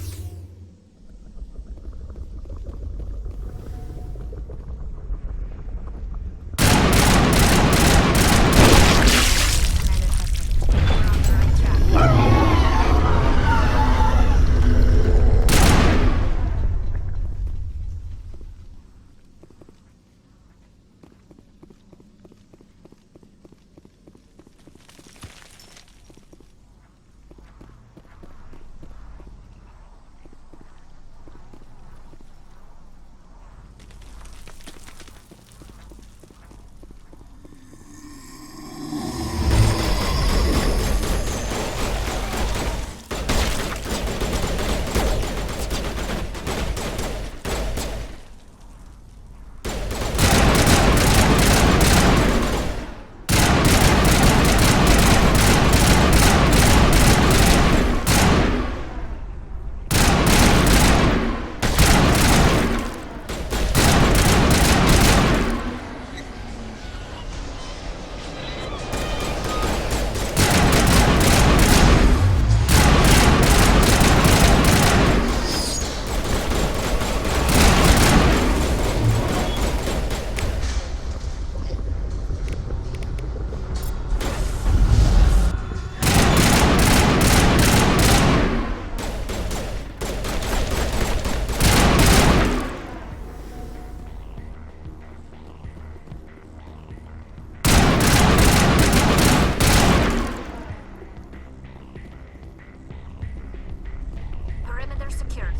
S16: Perimeter secured.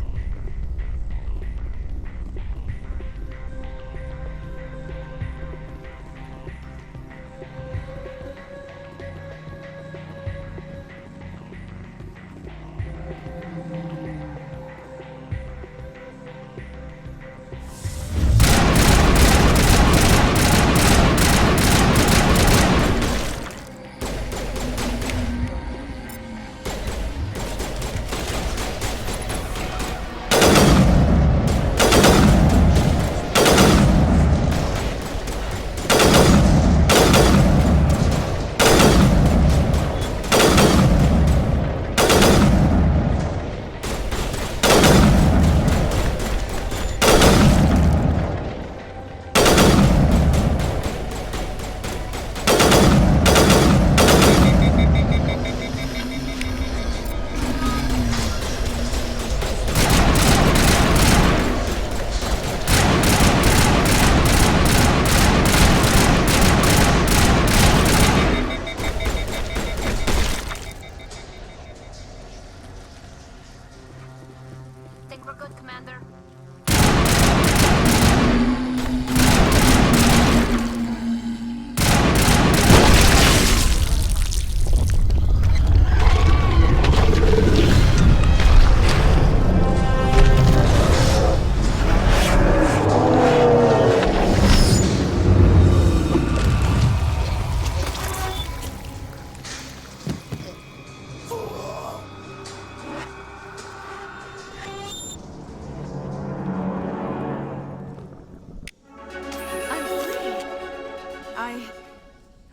S16: Think we're good, Commander?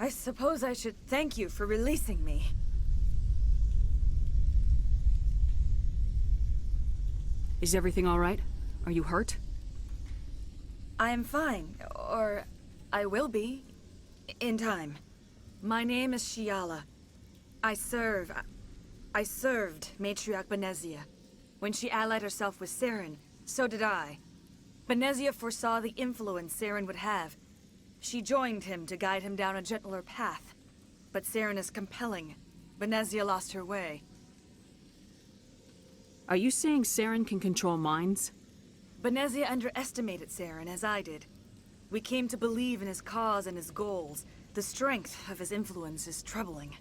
S14: I suppose I should thank you for releasing me.
S2: Is everything all right? Are you hurt?
S14: I am fine, or I will be, in time. My name is Shiala. I served Matriarch Benezia. When she allied herself with Saren, so did I. Benezia foresaw the influence Saren would have. She joined him to guide him down a gentler path. But Saren is compelling. Benezia lost her way.
S2: Are you saying Saren can control minds?
S14: Benezia underestimated Saren, as I did. We came to believe in his cause and his goals. The strength of his influence is troubling.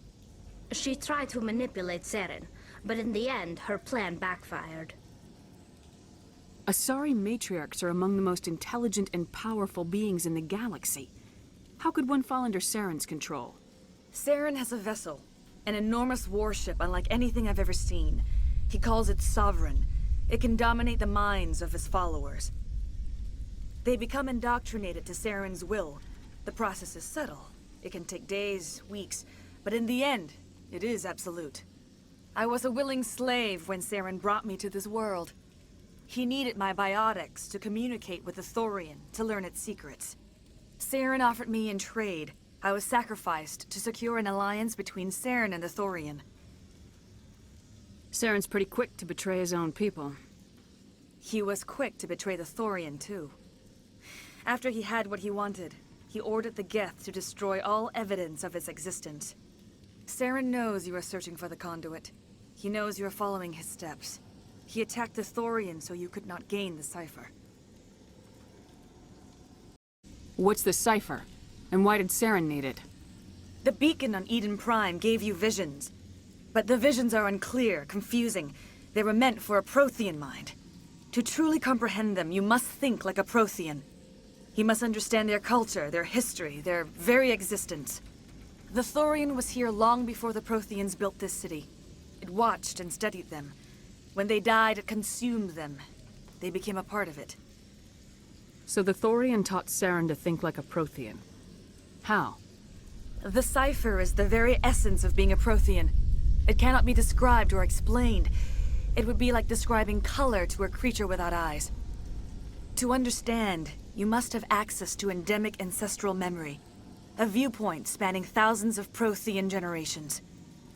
S16: She tried to manipulate Saren, but in the end, her plan backfired.
S2: Asari matriarchs are among the most intelligent and powerful beings in the galaxy. How could one fall under Saren's control?
S14: Saren has a vessel, an enormous warship unlike anything I've ever seen. He calls it Sovereign. It can dominate the minds of his followers. They become indoctrinated to Saren's will. The process is subtle. It can take days, weeks, but in the end, it is absolute. I was a willing slave when Saren brought me to this world. He needed my biotics to communicate with the Thorian, to learn its secrets. Saren offered me in trade. I was sacrificed to secure an alliance between Saren and the Thorian.
S2: Saren's pretty quick to betray his own people.
S14: He was quick to betray the Thorian, too. After he had what he wanted, he ordered the Geth to destroy all evidence of its existence. Saren knows you are searching for the conduit. He knows you are following his steps. He attacked the Thorian so you could not gain the cipher.
S2: What's the cipher? And why did Saren need it?
S14: The beacon on Eden Prime gave you visions. But the visions are unclear, confusing. They were meant for a Prothean mind. To truly comprehend them, you must think like a Prothean. You must understand their culture, their history, their very existence. The Thorian was here long before the Protheans built this city. It watched and studied them. When they died, it consumed them. They became a part of it.
S2: So the Thorian taught Saren to think like a Prothean. How?
S14: The cipher is the very essence of being a Prothean. It cannot be described or explained. It would be like describing color to a creature without eyes. To understand, you must have access to endemic ancestral memory. A viewpoint spanning thousands of Prothean generations.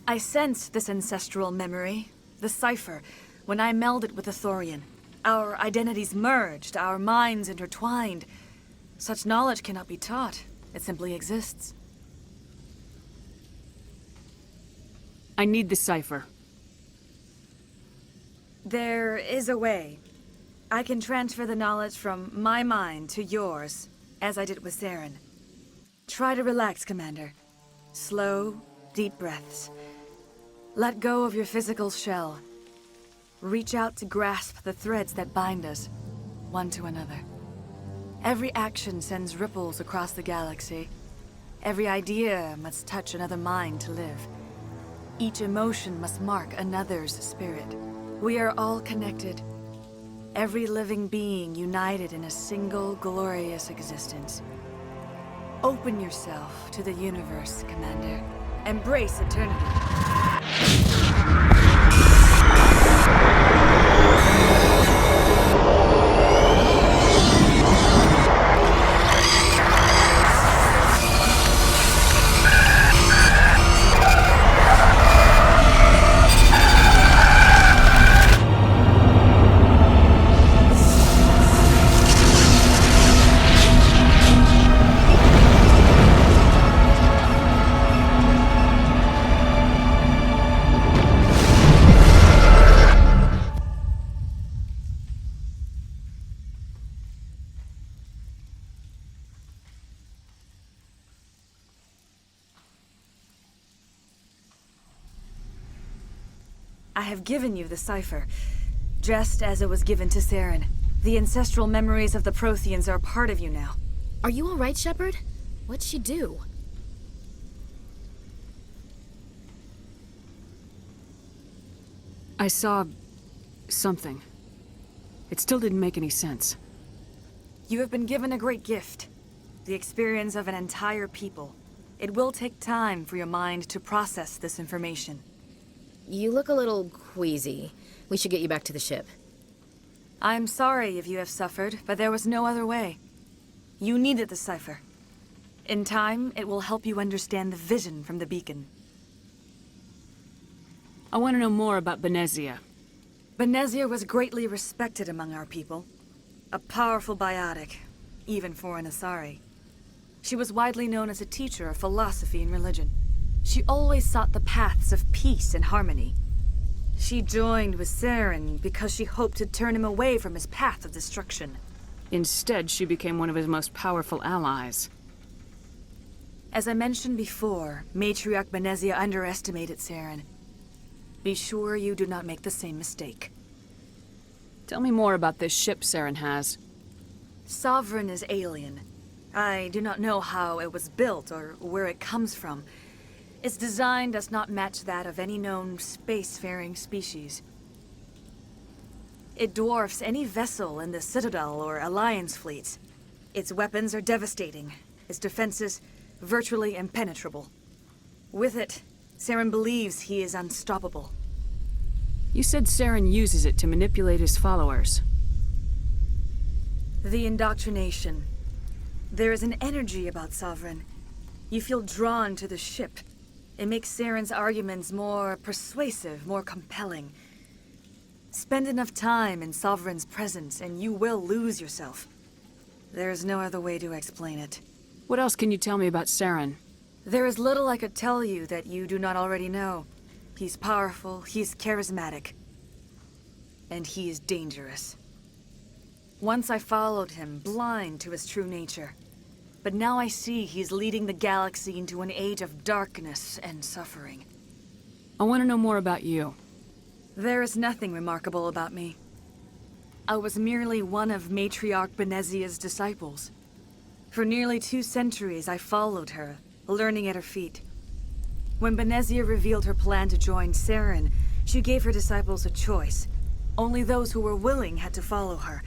S14: I sensed this ancestral memory, the cipher, when I melded with the Thorian. Our identities merged, our minds intertwined. Such knowledge cannot be taught. It simply exists.
S2: I need the cipher.
S14: There is a way. I can transfer the knowledge from my mind to yours, as I did with Saren. Try to relax, Commander. Slow, deep breaths. Let go of your physical shell. Reach out to grasp the threads that bind us, one to another. Every action sends ripples across the galaxy. Every idea must touch another mind to live. Each emotion must mark another's spirit. We are all connected. Every living being united in a single glorious existence. Open yourself to the universe, Commander. Embrace eternity. I have given you the cipher, just as it was given to Saren. The ancestral memories of the Protheans are a part of you now.
S15: Are you all right, Shepard? What'd she do?
S2: I saw something. It still didn't make any sense.
S14: You have been given a great gift. The experience of an entire people. It will take time for your mind to process this information.
S15: You look a little queasy. We should get you back to the ship.
S14: I'm sorry if you have suffered, but there was no other way. You needed the cipher. In time, it will help you understand the vision from the beacon.
S2: I want to know more about Benezia.
S14: Benezia was greatly respected among our people. A powerful biotic, even for an Asari. She was widely known as a teacher of philosophy and religion. She always sought the paths of peace and harmony. She joined with Saren because she hoped to turn him away from his path of destruction.
S2: Instead, she became one of his most powerful allies.
S14: As I mentioned before, Matriarch Benezia underestimated Saren. Be sure you do not make the same mistake.
S2: Tell me more about this ship Saren has.
S14: Sovereign is alien. I do not know how it was built or where it comes from. Its design does not match that of any known spacefaring species. It dwarfs any vessel in the Citadel or Alliance fleets. Its weapons are devastating, its defenses virtually impenetrable. With it, Saren believes he is unstoppable.
S2: You said Saren uses it to manipulate his followers.
S14: The indoctrination. There is an energy about Sovereign. You feel drawn to the ship. It makes Saren's arguments more persuasive, more compelling. Spend enough time in Sovereign's presence and you will lose yourself. There's no other way to explain it.
S2: What else can you tell me about Saren?
S14: There is little I could tell you that you do not already know. He's powerful, he's charismatic, and he is dangerous. Once I followed him, blind to his true nature. But now I see he's leading the galaxy into an age of darkness and suffering.
S2: I want to know more about you.
S14: There is nothing remarkable about me. I was merely one of Matriarch Benezia's disciples. For nearly 2 centuries I followed her, learning at her feet. When Benezia revealed her plan to join Saren, she gave her disciples a choice. Only those who were willing had to follow her.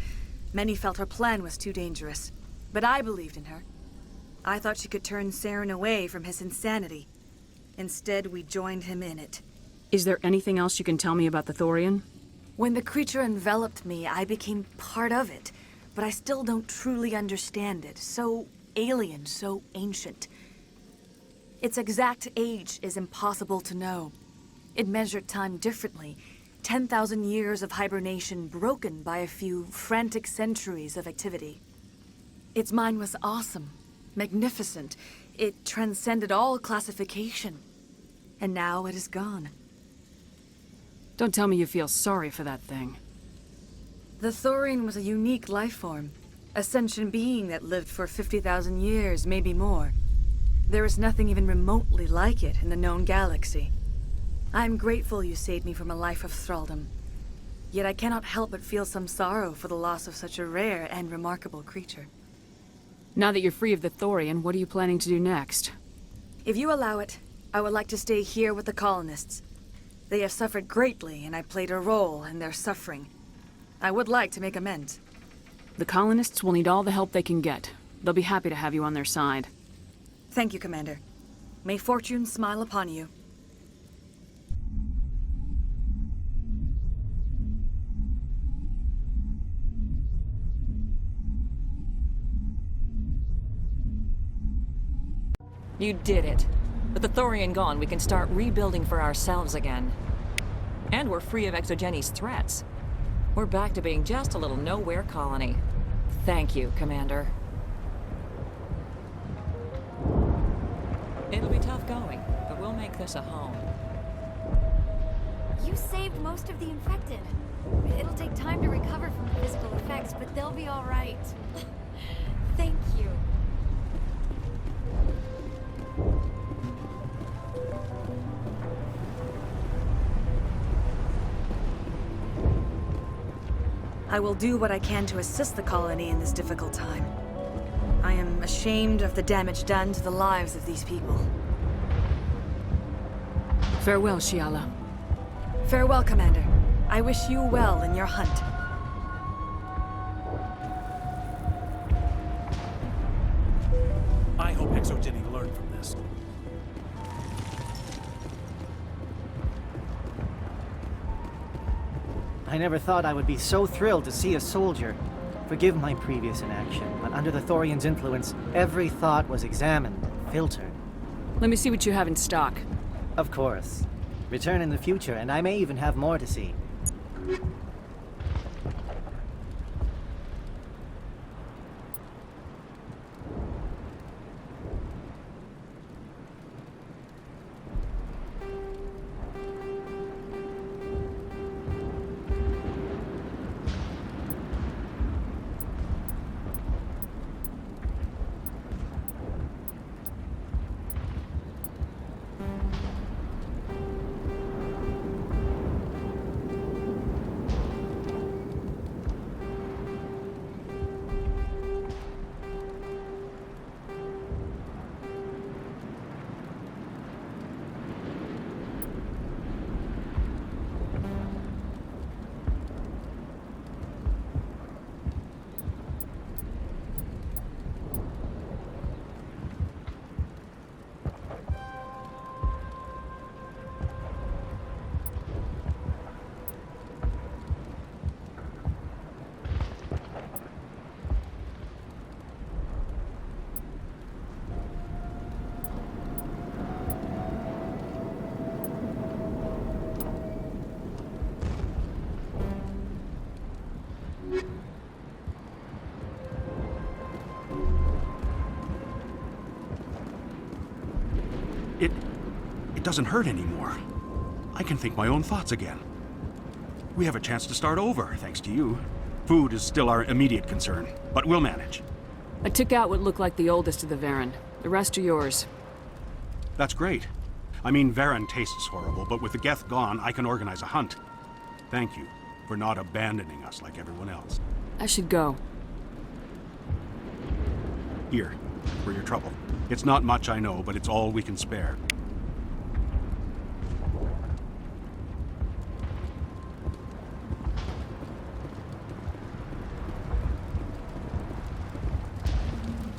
S14: Many felt her plan was too dangerous, but I believed in her. I thought she could turn Saren away from his insanity. Instead, we joined him in it.
S2: Is there anything else you can tell me about the Thorian?
S14: When the creature enveloped me, I became part of it, but I still don't truly understand it. So alien, so ancient. Its exact age is impossible to know. It measured time differently. 10,000 years of hibernation broken by a few frantic centuries of activity. Its mind was awesome, magnificent. It transcended all classification. And now it is gone.
S2: Don't tell me you feel sorry for that thing.
S14: The Thorian was a unique life form. A sentient being that lived for 50,000 years, maybe more. There is nothing even remotely like it in the known galaxy. I'm grateful you saved me from a life of thraldom. Yet I cannot help but feel some sorrow for the loss of such a rare and remarkable creature.
S2: Now that you're free of the Thorian, what are you planning to do next?
S14: If you allow it, I would like to stay here with the colonists. They have suffered greatly, and I played a role in their suffering. I would like to make amends.
S2: The colonists will need all the help they can get. They'll be happy to have you on their side.
S14: Thank you, Commander. May fortune smile upon you.
S20: You did it. With the Thorian gone, we can start rebuilding for ourselves again. And we're free of Exogenes' threats. We're back to being just a little nowhere colony. Thank you, Commander. It'll be tough going, but we'll make this a home.
S8: You saved most of the infected. It'll take time to recover from the physical effects, but they'll be all right. Thank you.
S14: I will do what I can to assist the colony in this difficult time. I am ashamed of the damage done to the lives of these people.
S2: Farewell, Shiala.
S14: Farewell, Commander. I wish you well in your hunt.
S11: I hope Exogeny learned from this.
S9: I never thought I would be so thrilled to see a soldier. Forgive my previous inaction, but under the Thorian's influence, every thought was examined, filtered.
S2: Let me see what you have in stock.
S9: Of course. Return in the future, and I may even have more to see.
S17: doesn't hurt anymore. I can think my own thoughts again. We have a chance to start over, thanks to you. Food is still our immediate concern, but we'll manage.
S2: I took out what looked like the oldest of the Varen. The rest are yours.
S17: That's great. I mean, Varen tastes horrible, but with the Geth gone, I can organize a hunt. Thank you for not abandoning us like everyone else.
S2: I should go.
S17: Here, for your trouble. It's not much, I know, but it's all we can spare.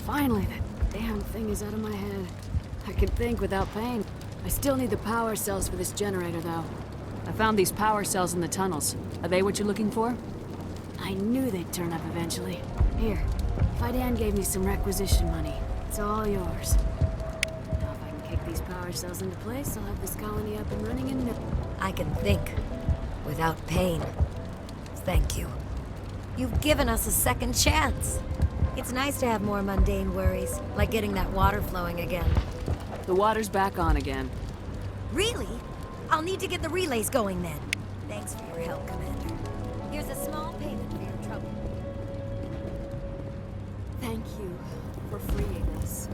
S2: Finally, that damn thing is out of my head. I can think without pain. I still need the power cells for this generator, though. I found these power cells in the tunnels. Are they what you're looking for? I knew they'd turn up eventually. Here, Fidan gave me some requisition money. It's all yours. Now if I can kick these power cells into place, I'll have this colony up and running in no...
S15: I can think without pain. Thank you. You've given us a second chance. It's nice to have more mundane worries, like getting that water flowing again.
S2: The water's back on again.
S15: Really? I'll need to get the relays going then. Thanks for your help, Commander. Here's a small payment for your trouble.
S2: Thank you for freeing us.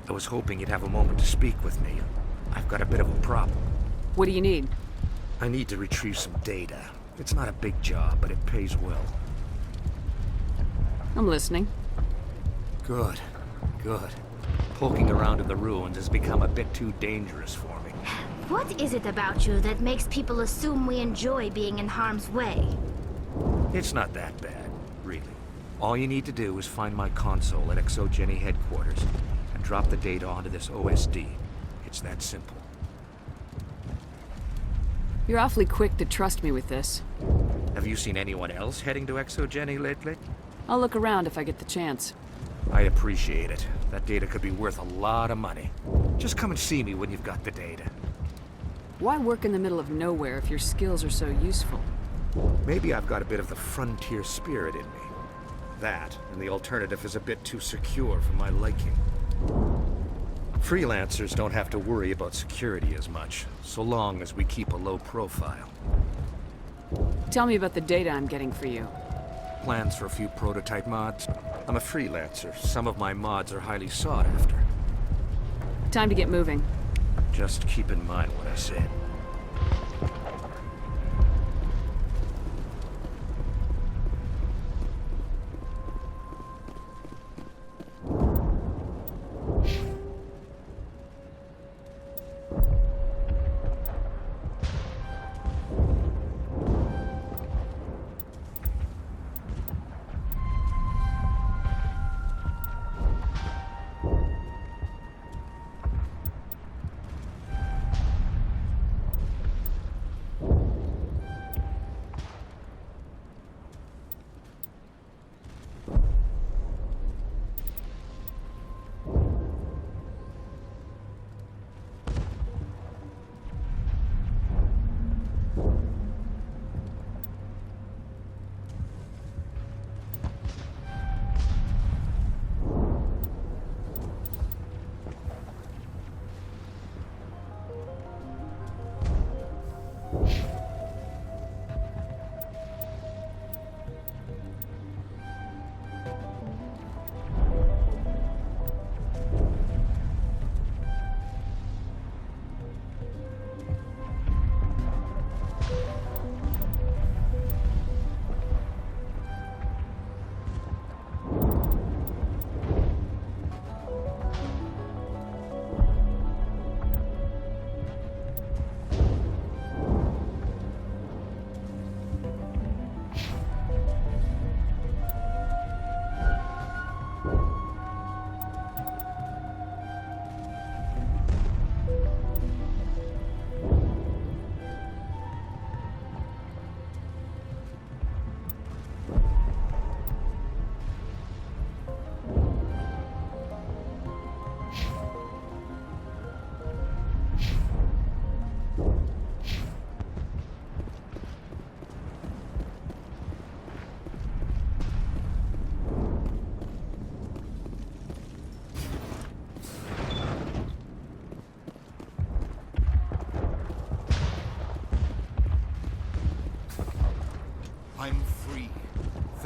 S21: I was hoping you'd have a moment to speak with me. I've got a bit of a problem.
S2: What do you need?
S21: I need to retrieve some data. It's not a big job, but it pays well.
S2: I'm listening.
S21: Good. Good. Poking around in the ruins has become a bit too dangerous for me.
S16: What is it about you that makes people assume we enjoy being in harm's way?
S21: It's not that bad, really. All you need to do is find my console at Exogeny headquarters and drop the data onto this OSD. It's that simple.
S2: You're awfully quick to trust me with this.
S21: Have you seen anyone else heading to Exogeny lately?
S2: I'll look around if I get the chance.
S21: I'd appreciate it. That data could be worth a lot of money. Just come and see me when you've got the data.
S2: Why work in the middle of nowhere if your skills are so useful?
S21: Maybe I've got a bit of the frontier spirit in me. That, and the alternative is a bit too secure for my liking. Freelancers don't have to worry about security as much, so long as we keep a low profile.
S2: Tell me about the data I'm getting for you.
S21: Plans for a few prototype mods? I'm a freelancer. Some of my mods are highly sought after.
S2: Time to get moving.
S21: Just keep in mind what I said.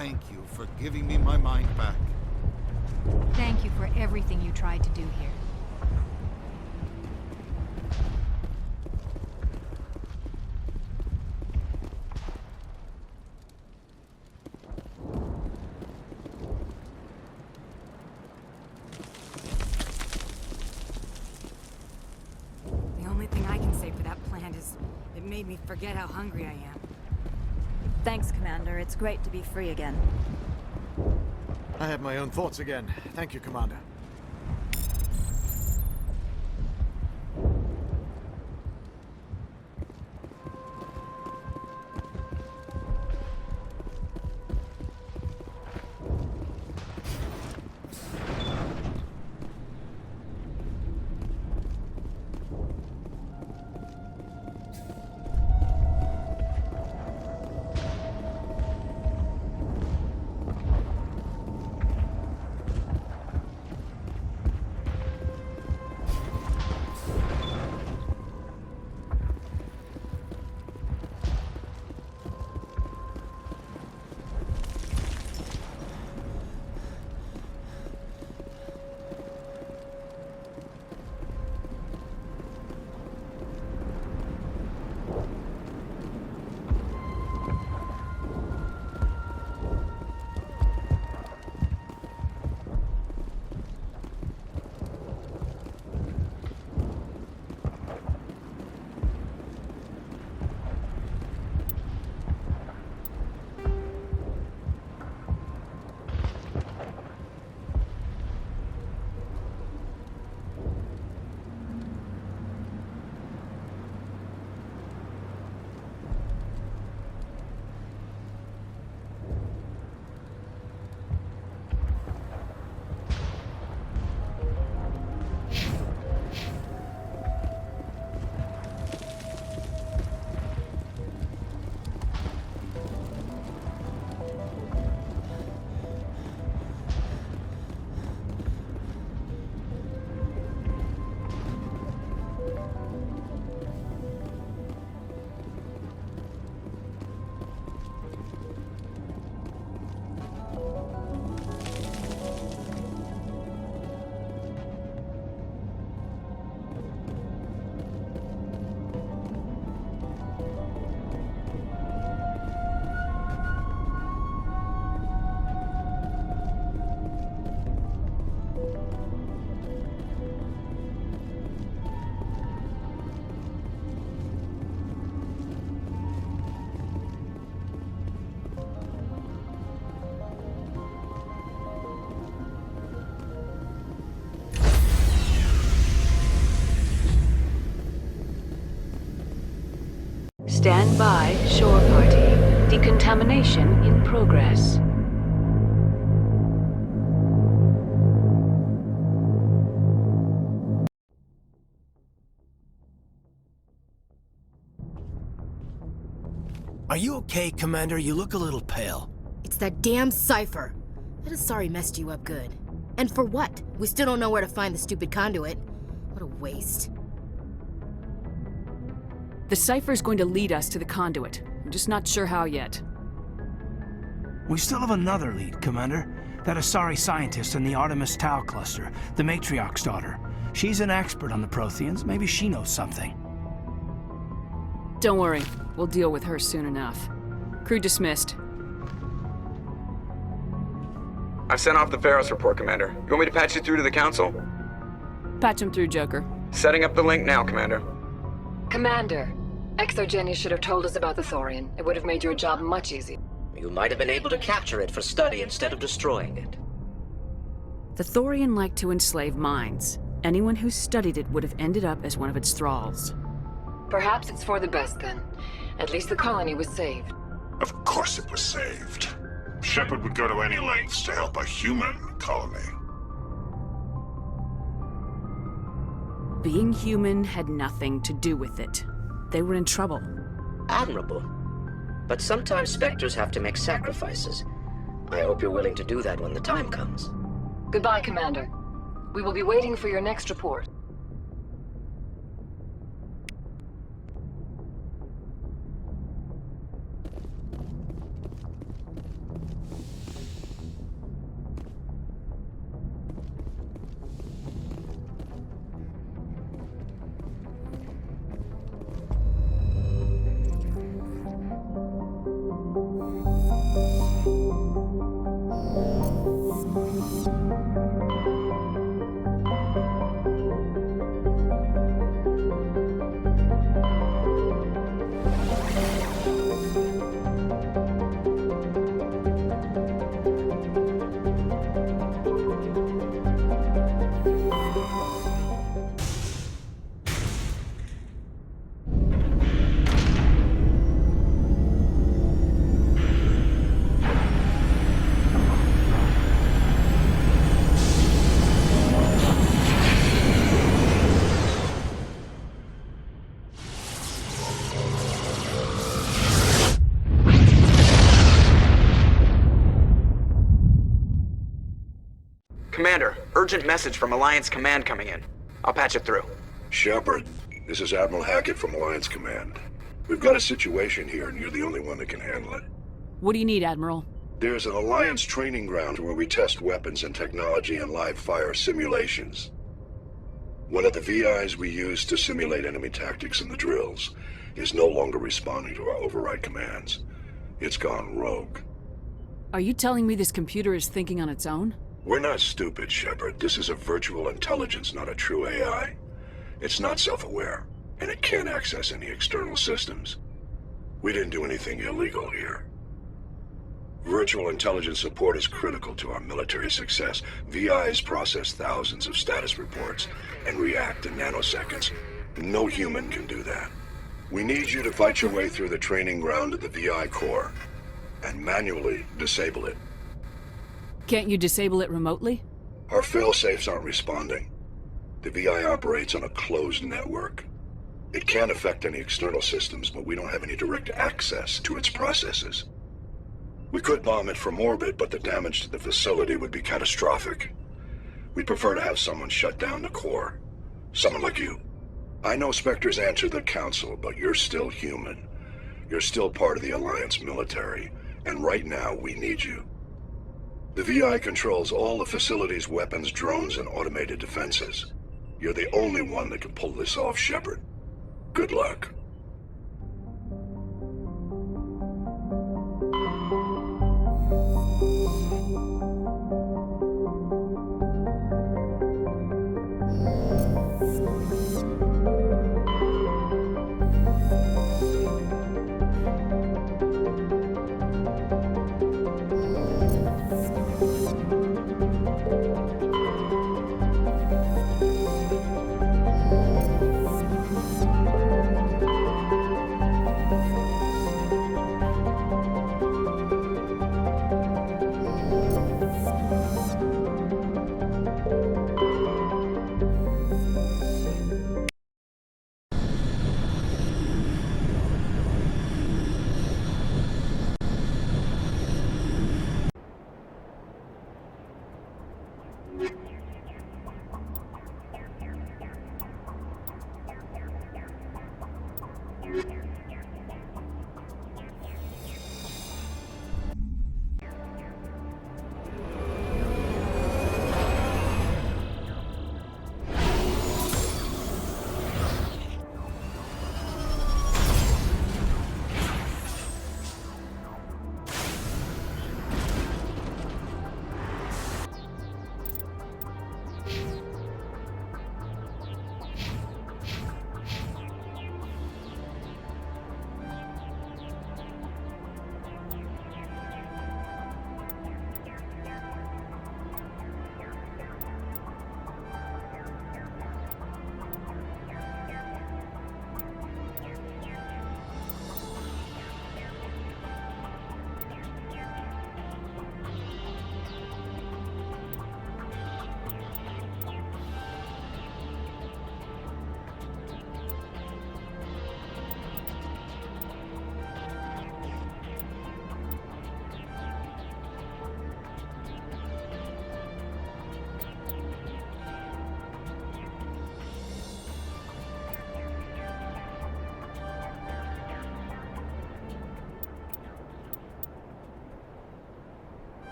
S7: thank you for giving me my mind back.
S18: Thank you for everything you tried to do here.
S23: The only thing I can say for that plant is it made me forget how hungry I am.
S24: Thanks, Commander. It's great to be free again.
S13: I have my own thoughts again. Thank you, Commander.
S2: Stand by, shore party. Decontamination in progress.
S6: Are you okay, Commander? You look a little pale.
S25: It's that damn cipher. That Asari messed you up good. And for what? We still don't know where to find the stupid conduit. What a waste.
S2: The cipher's going to lead us to the conduit. I'm just not sure how yet.
S26: We still have another lead, Commander. That Asari scientist in the Artemis Tau cluster, the Matriarch's daughter. She's an expert on the Protheans. Maybe she knows something.
S2: Don't worry. We'll deal with her soon enough. Crew dismissed.
S10: I've sent off the Pharos report, Commander. You want me to patch you through to the Council?
S2: Patch him through, Joker.
S10: Setting up the link now, Commander.
S27: Commander, Exogeny should have told us about the Thorian. It would have made your job much easier.
S21: You might have been able to capture it for study instead of destroying it.
S2: The Thorian liked to enslave minds. Anyone who studied it would have ended up as one of its thralls.
S27: Perhaps it's for the best then. At least the colony was saved.
S5: Of course it was saved. Shepard would go to any lengths to help a human colony.
S2: Being human had nothing to do with it. They were in trouble.
S21: Admirable. But sometimes Spectres have to make sacrifices. I hope you're willing to do that when the time comes.
S27: Goodbye, Commander. We will be waiting for your next report.
S10: urgent message from Alliance Command coming in. I'll patch it through.
S1: Shepard, this is Admiral Hackett from Alliance Command. We've got a situation here, and you're the only one that can handle it.
S2: What do you need, Admiral?
S1: There's an Alliance training ground where we test weapons and technology in live fire simulations. One of the VIs we use to simulate enemy tactics in the drills is no longer responding to our override commands. It's gone rogue.
S2: Are you telling me this computer is thinking on its own?
S1: We're not stupid, Shepard. This is a virtual intelligence, not a true AI. It's not self-aware, and it can't access any external systems. We didn't do anything illegal here. Virtual intelligence support is critical to our military success. VIs process thousands of status reports and react in nanoseconds. No human can do that. We need you to fight your way through the training ground of the VI core and manually disable it.
S2: Can't you disable it remotely?
S1: Our failsafes aren't responding. The VI operates on a closed network. It can affect any external systems, but we don't have any direct access to its processes. We could bomb it from orbit, but the damage to the facility would be catastrophic. We'd prefer to have someone shut down the core. Someone like you. I know Spectres answer the Council, but you're still human. You're still part of the Alliance military, and right now we need you. The VI controls all the facility's weapons, drones, and automated defenses. You're the only one that can pull this off, Shepard. Good luck.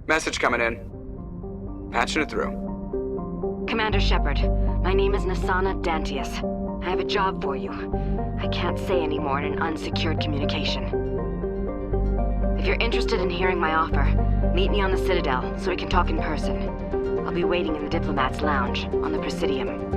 S10: Message coming in. Patching it through.
S24: Commander Shepard, my name is Nasana Dantius. I have a job for you. I can't say any more in an unsecured communication. If you're interested in hearing my offer, meet me on the Citadel so we can talk in person. I'll be waiting in the Diplomat's Lounge on the Presidium.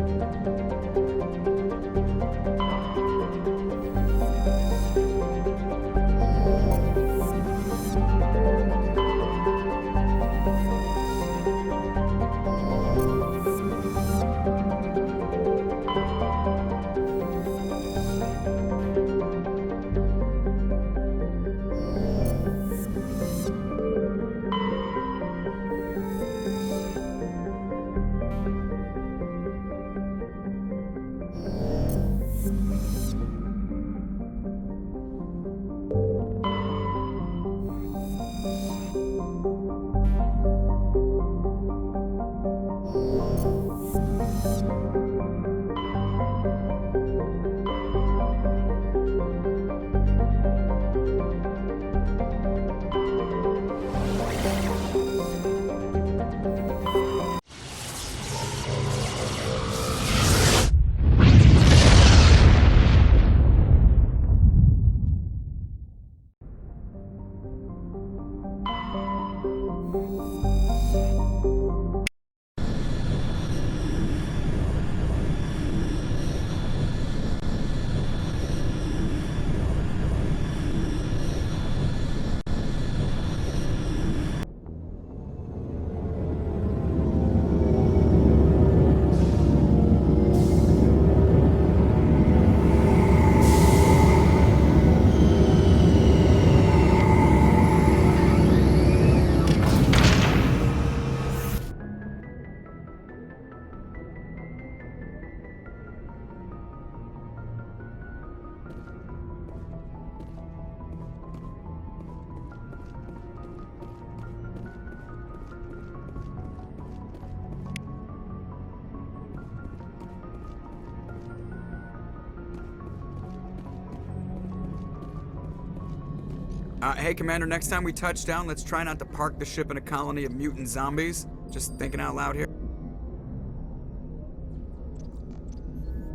S10: Hey, Commander, next time we touch down, let's try not to park the ship in a colony of mutant zombies. Just thinking out loud here.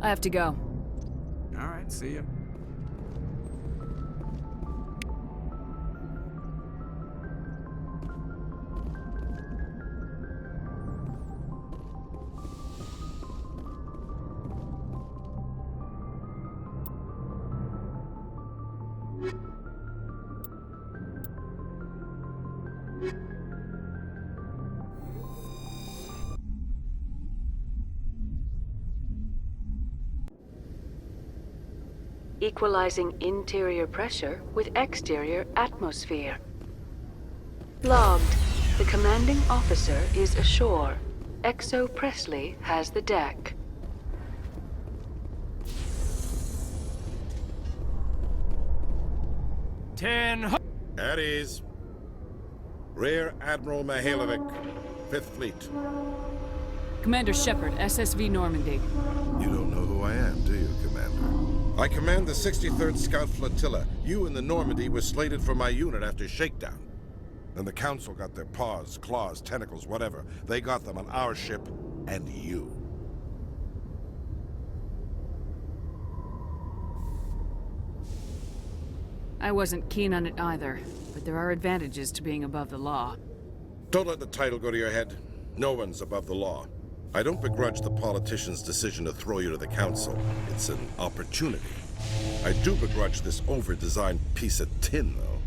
S2: I have to go.
S10: Alright, see ya.
S2: Equalizing interior pressure with exterior atmosphere. Logged. The commanding officer is ashore. Exo Presley has the deck.
S3: At ease. Rear Admiral Mihailovic, 5th Fleet.
S2: Commander Shepard, SSV Normandy.
S3: You don't know who I am, do you, Commander? I command the 63rd Scout Flotilla. You and the Normandy were slated for my unit after shakedown. Then the Council got their paws, claws, tentacles, whatever. They got them on our ship and you.
S2: I wasn't keen on it either, but there are advantages to being above the law.
S3: Don't let the title go to your head. No one's above the law. I don't begrudge the politician's decision to throw you to the Council. It's an opportunity. I do begrudge this over-designed piece of tin, though.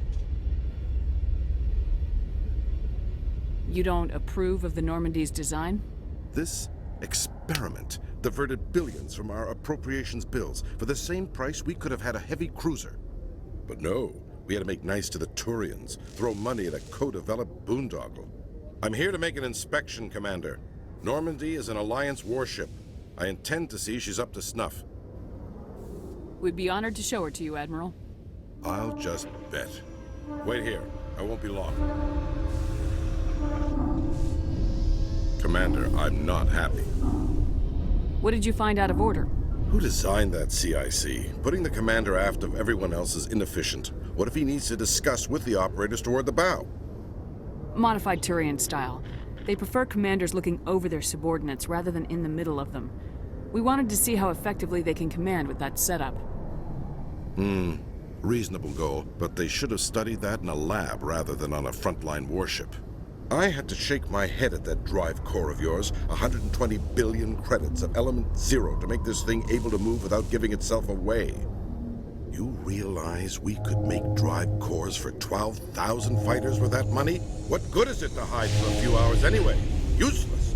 S2: You don't approve of the Normandy's design?
S3: This experiment diverted billions from our appropriations bills. For the same price, we could have had a heavy cruiser. But no, we had to make nice to the Turians, throw money at a co-developed boondoggle. I'm here to make an inspection, Commander. Normandy is an Alliance warship. I intend to see she's up to snuff.
S2: We'd be honored to show her to you, Admiral.
S3: I'll just bet. Wait here. I won't be long. Commander, I'm not happy.
S2: What did you find out of order?
S3: Who designed that CIC? Putting the commander aft of everyone else is inefficient. What if he needs to discuss with the operators toward the bow?
S2: Modified Turian style. They prefer commanders looking over their subordinates rather than in the middle of them. We wanted to see how effectively they can command with that setup.
S3: Reasonable goal, but they should have studied that in a lab rather than on a frontline warship. I had to shake my head at that drive core of yours. 120 billion credits of element 0 to make this thing able to move without giving itself away. You realize we could make drive cores for 12,000 fighters with that money? What good is it to hide for a few hours anyway? Useless.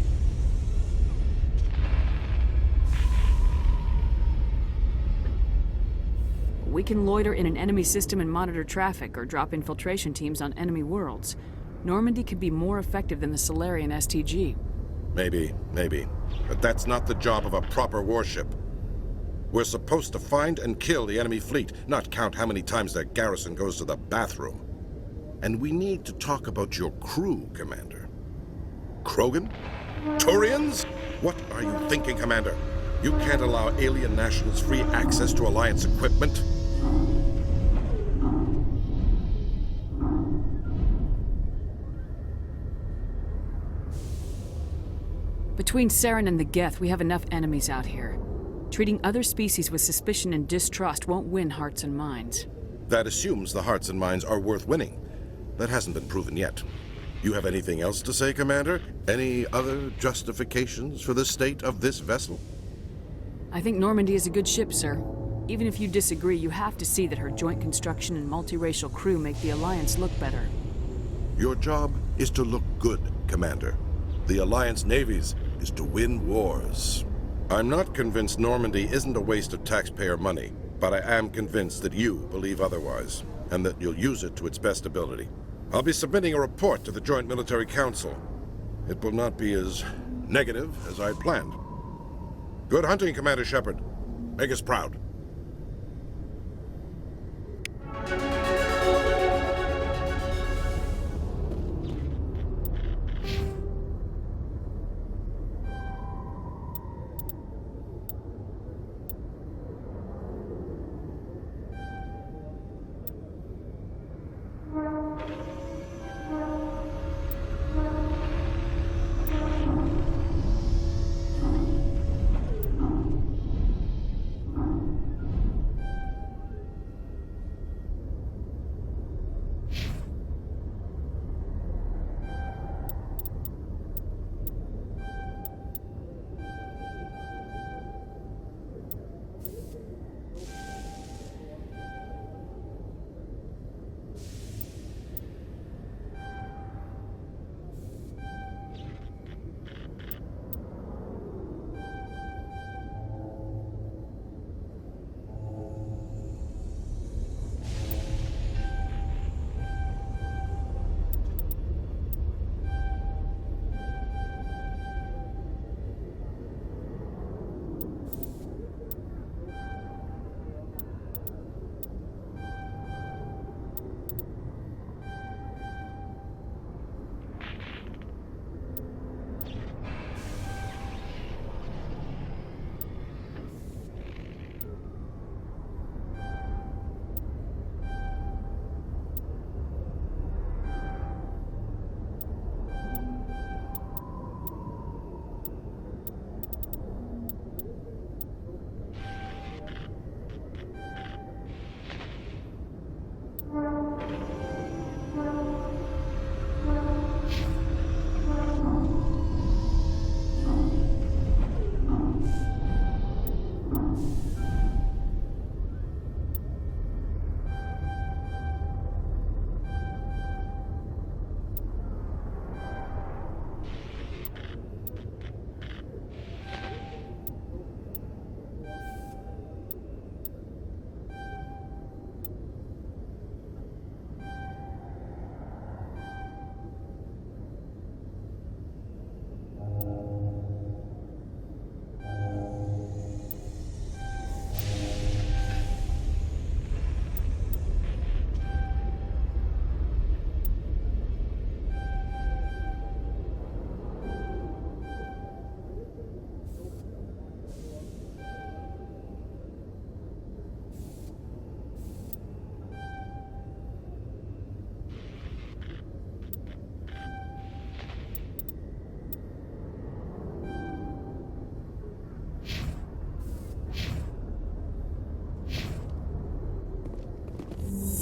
S2: We can loiter in an enemy system and monitor traffic, or drop infiltration teams on enemy worlds. Normandy could be more effective than the Solarian STG.
S3: Maybe. But that's not the job of a proper warship. We're supposed to find and kill the enemy fleet, not count how many times their garrison goes to the bathroom. And we need to talk about your crew, Commander. Krogan? Turians? What are you thinking, Commander? You can't allow alien nationals free access to Alliance equipment.
S2: Between Saren and the Geth, we have enough enemies out here. Treating other species with suspicion and distrust won't win hearts and minds.
S3: That assumes the hearts and minds are worth winning. That hasn't been proven yet. You have anything else to say, Commander? Any other justifications for the state of this vessel?
S2: I think Normandy is a good ship, sir. Even if you disagree, you have to see that her joint construction and multiracial crew make the Alliance look better.
S3: Your job is to look good, Commander. The Alliance navies is to win wars. I'm not convinced Normandy isn't a waste of taxpayer money, but I am convinced that you believe otherwise, and that you'll use it to its best ability. I'll be submitting a report to the Joint Military Council. It will not be as negative as I'd planned. Good hunting, Commander Shepard. Make us proud.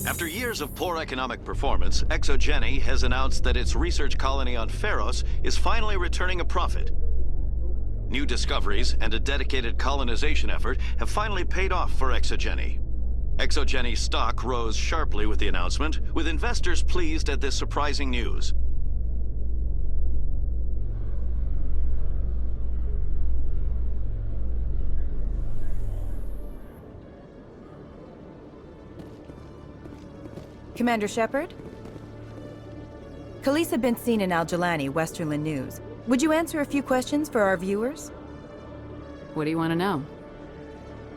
S4: After years of poor economic performance, ExoGeni has announced that its research colony on Pharos is finally returning a profit. New discoveries and a dedicated colonization effort have finally paid off for ExoGeni. ExoGeni's stock rose sharply with the announcement, with investors pleased at this surprising news.
S8: Commander Shepard? Khaleesa been seen in Al-Jalani, Westerland News. Would you answer a few questions for our viewers?
S2: What do you want to know?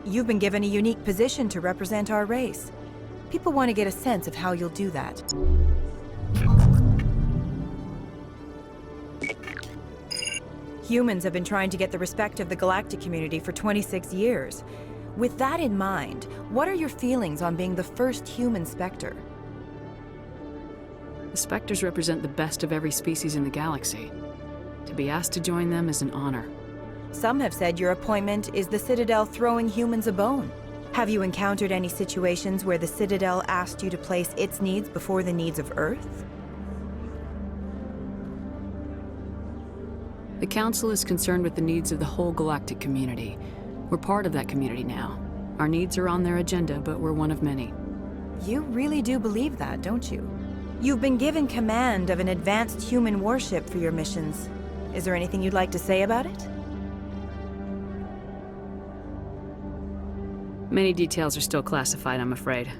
S8: You've been given a unique position to represent our race. People want to get a sense of how you'll do that. Humans have been trying to get the respect of the galactic community for 26 years. With that in mind, what are your feelings on being the first human Spectre?
S2: The Spectres represent the best of every species in the galaxy. To be asked to join them is an honor.
S8: Some have said your appointment is the Citadel throwing humans a bone. Have you encountered any situations where the Citadel asked you to place its needs before the needs of Earth?
S2: The Council is concerned with the needs of the whole galactic community. We're part of that community now. Our needs are on their agenda, but we're one of many.
S8: You really do believe that, don't you? You've been given command of an advanced human warship for your missions. Is there anything you'd like to say about it?
S2: Many details are still classified, I'm afraid.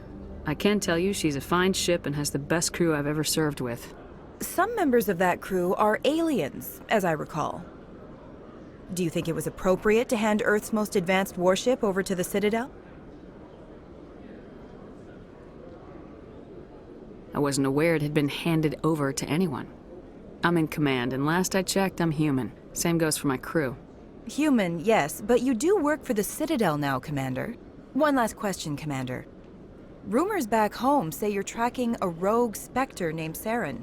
S2: I can tell you she's a fine ship and has the best crew I've ever served with.
S8: Some members of that crew are aliens, as I recall. Do you think it was appropriate to hand Earth's most advanced warship over to the Citadel?
S2: I wasn't aware it had been handed over to anyone. I'm in command, and last I checked, I'm human. Same goes for my crew.
S8: Human, yes, but you do work for the Citadel now, Commander. One last question, Commander. Rumors back home say you're tracking a rogue Spectre named Saren.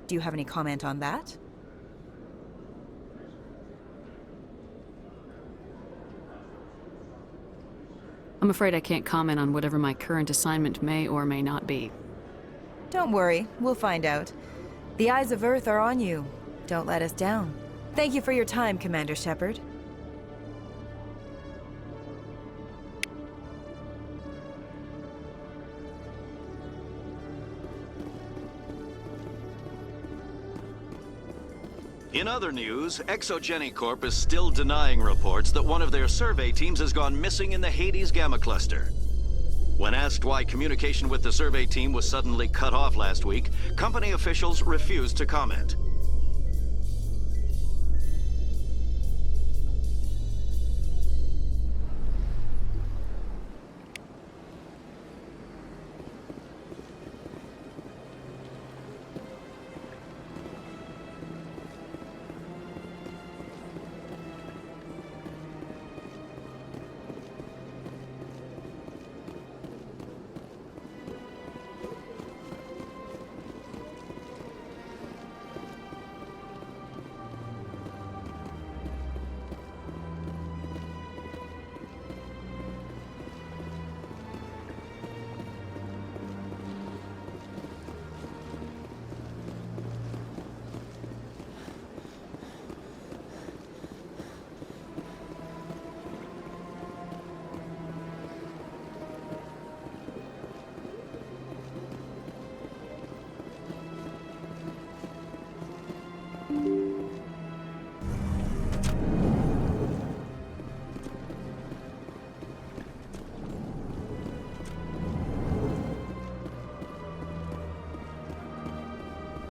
S8: Do you have any comment on that?
S2: I'm afraid I can't comment on whatever my current assignment may or may not be.
S8: Don't worry, we'll find out. The eyes of Earth are on you. Don't let us down. Thank you for your time, Commander Shepard.
S4: In other news, ExoGeni Corp is still denying reports that one of their survey teams has gone missing in the Hades Gamma Cluster. When asked why communication with the survey team was suddenly cut off last week, company officials refused to comment.